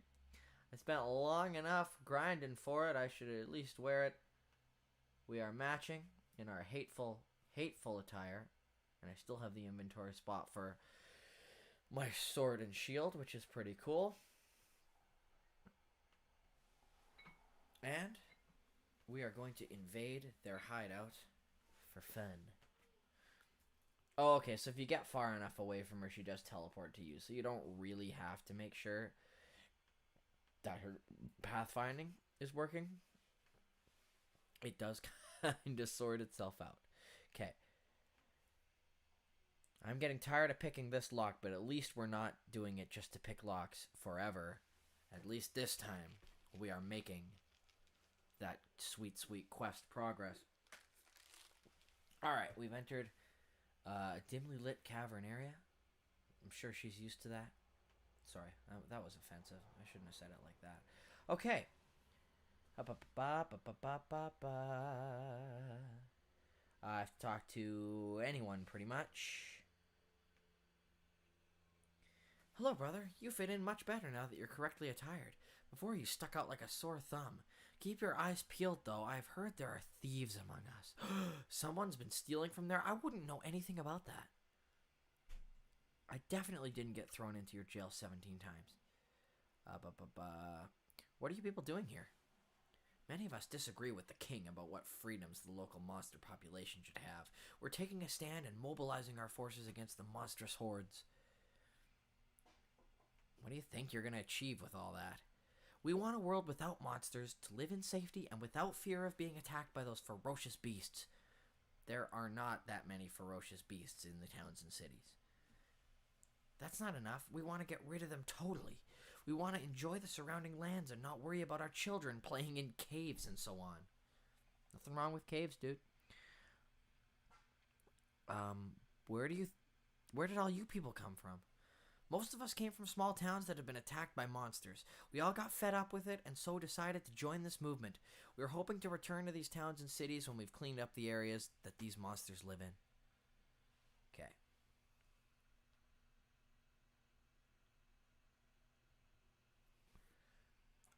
I spent long enough grinding for it. I should at least wear it. We are matching in our hateful attire. And I still have the inventory spot for my sword and shield, which is pretty cool. And we are going to invade their hideout for fun. Oh, okay, so if you get far enough away from her, she does teleport to you, so you don't really have to make sure that her pathfinding is working. It does kind of sort itself out. Okay. I'm getting tired of picking this lock, but at least we're not doing it just to pick locks forever. At least this time, we are making that sweet, sweet quest progress. Alright, we've entered a dimly lit cavern area. I'm sure she's used to that. Sorry, that was offensive. I shouldn't have said it like that. Okay. I have to talk to anyone, pretty much. Hello, brother. You fit in much better now that you're correctly attired. Before you stuck out like a sore thumb. Keep your eyes peeled, though. I've heard there are thieves among us. Someone's been stealing from there? I wouldn't know anything about that. I definitely didn't get thrown into your jail 17 times. What are you people doing here? Many of us disagree with the king about what freedoms the local monster population should have. We're taking a stand and mobilizing our forces against the monstrous hordes. What do you think you're going to achieve with all that? We want a world without monsters, to live in safety and without fear of being attacked by those ferocious beasts. There are not that many ferocious beasts in the towns and cities. That's not enough. We want to get rid of them totally. We want to enjoy the surrounding lands and not worry about our children playing in caves and so on. Nothing wrong with caves, dude. Where did all you people come from? Most of us came from small towns that have been attacked by monsters. We all got fed up with it and so decided to join this movement. We are hoping to return to these towns and cities when we've cleaned up the areas that these monsters live in. Okay.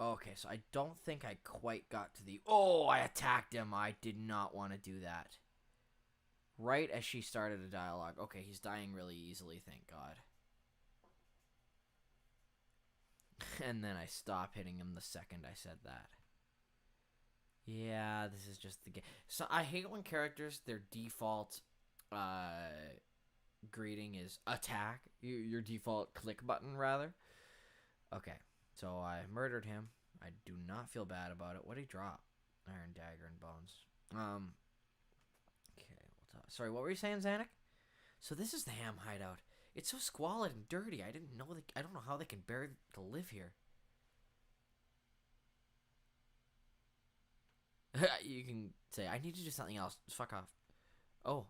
Okay, so I don't think I quite got to the... Oh, I attacked him. I did not want to do that. Right as she started a dialogue. Okay, he's dying really easily, thank God. And then I stop hitting him the second I said that. Yeah, this is just the game. So I hate when characters, their default greeting is attack. Your default click button, rather. Okay, so I murdered him. I do not feel bad about it. What did he drop? Iron dagger and bones. Okay, sorry, what were you saying, Zanuck? So this is the ham hideout. It's so squalid and dirty. I don't know how they can bear to live here. You can say, I need to do something else. Just fuck off. Oh.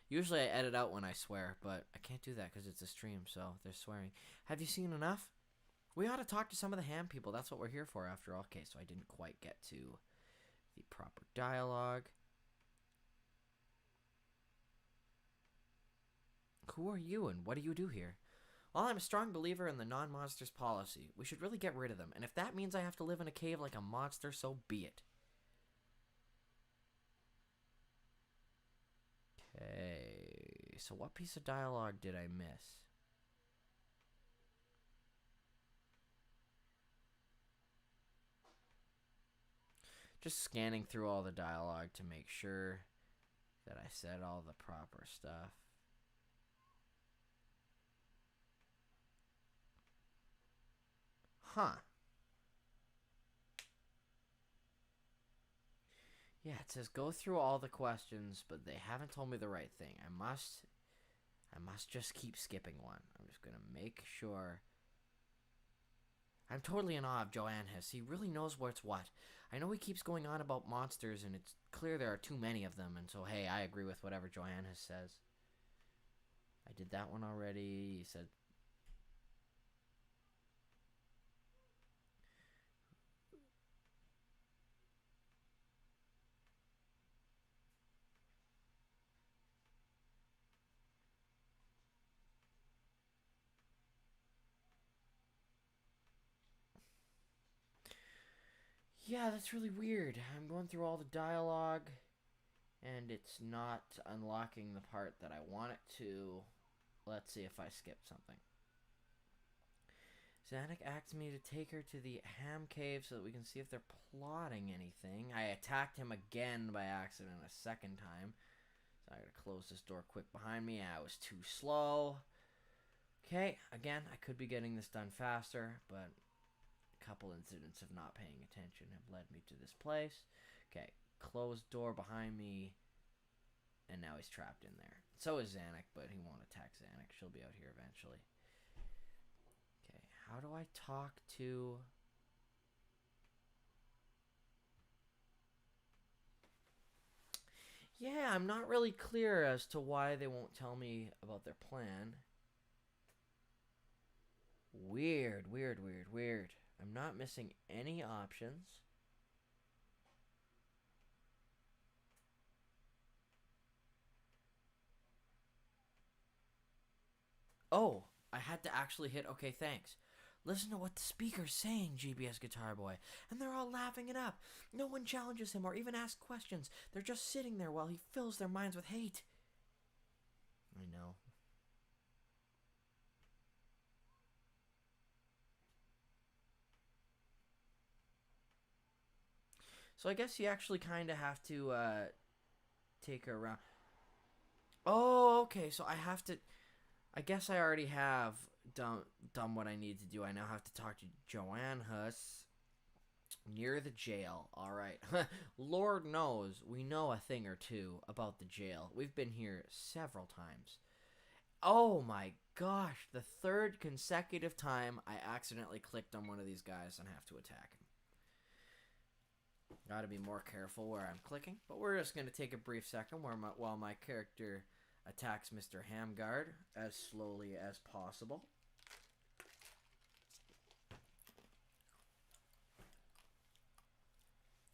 Usually I edit out when I swear, but I can't do that because it's a stream, so there's swearing. Have you seen enough? We ought to talk to some of the ham people. That's what we're here for, after all. Okay, so I didn't quite get to the proper dialogue. Who are you and what do you do here? Well, I'm a strong believer in the non-monsters policy. We should really get rid of them, and if that means I have to live in a cave like a monster, so be it. Okay, so what piece of dialogue did I miss? Just scanning through all the dialogue to make sure that I said all the proper stuff. Huh. Yeah, it says go through all the questions, but they haven't told me the right thing. I must just keep skipping one. I'm just gonna make sure. I'm totally in awe of Johannes. He really knows what's what. I know he keeps going on about monsters, and it's clear there are too many of them, and so hey, I agree with whatever Johannes says. I did that one already. He said... Yeah, that's really weird. I'm going through all the dialogue, and it's not unlocking the part that I want it to. Let's see if I skipped something. Zanuck asked me to take her to the ham cave so that we can see if they're plotting anything. I attacked him again by accident a second time. So I gotta close this door quick behind me. I was too slow. Okay, again, I could be getting this done faster, but a couple incidents of not paying attention have led me to this place. Okay, closed door behind me, and now he's trapped in there. So is Zanuck, but he won't attack Zanuck. She'll be out here eventually. Okay, how do I talk to... Yeah, I'm not really clear as to why they won't tell me about their plan. Weird. I'm not missing any options. Oh, I had to actually hit okay, thanks. Listen to what the speaker's saying, GBS Guitar Boy. And they're all laughing it up. No one challenges him or even asks questions. They're just sitting there while he fills their minds with hate. I know. So I guess you actually kind of have to take her around. Oh, okay. So I have to... I guess I already have done what I need to do. I now have to talk to Joanne Huss near the jail. All right. Lord knows we know a thing or two about the jail. We've been here several times. Oh my gosh. The third consecutive time I accidentally clicked on one of these guys and have to attack him. Gotta be more careful where I'm clicking. But we're just going to take a brief second while my character attacks Mr. Hamgard as slowly as possible.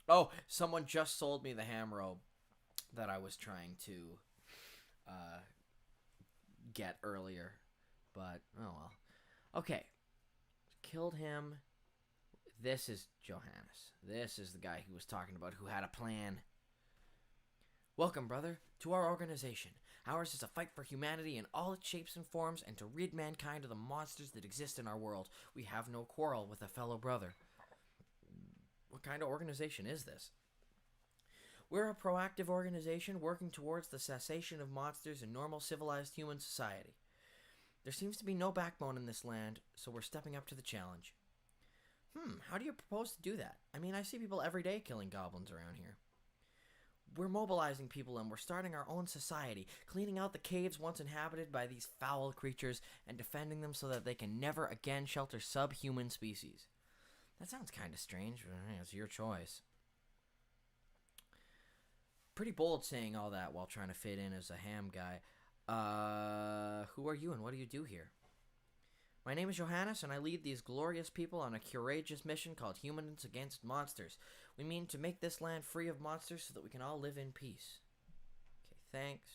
Oh, someone just sold me the ham robe that I was trying to get earlier. But, oh well. Okay. Killed him. This is Johannes. This is the guy he was talking about who had a plan. Welcome, brother, to our organization. Ours is a fight for humanity in all its shapes and forms and to rid mankind of the monsters that exist in our world. We have no quarrel with a fellow brother. What kind of organization is this? We're a proactive organization working towards the cessation of monsters in normal civilized human society. There seems to be no backbone in this land, so we're stepping up to the challenge. How do you propose to do that? I mean, I see people every day killing goblins around here. We're mobilizing people and we're starting our own society, cleaning out the caves once inhabited by these foul creatures and defending them so that they can never again shelter subhuman species. That sounds kind of strange, but it's your choice. Pretty bold saying all that while trying to fit in as a ham guy. Who are you and what do you do here? My name is Johannes, and I lead these glorious people on a courageous mission called Humans Against Monsters. We mean to make this land free of monsters so that we can all live in peace. Okay, thanks.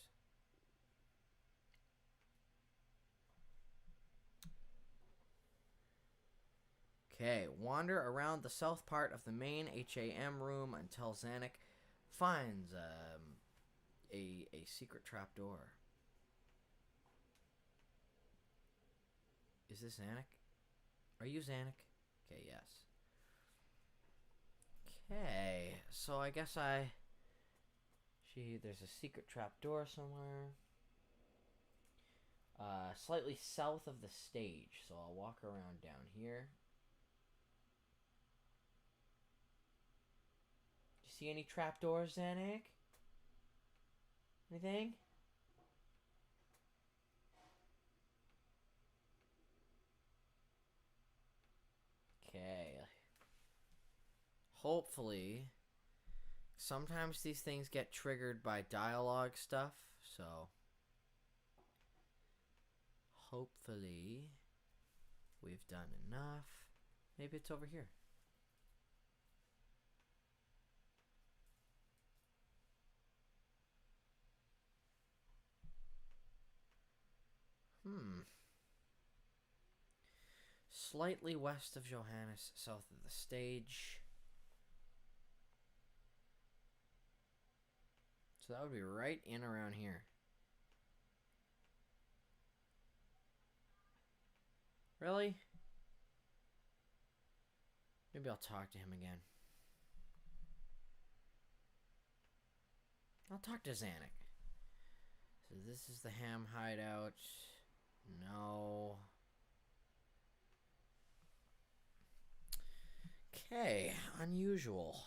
Okay, wander around the south part of the main HAM room until Zanuck finds a secret trapdoor. Is this Zanuck? Are you Zanuck? Okay, yes. Okay, so I guess there's a secret trapdoor somewhere. Slightly south of the stage, so I'll walk around down here. Do you see any trapdoors, Zanuck? Anything? Okay. Hopefully, sometimes these things get triggered by dialogue stuff, so hopefully we've done enough. Maybe it's over here. Slightly west of Johannes, south of the stage. So that would be right in around here. Really? Maybe I'll talk to him again. I'll talk to Zanuck. So this is the ham hideout. No. Okay, unusual.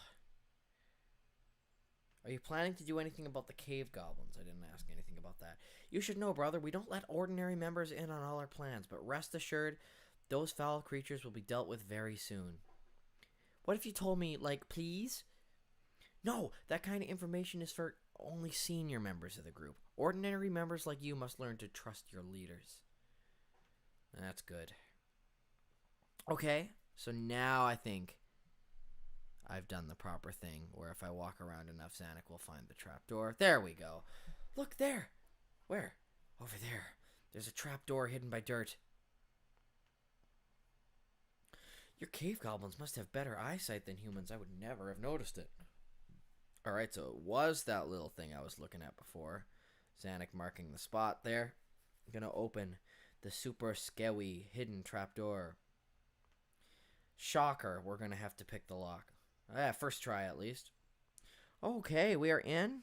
Are you planning to do anything about the cave goblins? I didn't ask anything about that. You should know, brother, we don't let ordinary members in on all our plans, but rest assured, those foul creatures will be dealt with very soon. What if you told me, like, please? No, that kind of information is for only senior members of the group. Ordinary members like you must learn to trust your leaders. That's good. Okay, so now I think I've done the proper thing, where if I walk around enough, Zanuck will find the trapdoor. There we go. Look there. Where? Over there. There's a trapdoor hidden by dirt. Your cave goblins must have better eyesight than humans. I would never have noticed it. Alright, so it was that little thing I was looking at before. Zanuck marking the spot there. I'm gonna open the super scary hidden trapdoor. Shocker, we're gonna have to pick the lock. First try at least. Okay, we are in.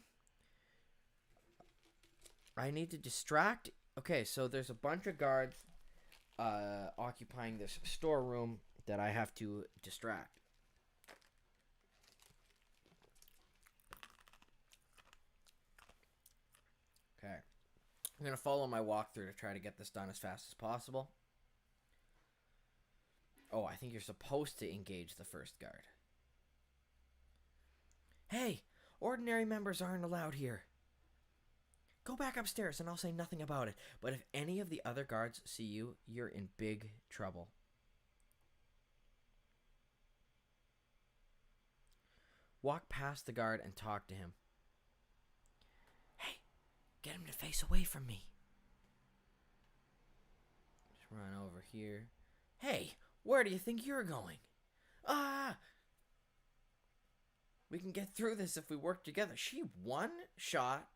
I need to distract. Okay, so there's a bunch of guards occupying this storeroom that I have to distract. Okay. I'm going to follow my walkthrough to try to get this done as fast as possible. Oh, I think you're supposed to engage the first guard. Hey, ordinary members aren't allowed here. Go back upstairs and I'll say nothing about it. But if any of the other guards see you, you're in big trouble. Walk past the guard and talk to him. Hey, get him to face away from me. Just run over here. Hey, where do you think you're going? Ah! We can get through this if we work together. She one-shot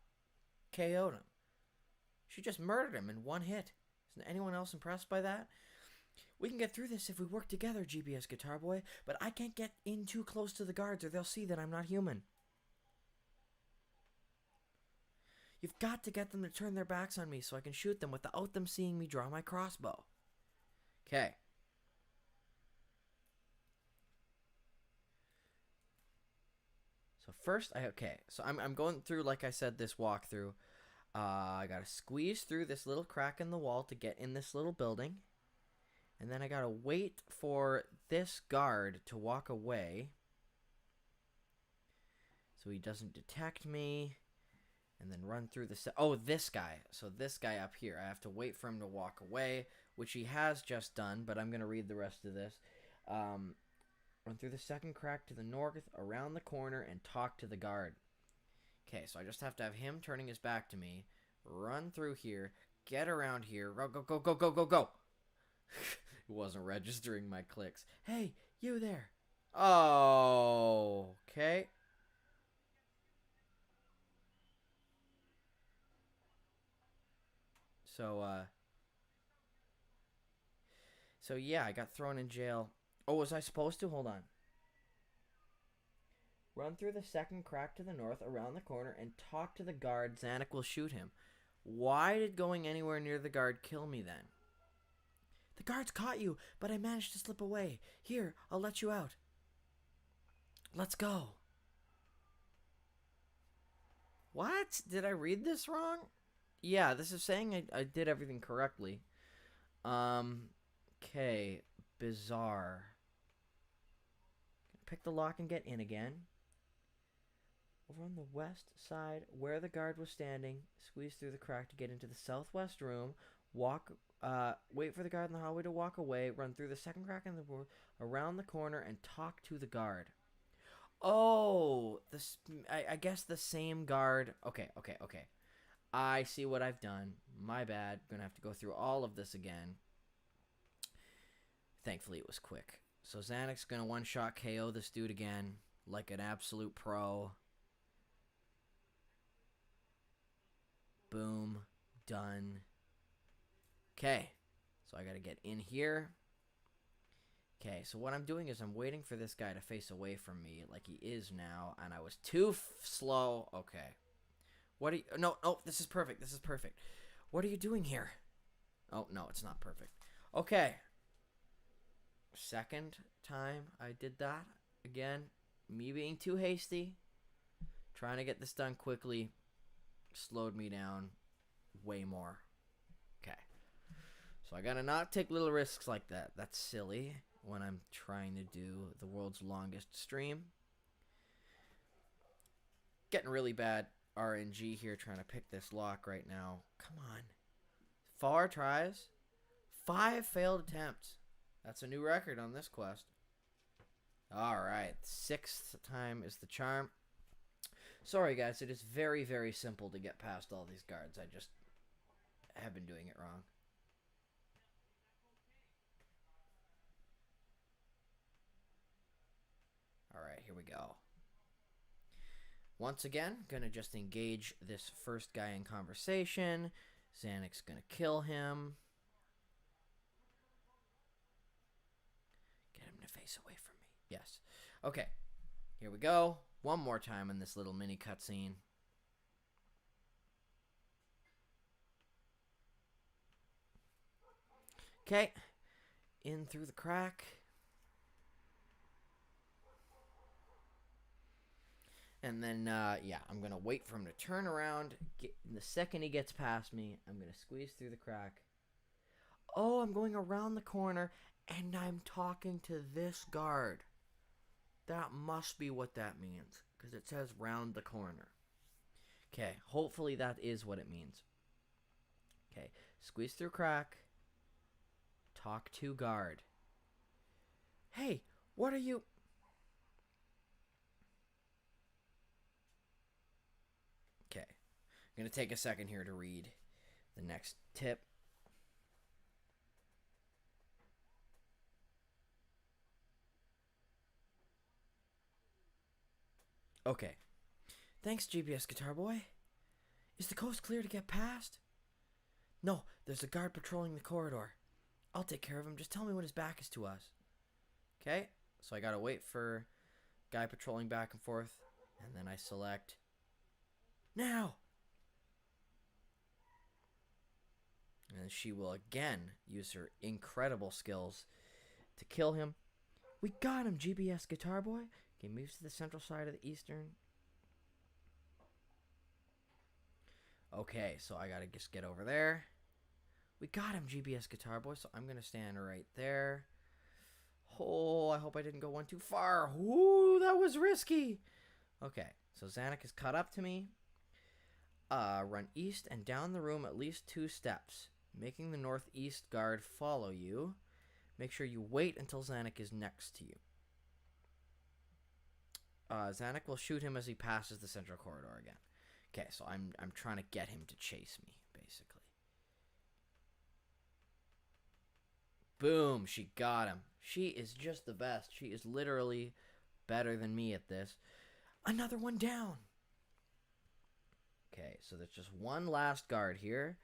KO'd him. She just murdered him in one hit. Isn't anyone else impressed by that? We can get through this if we work together, GBS Guitar Boy, but I can't get in too close to the guards or they'll see that I'm not human. You've got to get them to turn their backs on me so I can shoot them without them seeing me draw my crossbow. Okay. So first, so I'm going through, like I said, this walkthrough. I gotta squeeze through this little crack in the wall to get in this little building. And then I gotta wait for this guard to walk away so he doesn't detect me. And then run through the... this guy. So this guy up here. I have to wait for him to walk away, which he has just done, but I'm gonna read the rest of this. Run through the second crack to the north, around the corner, and talk to the guard. Okay, so I just have to have him turning his back to me, run through here, get around here, go. It wasn't registering my clicks. Hey, you there. Oh, okay. So yeah, I got thrown in jail. Oh, was I supposed to? Hold on. Run through the second crack to the north, around the corner, and talk to the guard. Zanuck will shoot him. Why did going anywhere near the guard kill me then? The guards caught you, but I managed to slip away. Here, I'll let you out. Let's go. What? Did I read this wrong? Yeah, this is saying I did everything correctly. Okay. Bizarre. Pick the lock and get in again. Over on the west side, where the guard was standing, squeeze through the crack to get into the southwest room. Wait for the guard in the hallway to walk away. Run through the second crack in the door, around the corner, and talk to the guard. Oh, I guess the same guard. Okay. I see what I've done. My bad. Gonna have to go through all of this again. Thankfully, it was quick. So Zanuck's gonna one-shot KO this dude again, like an absolute pro. Boom. Done. Okay. So I gotta get in here. Okay, so what I'm doing is I'm waiting for this guy to face away from me like he is now, and I was too slow. Okay. What are you... No, oh, this is perfect. This is perfect. What are you doing here? Oh, no, it's not perfect. Okay. Second time I did that. Again, me being too hasty. Trying to get this done quickly. Slowed me down way more. Okay. So I gotta not take little risks like that. That's silly when I'm trying to do the world's longest stream. Getting really bad RNG here trying to pick this lock right now. Come on. 4 tries. 5 failed attempts. That's a new record on this quest. Alright. 6th time is the charm. Sorry guys, it is very, very simple to get past all these guards. I just have been doing it wrong. Alright, here we go. Once again, gonna just engage this first guy in conversation. Xanac's gonna kill him. Get him to face away from me. Yes. Okay. Here we go. One more time in this little mini cutscene. Okay. In through the crack. And then, yeah, I'm going to wait for him to turn around. The second he gets past me, I'm going to squeeze through the crack. Oh, I'm going around the corner, and I'm talking to this guard. That must be what that means, because it says round the corner. Okay, hopefully that is what it means. Okay, squeeze through crack. Talk to guard. Hey, what are you... Okay, I'm going to take a second here to read the next tip. Okay. Thanks, GPS Guitar Boy. Is the coast clear to get past? No, there's a guard patrolling the corridor. I'll take care of him. Just tell me when his back is to us. Okay, so I gotta wait for guy patrolling back and forth, and then I select now. And she will again use her incredible skills to kill him. We got him, GBS Guitar Boy. Okay, moves to the central side of the eastern. Okay, so I gotta just get over there. We got him, GBS Guitar Boy, so I'm gonna stand right there. Oh, I hope I didn't go one too far. Ooh, that was risky. Okay, so Xanac is caught up to me. Run east and down the room at least 2 steps, making the northeast guard follow you. Make sure you wait until Xanac is next to you. Xanac will shoot him as he passes the central corridor again. Okay, so I'm trying to get him to chase me, basically. Boom, she got him. She is just the best. She is literally better than me at this. Another one down. Okay, so there's just one last guard here.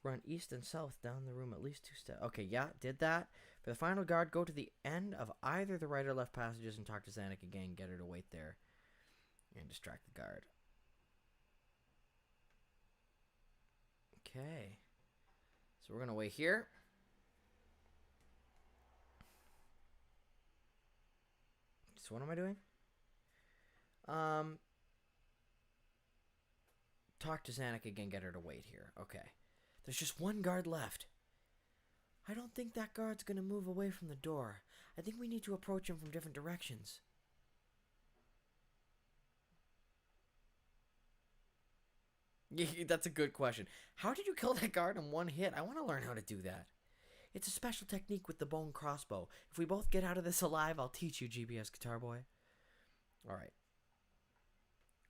Run east and south down the room at least 2 steps. Okay, yeah, did that. For the final guard, go to the end of either the right or left passages and talk to Xanac again. Get her to wait there and distract the guard. Okay. So we're going to wait here. So what am I doing? Talk to Xanac again, get her to wait here. Okay. There's just one guard left. I don't think that guard's going to move away from the door. I think we need to approach him from different directions. Yeah, that's a good question. How did you kill that guard in one hit? I want to learn how to do that. It's a special technique with the bone crossbow. If we both get out of this alive, I'll teach you, GBS Guitar Boy. Alright.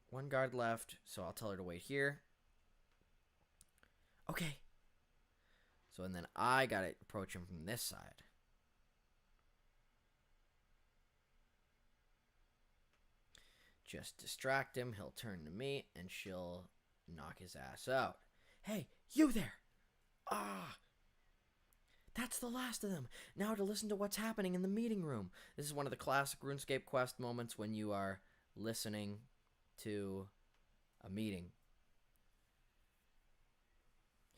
One guard left, so I'll tell her to wait here. Okay. So, and then I gotta approach him from this side. Just distract him, he'll turn to me, and she'll knock his ass out. Hey, you there! Ah! That's the last of them. Now to listen to what's happening in the meeting room. This is one of the classic RuneScape quest moments when you are listening to a meeting.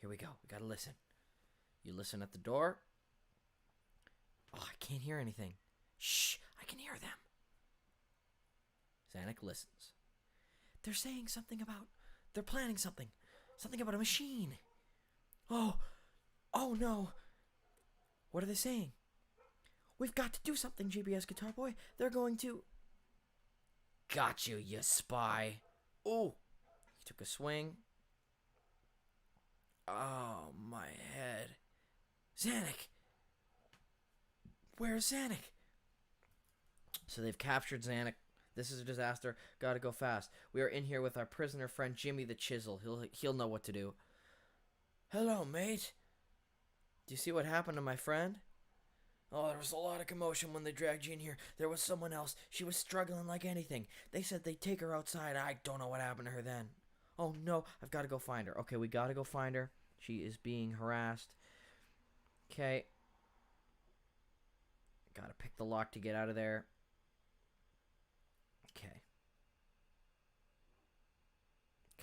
Here we go. We gotta listen. You listen at the door. Oh, I can't hear anything. Shh, I can hear them. Zanuck listens. They're saying something about... They're planning something. Something about a machine. Oh no. What are they saying? We've got to do something, GBS Guitar Boy. They're going to... Got you, you spy. Oh, he took a swing. Oh, my head. Zanuck. Where's Zanuck? So they've captured Zanuck. This is a disaster. Gotta go fast. We are in here with our prisoner friend Jimmy the Chisel. He'll know what to do. Hello, mate. Do you see what happened to my friend? Oh, there was a lot of commotion when they dragged you in here. There was someone else. She was struggling like anything. They said they'd take her outside. I don't know what happened to her then. Oh, no. I've got to go find her. Okay, we got to go find her. She is being harassed. Okay. Got to pick the lock to get out of there. Okay.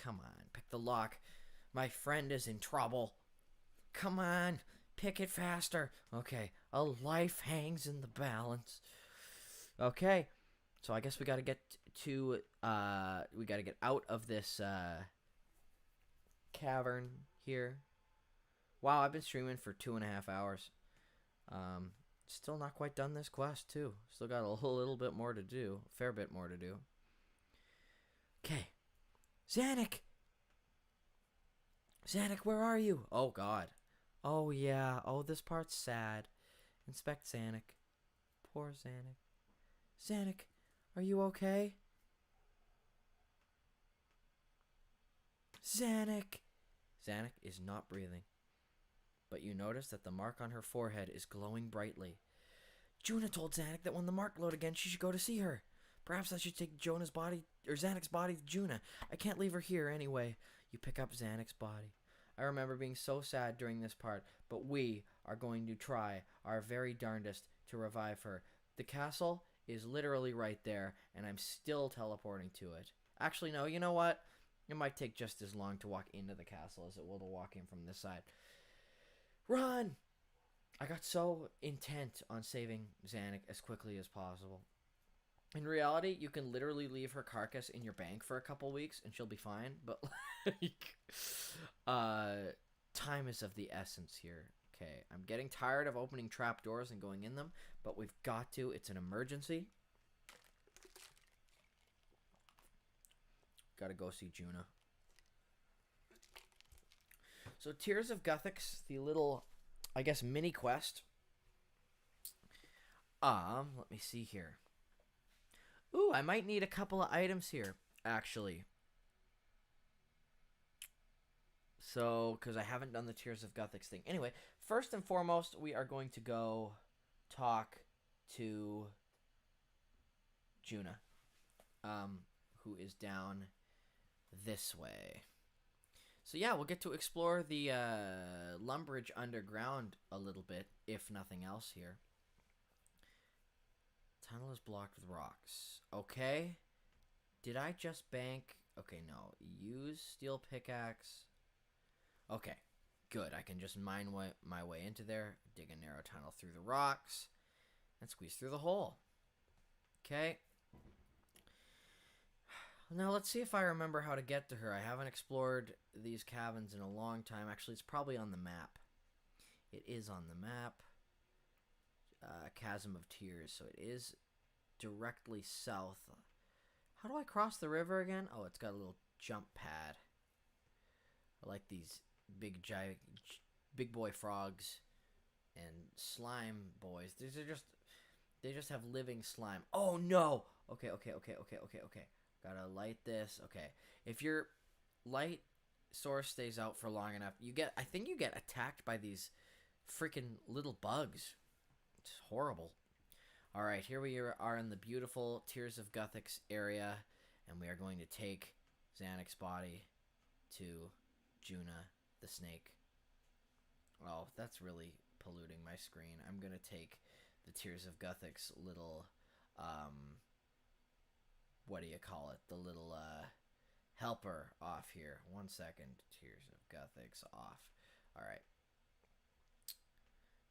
Come on. Pick the lock. My friend is in trouble. Come on. Pick it faster. Okay. A life hangs in the balance. Okay. So I guess we got to get to... we got to get out of this cavern here. Wow, I've been streaming for 2.5 hours. Still not quite done this quest, too. Still got a little bit more to do. A fair bit more to do. Okay. Zanuck! Zanuck, where are you? Oh, God. Oh, yeah. Oh, this part's sad. Inspect Zanuck. Poor Zanuck. Zanuck, are you okay? Zanuck! Zanuck is not breathing. But you notice that the mark on her forehead is glowing brightly. Juna told Zanuck that when the mark glowed again, she should go to see her. Perhaps I should take Jonah's body, or Zanuck's body to Juna. I can't leave her here anyway. You pick up Zanuck's body. I remember being so sad during this part, but we are going to try our very darndest to revive her. The castle is literally right there, and I'm still teleporting to it. Actually, no, you know what? It might take just as long to walk into the castle as it will to walk in from this side. Run! I got so intent on saving Zanuck as quickly as possible. In reality, you can literally leave her carcass in your bank for a couple weeks and she'll be fine, but like, time is of the essence here. Okay, I'm getting tired of opening trapdoors and going in them, but we've got to. It's an emergency. Gotta go see Juna. So Tears of Guthix, the little, I guess, mini quest. Let me see here. Ooh, I might need a couple of items here, actually. So, because I haven't done the Tears of Guthix thing. Anyway, first and foremost, we are going to go talk to Juna, who is down this way. So yeah, we'll get to explore the Lumbridge underground a little bit, if nothing else here. Tunnel is blocked with rocks. Okay. Did I just bank? Okay, no. Use steel pickaxe. Okay, good. I can just mine my way into there, dig a narrow tunnel through the rocks, and squeeze through the hole. Okay. Now let's see if I remember how to get to her. I haven't explored these cabins in a long time. Actually, it's probably on the map. It is on the map. Chasm of Tears. So it is directly south. How do I cross the river again? Oh, it's got a little jump pad. I like these big boy frogs and slime boys. They just have living slime. Oh no. Okay. Gotta light this. Okay. If your light source stays out for long enough, I think you get attacked by these freaking little bugs. It's horrible. Alright, here we are in the beautiful Tears of Guthix area, and we are going to take Zanuck's body to Juna the snake. Oh, that's really polluting my screen. I'm gonna take the Tears of Guthix little, what do you call it? The little, helper off here. 1 second. Tears of Guthix off. Alright.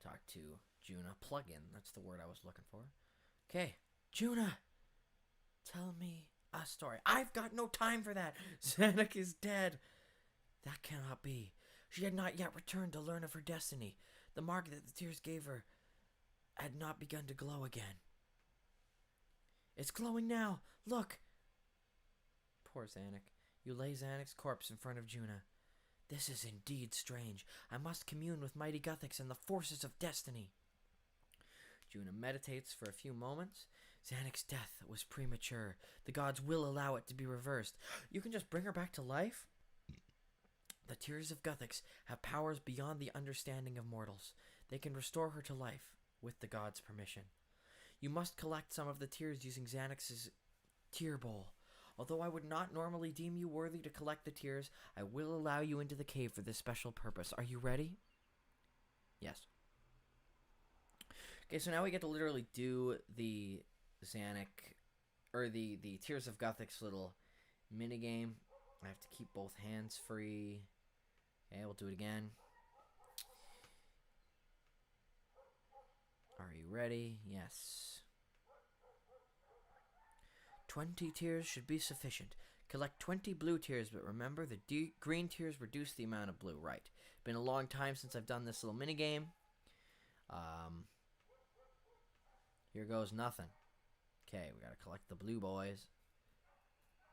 Talk to Juna. Plug-in. That's the word I was looking for. Okay. Juna! Tell me a story. I've got no time for that. Zanuck is dead. That cannot be. She had not yet returned to learn of her destiny. The mark that the tears gave her had not begun to glow again. It's glowing now. Look. Poor Zanuck. You lay Zanuck's corpse in front of Juna. This is indeed strange. I must commune with mighty Gothics and the forces of destiny. Juna meditates for a few moments. Zanuck's death was premature. The gods will allow it to be reversed. You can just bring her back to life? The tears of Gothics have powers beyond the understanding of mortals. They can restore her to life, with the gods' permission. You must collect some of the tears using Zanuck's tear bowl. Although I would not normally deem you worthy to collect the tears, I will allow you into the cave for this special purpose. Are you ready? Yes. Okay, so now we get to literally do the Zanuck, or the Tears of Gothic's little minigame. I have to keep both hands free. Okay, we'll do it again. Are you ready? Yes. 20 tears should be sufficient. Collect 20 blue tears, but remember the green tears reduce the amount of blue. Right. Been a long time since I've done this little minigame. Here goes nothing. Okay, we gotta collect the blue boys.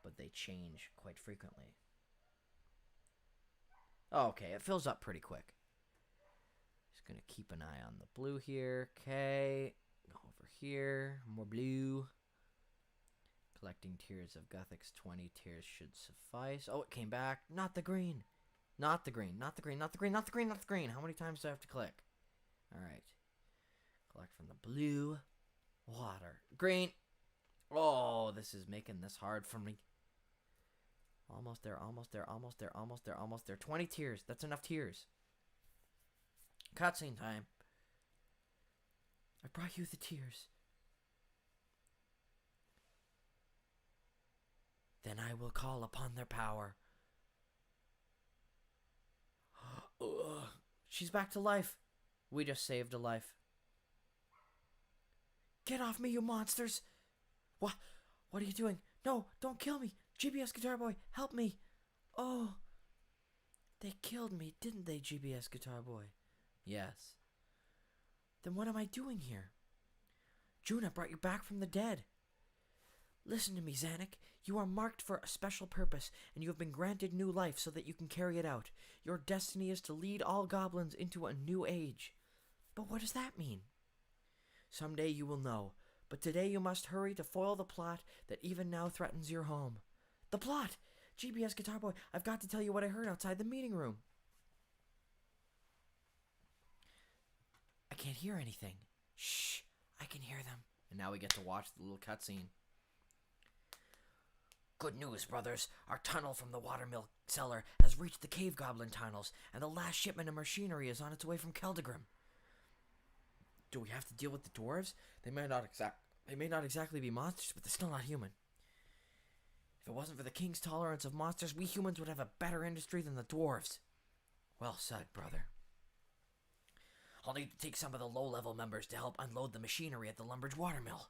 But they change quite frequently. Okay, it fills up pretty quick. Just gonna keep an eye on the blue here. Okay. Go over here. More blue. Collecting tears of Gothic's 20 tears should suffice. Oh, it came back. Not the green. Not the green. Not the green. Not the green. Not the green. Not the green. How many times do I have to click? Alright. Collect from the blue. Water. Green. Oh, this is making this hard for me. Almost there. Almost there. Almost there. Almost there. Almost there. 20 tears. That's enough tears. Cutscene time. I brought you the tears. Then I will call upon their power. She's back to life. We just saved a life. Get off me, you monsters! What are you doing? No, don't kill me! GBS Guitar Boy, help me! Oh, they killed me, didn't they, GBS Guitar Boy? Yes. Then what am I doing here? Juna brought you back from the dead. Listen to me, Zanuck. You are marked for a special purpose, and you have been granted new life so that you can carry it out. Your destiny is to lead all goblins into a new age. But what does that mean? Someday you will know, but today you must hurry to foil the plot that even now threatens your home. The plot! GBS Guitar Boy, I've got to tell you what I heard outside the meeting room. I can't hear anything. Shh, I can hear them. And now we get to watch the little cutscene. Good news, brothers. Our tunnel from the watermill cellar has reached the cave goblin tunnels, and the last shipment of machinery is on its way from Keldegrim. Do we have to deal with the dwarves? They may not exactly be monsters, but they're still not human. If it wasn't for the king's tolerance of monsters, we humans would have a better industry than the dwarves. Well said, brother. I'll need to take some of the low-level members to help unload the machinery at the Lumbridge watermill.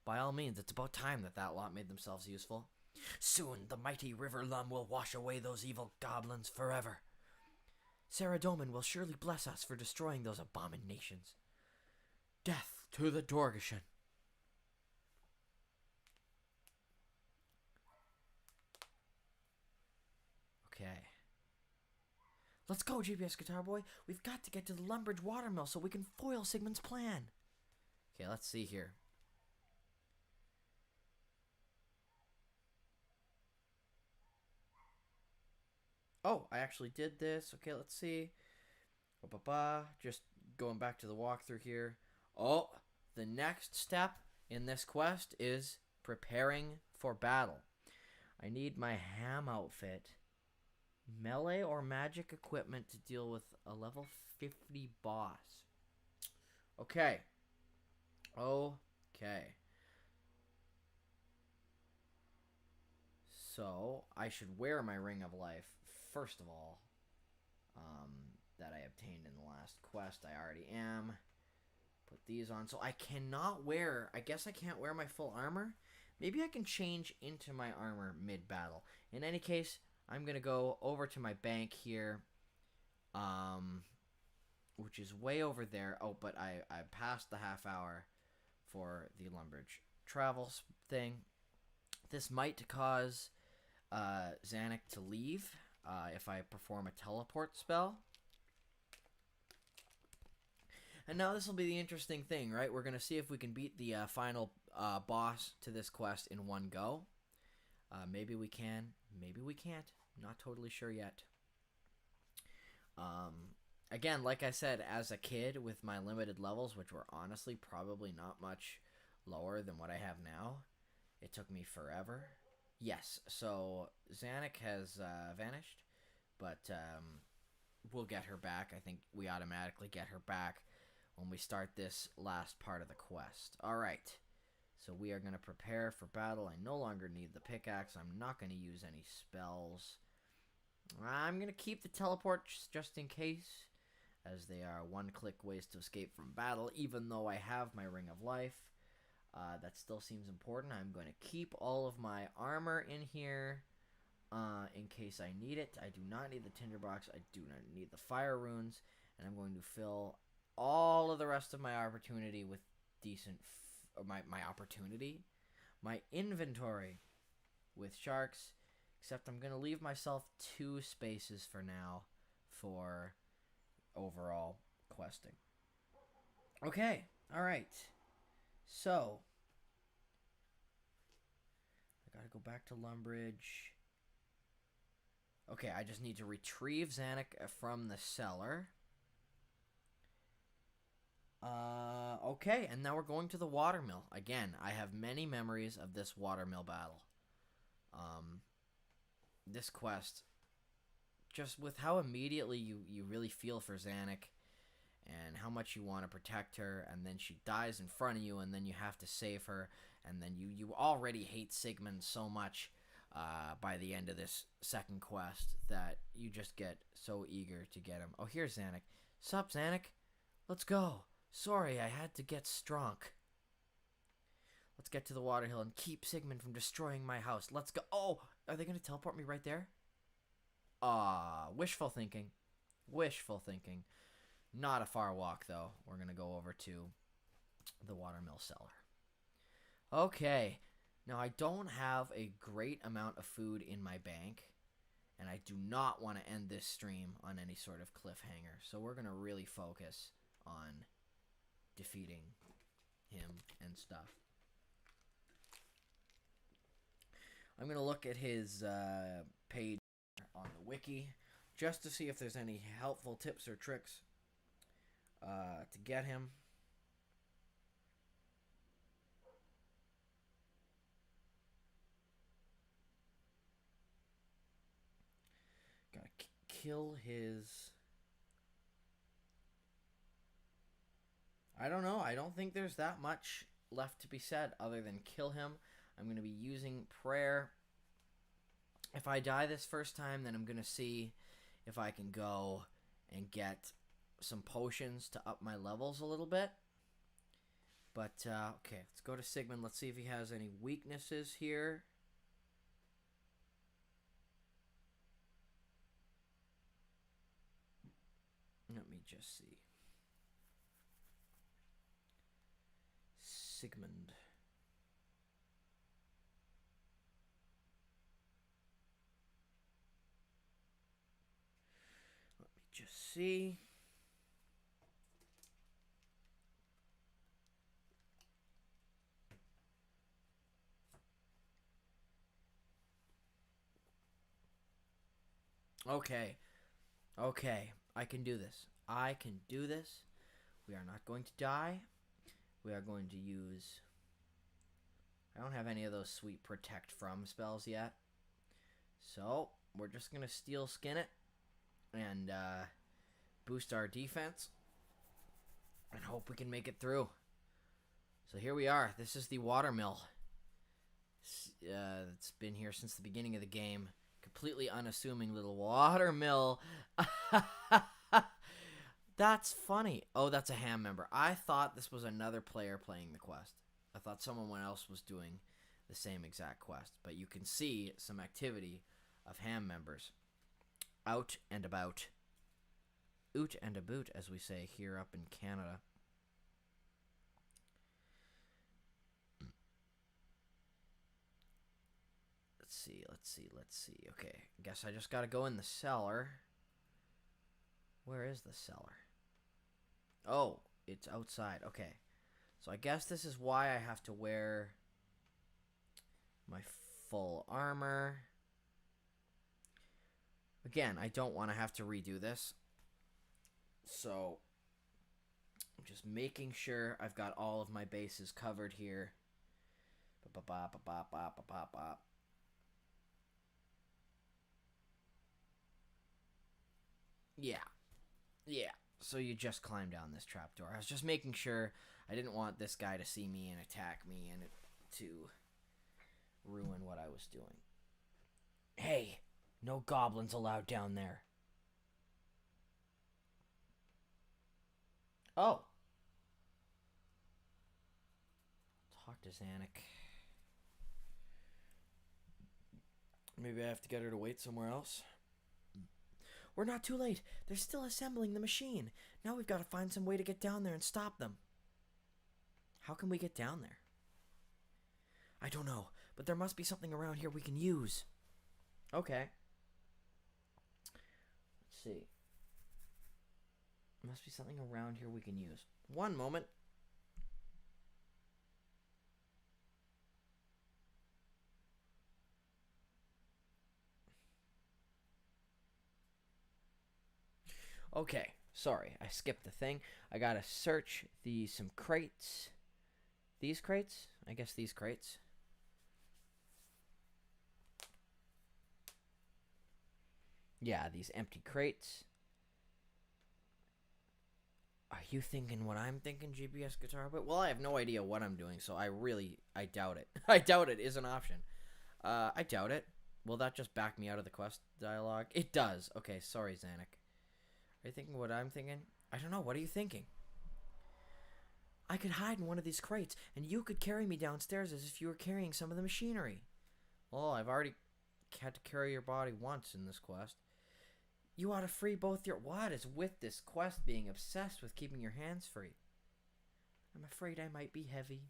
By all means, it's about time that lot made themselves useful. Soon, the mighty River Lum will wash away those evil goblins forever. Sarah Doman will surely bless us for destroying those abominations. Death to the Dorgeshuun. Okay. Let's go, GBS Guitar Boy. We've got to get to the Lumbridge watermill so we can foil Sigmund's plan. Okay, let's see here. Oh, I actually did this. Okay, let's see. Just going back to the walkthrough here. Oh, the next step in this quest is preparing for battle. I need my ham outfit, melee or magic equipment to deal with a level 50 boss. Okay. So, I should wear my Ring of Life, first of all. that I obtained in the last quest. I already am. Put these on. So I cannot wear... I guess I can't wear my full armor. Maybe I can change into my armor mid-battle. In any case, I'm going to go over to my bank here. Which is way over there. Oh, but I passed the half hour for the Lumbridge travels thing. This might cause Zanuck to leave if I perform a teleport spell. And now this will be the interesting thing, right? We're going to see if we can beat the final boss to this quest in one go. Maybe we can. Maybe we can't. Not totally sure yet. Again, like I said, as a kid with my limited levels, which were honestly probably not much lower than what I have now, it took me forever. Yes, so Zanuck has vanished, but we'll get her back. I think we automatically get her back when we start this last part of the quest. Alright, so we are going to prepare for battle. I no longer need the pickaxe. I'm not going to use any spells. I'm going to keep the teleports just in case, as they are one-click ways to escape from battle, even though I have my Ring of Life. That still seems important. I'm going to keep all of my armor in here in case I need it. I do not need the tinderbox. I do not need the fire runes. And I'm going to fill all of the rest of my opportunity with decent... my inventory with sharks. Except I'm going to leave myself 2 spaces for now for overall questing. Okay, alright. So, I gotta go back to Lumbridge. Okay, I just need to retrieve Zanuck from the cellar. Okay, and now we're going to the watermill. Again, I have many memories of this watermill battle. This quest, just with how immediately you really feel for Zanuck and how much you want to protect her, and then she dies in front of you, and then you have to save her, and then you already hate Sigmund so much by the end of this second quest that you just get so eager to get him. Oh, here's Zanuck. Sup, Zanuck? Let's go. Sorry, I had to get strunk. Let's get to the water hill and keep Sigmund from destroying my house. Let's go. Oh, are they going to teleport me right there? Wishful thinking. Wishful thinking. Not a far walk, though. We're going to go over to the watermill cellar. Okay. Now, I don't have a great amount of food in my bank, and I do not want to end this stream on any sort of cliffhanger. So we're going to really focus on defeating him and stuff. I'm going to look at his page on the wiki just to see if there's any helpful tips or tricks to get him. Gotta kill his... I don't know. I don't think there's that much left to be said other than kill him. I'm going to be using prayer. If I die this first time, then I'm going to see if I can go and get some potions to up my levels a little bit. But, okay, let's go to Sigmund. Let's see if he has any weaknesses here. Let me just see. Sigmund. Let me just see. Okay. Okay. I can do this. I can do this. We are not going to die. We are going to use... I don't have any of those sweet protect from spells yet. So, we're just going to steel skin it. And boost our defense. And hope we can make it through. So here we are. This is the watermill. It's been here since the beginning of the game. completely unassuming little watermill. That's funny. Oh, that's a ham member. I thought this was another player playing the quest. I thought someone else was doing the same exact quest. But you can see some activity of ham members out and about. Oot and a boot, as we say here up in Canada. Let's see. Okay, I guess I just gotta go in the cellar. Where is the cellar? Oh, it's outside. Okay. So I guess this is why I have to wear my full armor. Again, I don't want to have to redo this. So I'm just making sure I've got all of my bases covered here. Yeah. So you just climb down this trapdoor. I was just making sure I didn't want this guy to see me and attack me and to ruin what I was doing. Hey, no goblins allowed down there. Oh. Talk to Zanuck. Maybe I have to get her to wait somewhere else. We're not too late. They're still assembling the machine. Now we've got to find some way to get down there and stop them. How can we get down there? I don't know, but there must be something around here we can use. Okay. Let's see. There must be something around here we can use. One moment. Okay, sorry, I skipped the thing. I gotta search some crates. These crates? I guess these crates. Yeah, these empty crates. Are you thinking what I'm thinking, GPS Guitar? But well, I have no idea what I'm doing, so I doubt it. I doubt it is an option. I doubt it. Will that just back me out of the quest dialogue? It does. Okay, sorry, Zanuck. Are you thinking what I'm thinking? I don't know. What are you thinking? I could hide in one of these crates, and you could carry me downstairs as if you were carrying some of the machinery. Well, I've already had to carry your body once in this quest. You ought to free both your... What is with this quest being obsessed with keeping your hands free? I'm afraid I might be heavy.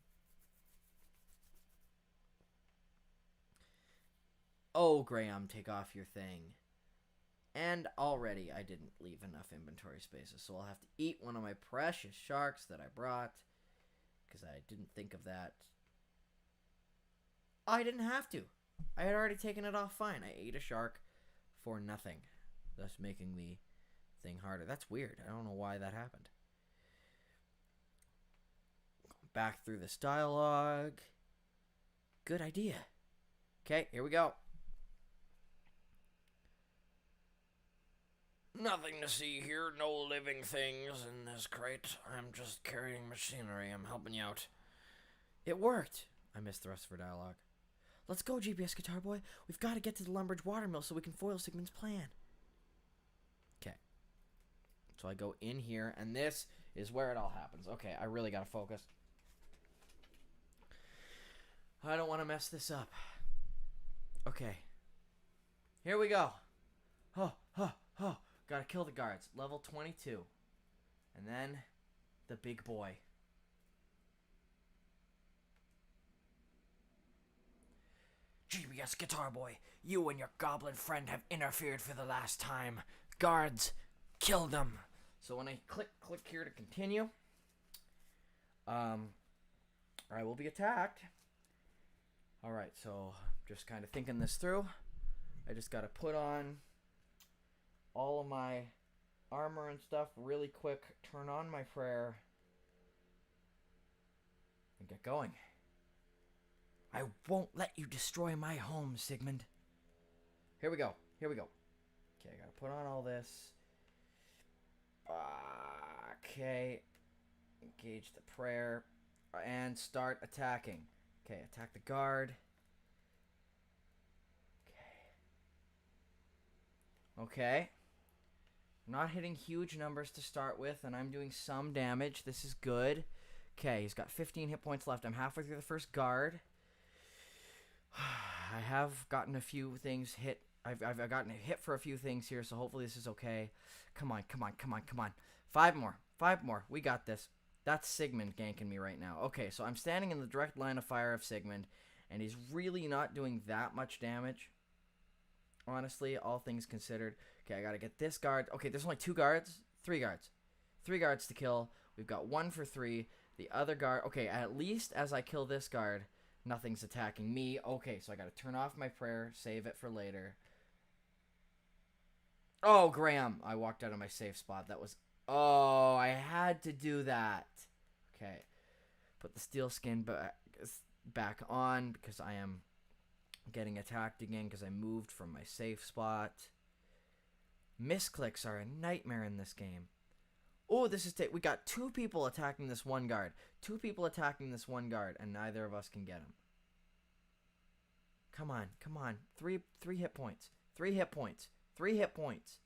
Oh, Graham, take off your thing. And already I didn't leave enough inventory spaces, so I'll have to eat one of my precious sharks that I brought, because I didn't think of that. I didn't have to. I had already taken it off fine. I ate a shark for nothing, thus making the thing harder. That's weird. I don't know why that happened. Back through this dialogue. Good idea. Okay, here we go. Nothing to see here, no living things in this crate. I'm just carrying machinery. I'm helping you out. It worked. I missed the rest of her dialogue. Let's go, GPS Guitar Boy. We've got to get to the Lumbridge watermill so we can foil Sigmund's plan. Okay. So I go in here, and this is where it all happens. Okay, I really got to focus. I don't want to mess this up. Okay. Here we go. Oh. Gotta kill the guards. Level 22. And then the big boy. GPS Guitar Boy, you and your goblin friend have interfered for the last time. Guards, kill them. So when I click here to continue, I will be attacked. Alright, so just kind of thinking this through. I just gotta put on all of my armor and stuff really quick, turn on my prayer, and get going. I won't let you destroy my home, Sigmund. Here we go. Okay, I gotta put on all this. Okay. Engage the prayer. And start attacking. Okay, attack the guard. Okay. Okay. Not hitting huge numbers to start with, and I'm doing some damage. This is good. Okay, he's got 15 hit points left. I'm halfway through the first guard. I have gotten a few things hit. I've gotten a hit for a few things here, so hopefully this is okay. Come on, come on, come on, come on. 5 more. 5 more. We got this. That's Sigmund ganking me right now. Okay, so I'm standing in the direct line of fire of Sigmund, and he's really not doing that much damage. Honestly, all things considered. Okay, I gotta get this guard. Okay, there's only 2 guards. 3 guards. 3 guards to kill. We've got 1 for 3. The other guard... Okay, at least as I kill this guard, nothing's attacking me. Okay, so I gotta turn off my prayer, save it for later. Oh, Graham! I walked out of my safe spot. That was... Oh, I had to do that. Okay. Put the steel skin back on because I am getting attacked again because I moved from my safe spot. Misclicks are a nightmare in this game. Oh, this is... We got 2 people attacking this one guard. 2 people attacking this one guard, and neither of us can get him. Come on, come on. 3 hit points. 3 hit points. 3 hit points.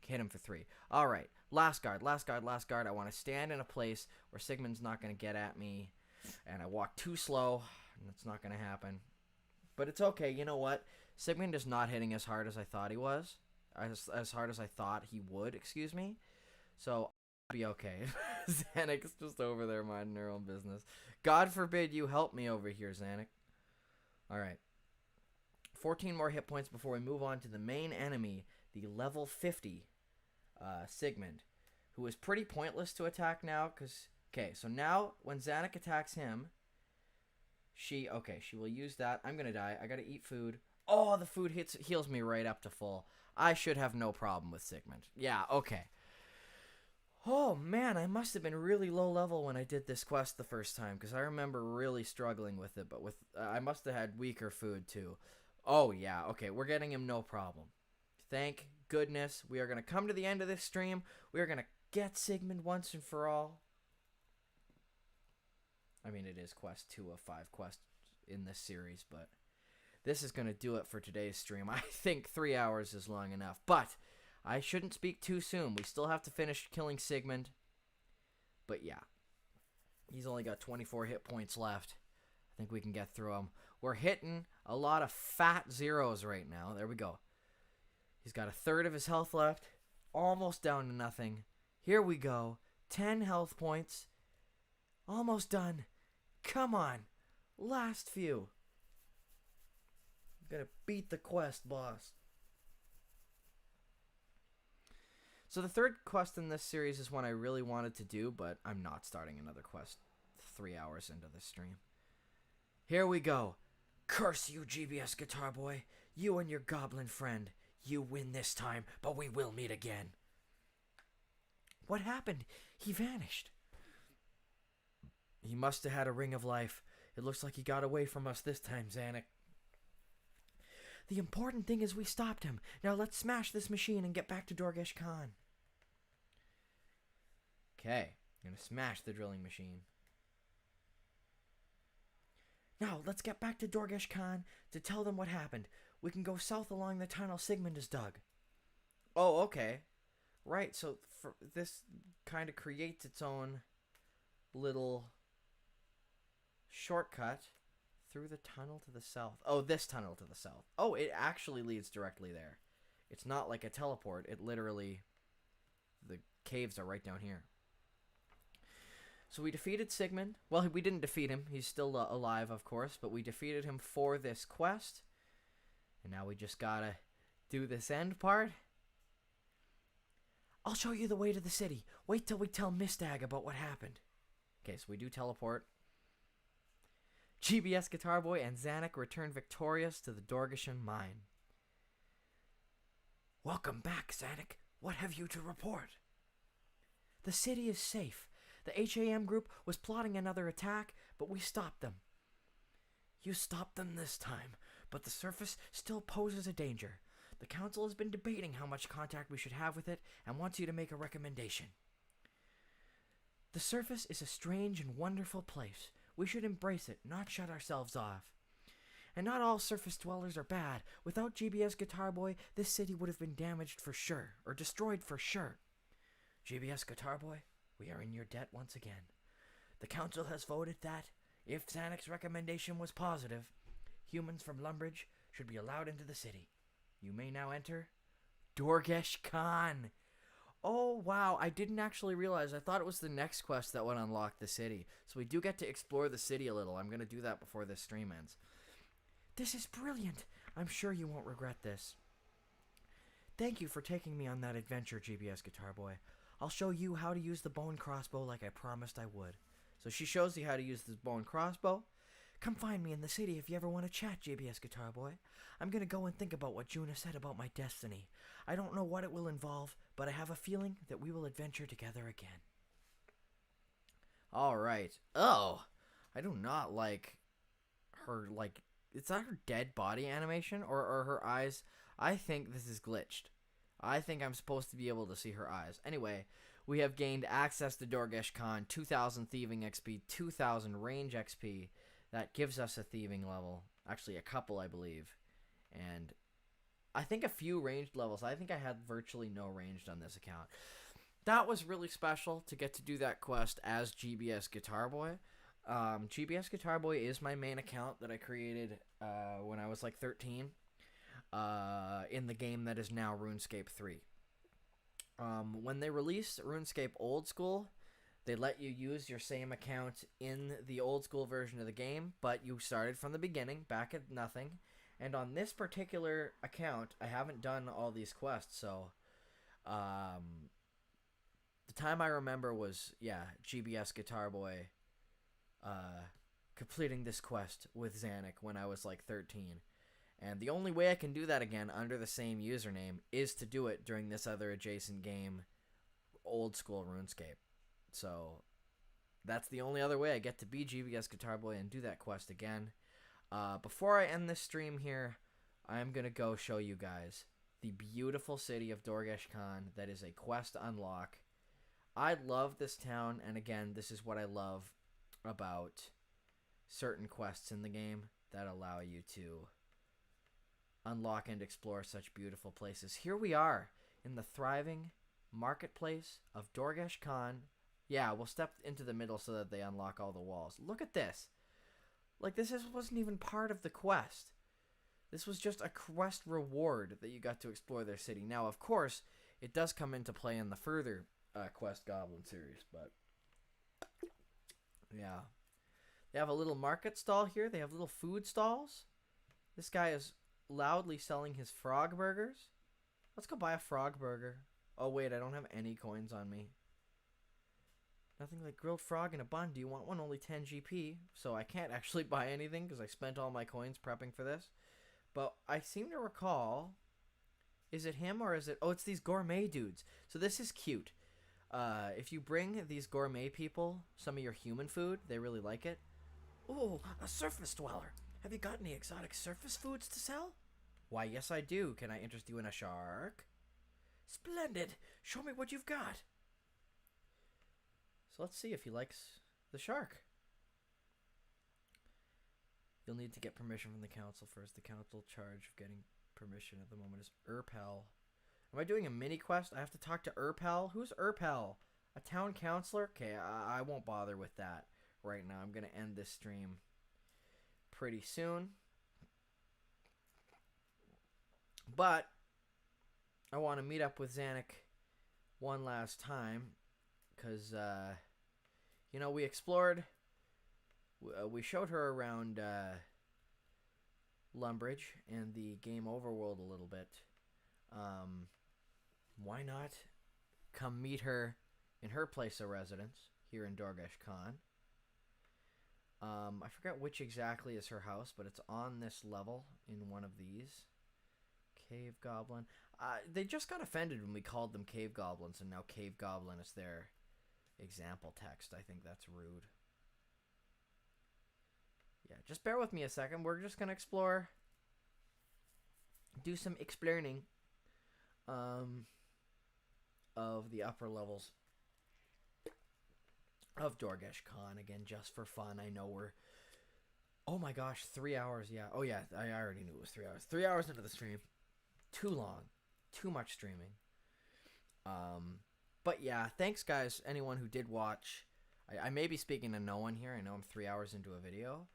Hit him for 3. All right. Last guard, last guard, last guard. I want to stand in a place where Sigmund's not going to get at me. And I walk too slow, and it's not going to happen. But it's okay. You know what? Sigmund is not hitting as hard as I thought he was. As hard as I thought he would, excuse me. So, I'll be okay. Xanix's just over there minding her own business. God forbid you help me over here, Xanix. Alright. 14 more hit points before we move on to the main enemy, the level 50 Sigmund, who is pretty pointless to attack now, because... Okay, so now, when Xanix attacks him, she will use that. I'm gonna die. I gotta eat food. Oh, the food heals me right up to full. I should have no problem with Sigmund. Yeah, okay. Oh, man, I must have been really low level when I did this quest the first time, because I remember really struggling with it, but I must have had weaker food, too. Oh, yeah, okay, we're getting him no problem. Thank goodness. We are going to come to the end of this stream. We are going to get Sigmund once and for all. I mean, it is quest 2 of 5 quests in this series, but this is going to do it for today's stream. I think 3 hours is long enough, but I shouldn't speak too soon. We still have to finish killing Sigmund. But yeah, he's only got 24 hit points left. I think we can get through him. We're hitting a lot of fat zeros right now. There we go. He's got a third of his health left. Almost down to nothing. Here we go. 10 health points. Almost done. Come on. Last few. I'm gonna beat the quest, boss. So the third quest in this series is one I really wanted to do, but I'm not starting another quest 3 hours into this stream. Here we go. Curse you, GBS Guitar Boy. You and your goblin friend. You win this time, but we will meet again. What happened? He vanished. He must have had a ring of life. It looks like he got away from us this time, Xanix. The important thing is we stopped him. Now let's smash this machine and get back to Dorgeshuun. Okay, I'm going to smash the drilling machine. Now, let's get back to Dorgeshuun to tell them what happened. We can go south along the tunnel Sigmund has dug. Oh, okay. Right, so this kind of creates its own little shortcut through the tunnel to the south. Oh, this tunnel to the south. Oh, it actually leads directly there. It's not like a teleport. It literally... The caves are right down here. So we defeated Sigmund. Well, we didn't defeat him. He's still alive, of course. But we defeated him for this quest. And now we just gotta do this end part. I'll show you the way to the city. Wait till we tell Mistag about what happened. Okay, so we do teleport. GBS Guitar Boy and Xanix return victorious to the Dorgeshuun mine. Welcome back, Xanix. What have you to report? The city is safe. The HAM group was plotting another attack, but we stopped them. You stopped them this time, but the surface still poses a danger. The council has been debating how much contact we should have with it and wants you to make a recommendation. The surface is a strange and wonderful place. We should embrace it, not shut ourselves off. And not all surface dwellers are bad. Without GBS Guitar Boy, this city would have been damaged for sure, or destroyed for sure. GBS Guitar Boy, we are in your debt once again. The council has voted that, if Xanix's recommendation was positive, humans from Lumbridge should be allowed into the city. You may now enter Dorgeshuun. Oh, wow, I didn't actually realize. I thought it was the next quest that would unlock the city. So we do get to explore the city a little. I'm going to do that before this stream ends. This is brilliant. I'm sure you won't regret this. Thank you for taking me on that adventure, GBS Guitar Boy. I'll show you how to use the bow and crossbow like I promised I would. So she shows you how to use the bow and crossbow. Come find me in the city if you ever want to chat, GBS Guitar Boy. I'm going to go and think about what Juna said about my destiny. I don't know what it will involve, but I have a feeling that we will adventure together again. Alright. Oh, I do not like her, like, is that her dead body animation or her eyes? I think this is glitched. I think I'm supposed to be able to see her eyes. Anyway, we have gained access to Dorgeshuun, 2,000 thieving XP, 2,000 range XP. That gives us a thieving level. Actually, a couple, I believe. And I think a few ranged levels. I think I had virtually no ranged on this account. That was really special to get to do that quest as GBS Guitar Boy. GBS Guitar Boy is my main account that I created when I was like 13 in the game that is now RuneScape 3. When they released RuneScape Old School, they let you use your same account in the old school version of the game, but you started from the beginning, back at nothing. And on this particular account, I haven't done all these quests, so the time I remember was, yeah, GBS Guitar Boy completing this quest with Xanic when I was like 13. And the only way I can do that again under the same username is to do it during this other adjacent game, Old School RuneScape. So that's the only other way I get to be GBS Guitar Boy and do that quest again. Before I end this stream here, I'm going to go show you guys the beautiful city of Dorgeshuun that is a quest unlock. I love this town, and again, this is what I love about certain quests in the game that allow you to unlock and explore such beautiful places. Here we are in the thriving marketplace of Dorgeshuun. Yeah, we'll step into the middle so that they unlock all the walls. Look at this. Like, wasn't even part of the quest. This was just a quest reward that you got to explore their city. Now, of course, it does come into play in the further Quest Goblin series, but yeah. They have a little market stall here. They have little food stalls. This guy is loudly selling his frog burgers. Let's go buy a frog burger. Oh, wait, I don't have any coins on me. Nothing like grilled frog in a bun. Do you want one? Only 10 GP. So I can't actually buy anything because I spent all my coins prepping for this. But I seem to recall... Is it him or is it... Oh, it's these gourmet dudes. So this is cute. If you bring these gourmet people some of your human food, they really like it. Ooh, a surface dweller. Have you got any exotic surface foods to sell? Why, yes I do. Can I interest you in a shark? Splendid. Show me what you've got. So let's see if he likes the shark. You'll need to get permission from the council first. The council charge of getting permission at the moment is Urpel. Am I doing a mini quest? I have to talk to Urpel? Who's Urpel? A town councilor? Okay, I won't bother with that right now. I'm going to end this stream pretty soon. But I want to meet up with Xanic one last time. Because, you know, we explored, we showed her around Lumbridge and the game overworld a little bit. Why not come meet her in her place of residence here in Dorgeshuun? I forget which exactly is her house, but it's on this level in one of these. Cave Goblin. They just got offended when we called them Cave Goblins, and now Cave Goblin is their example text. I think that's rude. Yeah, just bear with me a second. We're just going to explore. Do some exploring of the upper levels of Dorgeshuun again, just for fun. I know we're Oh my gosh, 3 hours. Yeah. Oh yeah, I already knew it was 3 hours. 3 hours into the stream. Too long. Too much streaming. But yeah, thanks guys. Anyone who did watch. I may be speaking to no one here. I know I'm 3 hours into a video.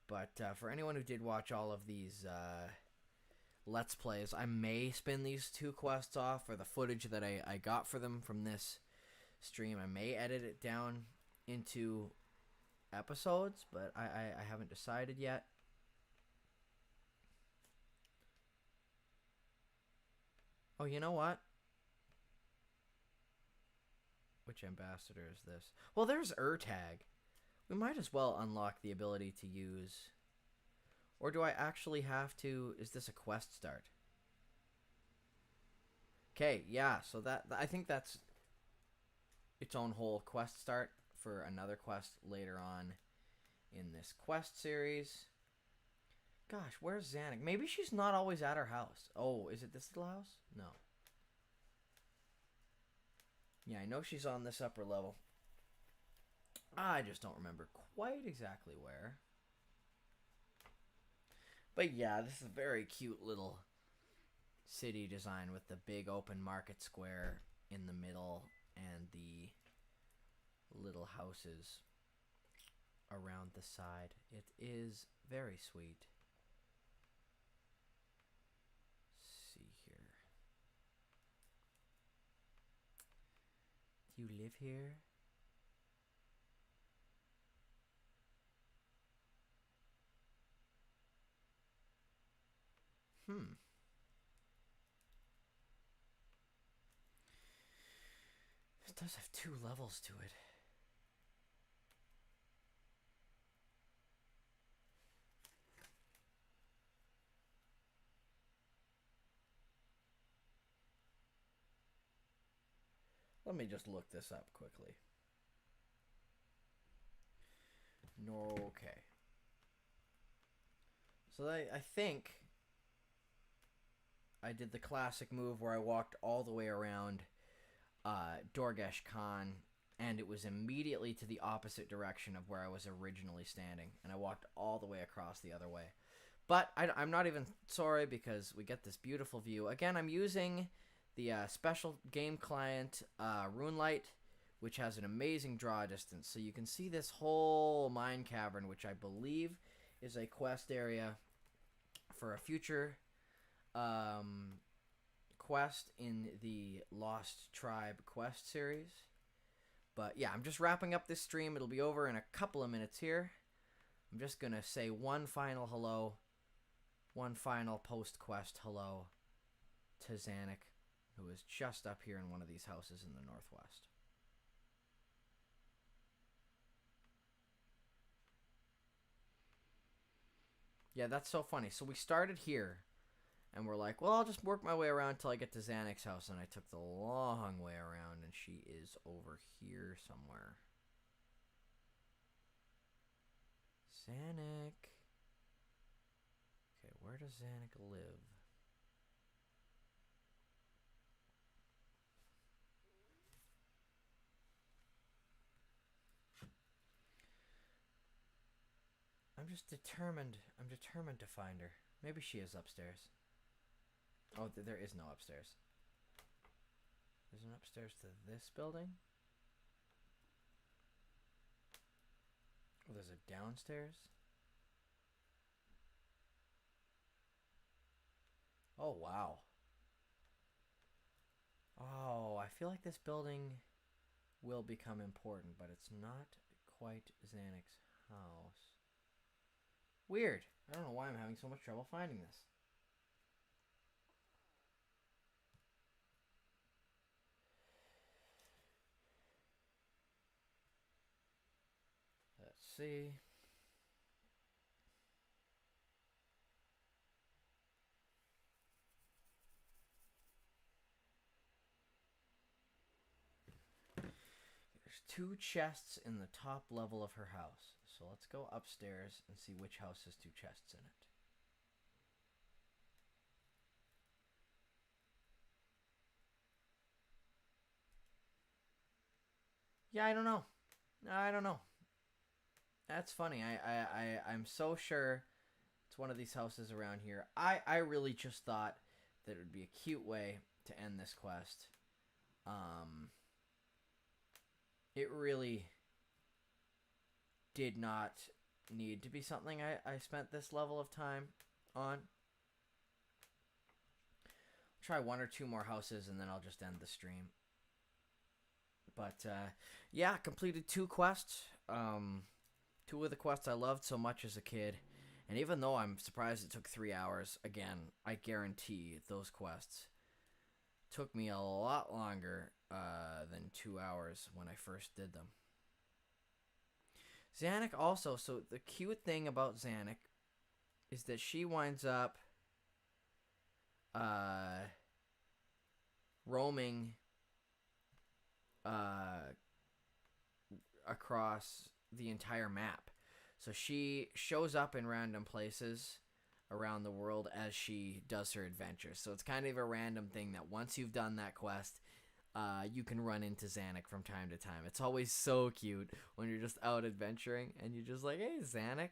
But for anyone who did watch all of these Let's Plays, I may spin these 2 quests off, or the footage that I got for them from this stream. I may edit it down into episodes, but I haven't decided yet. Oh, you know what? Which ambassador is this? Well, there's Urtag. We might as well unlock the ability to use... Or do I actually have to... Is this a quest start? Okay, yeah, so I think that's its own whole quest start for another quest later on in this quest series. Gosh, where's Zanuck? Maybe she's not always at her house. Oh, is it this little house? No. Yeah, I know she's on this upper level. I just don't remember quite exactly where. But yeah, this is a very cute little city design with the big open market square in the middle and the little houses around the side. It is very sweet. Let's see here. Do you live here? It does have 2 levels to it. Let me just look this up quickly. No, okay. So I think I did the classic move where I walked all the way around Dorgeshuun, and it was immediately to the opposite direction of where I was originally standing, and I walked all the way across the other way. But I'm not even sorry, because we get this beautiful view. Again, I'm using the special game client RuneLight, which has an amazing draw distance, so you can see this whole mine cavern, which I believe is a quest area for a future quest in the Lost Tribe quest series. But yeah, I'm just wrapping up this stream. It'll be over in a couple of minutes here. I'm just gonna say one final hello, one final post-quest hello to Zanuck, who is just up here in one of these houses in the northwest. Yeah, that's so funny. So we started here, and we're like, well, I'll just work my way around until I get to Zanuck's house, and I took the long way around, and she is over here somewhere. Zanuck. Okay, where does Zanuck live? I'm determined to find her. Maybe she is upstairs. Oh, there is no upstairs. There's an upstairs to this building? Oh, there's a downstairs? Oh, wow. Oh, I feel like this building will become important, but it's not quite Zanuck's house. Weird. I don't know why I'm having so much trouble finding this. Let's see. There's 2 chests in the top level of her house. So let's go upstairs and see which house has 2 chests in it. Yeah, I don't know. I don't know. That's funny. I'm so sure it's one of these houses around here. I really just thought that it would be a cute way to end this quest. It really did not need to be something I spent this level of time on. Try one or two more houses and then I'll just end the stream. But yeah, completed 2 quests. 2 of the quests I loved so much as a kid. And even though I'm surprised it took 3 hours, again, I guarantee those quests took me a lot longer than 2 hours when I first did them. Zanuck also, so the cute thing about Zanuck is that she winds up roaming across the entire map. So she shows up in random places around the world as she does her adventures. So it's kind of a random thing that once you've done that quest, you can run into Zanuck from time to time. It's always so cute when you're just out adventuring and you're just like, hey, Zanuck.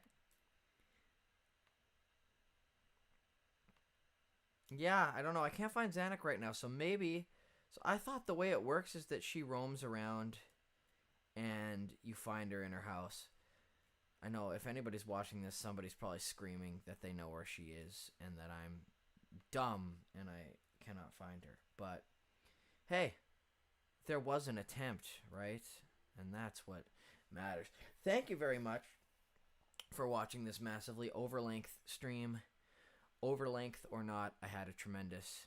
Yeah, I don't know. I can't find Zanuck right now, so maybe... So I thought the way it works is that she roams around and you find her in her house. I know if anybody's watching this, somebody's probably screaming that they know where she is and that I'm dumb and I cannot find her. But, hey, there was an attempt, right? And that's what matters. Thank you very much for watching this massively overlength stream. Overlength or not, I had a tremendous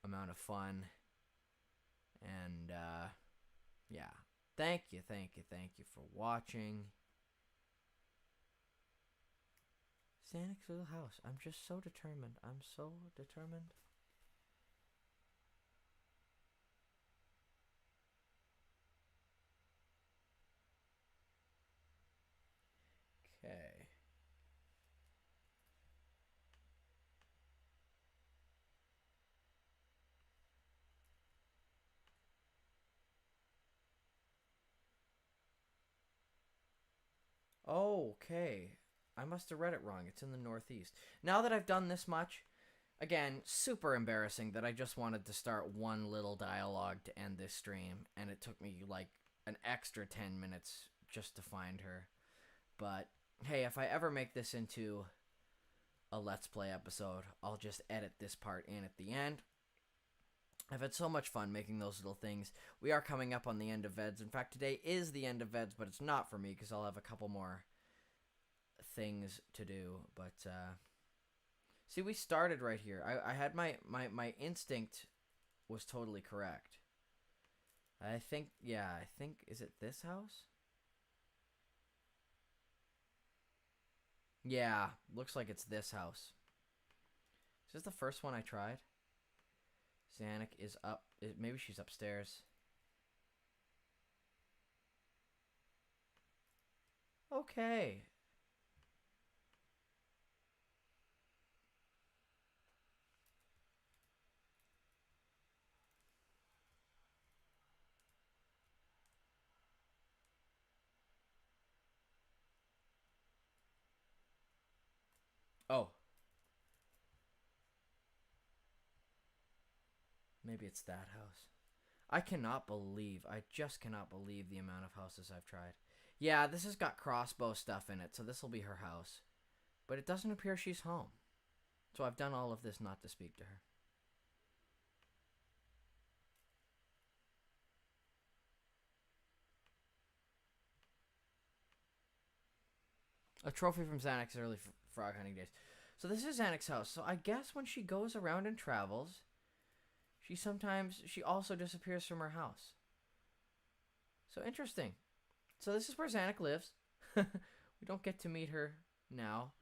amount of fun. And, yeah. Thank you for watching. Zanuck's little house. I'm just so determined. I'm so determined. Okay. Okay. I must have read it wrong. It's in the northeast. Now that I've done this much, again, super embarrassing that I just wanted to start one little dialogue to end this stream, and it took me like an extra 10 minutes just to find her. But hey, if I ever make this into a Let's Play episode, I'll just edit this part in at the end. I've had so much fun making those little things. We are coming up on the end of VEDS. In fact, today is the end of VEDS, but it's not for me because I'll have a couple more things to do. But see, we started right here. I had my instinct was totally correct. I think is it this house? Yeah, looks like it's this house. Is this the first one I tried? Zanuck is up. Maybe she's upstairs. Okay. Oh. Maybe it's that house. I just cannot believe the amount of houses I've tried. Yeah, this has got crossbow stuff in it, so this will be her house. But it doesn't appear she's home. So I've done all of this not to speak to her. A trophy from Zanuck's early frog hunting days. So this is Zanuck's house. So I guess when she goes around and travels, she also disappears from her house. So interesting. So this is where Zanuck lives. We don't get to meet her now,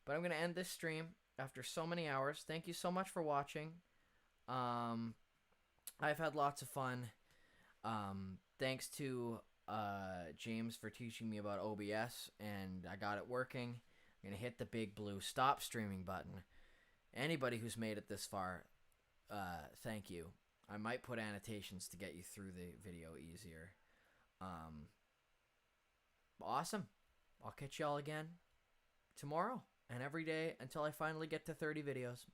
but I'm going to end this stream after so many hours. Thank you so much for watching. I've had lots of fun. Thanks to James for teaching me about OBS, and I got it working. I'm going to hit the big blue stop streaming button. Anybody who's made it this far, thank you. I might put annotations to get you through the video easier. Awesome. I'll catch y'all again tomorrow and every day until I finally get to 30 videos.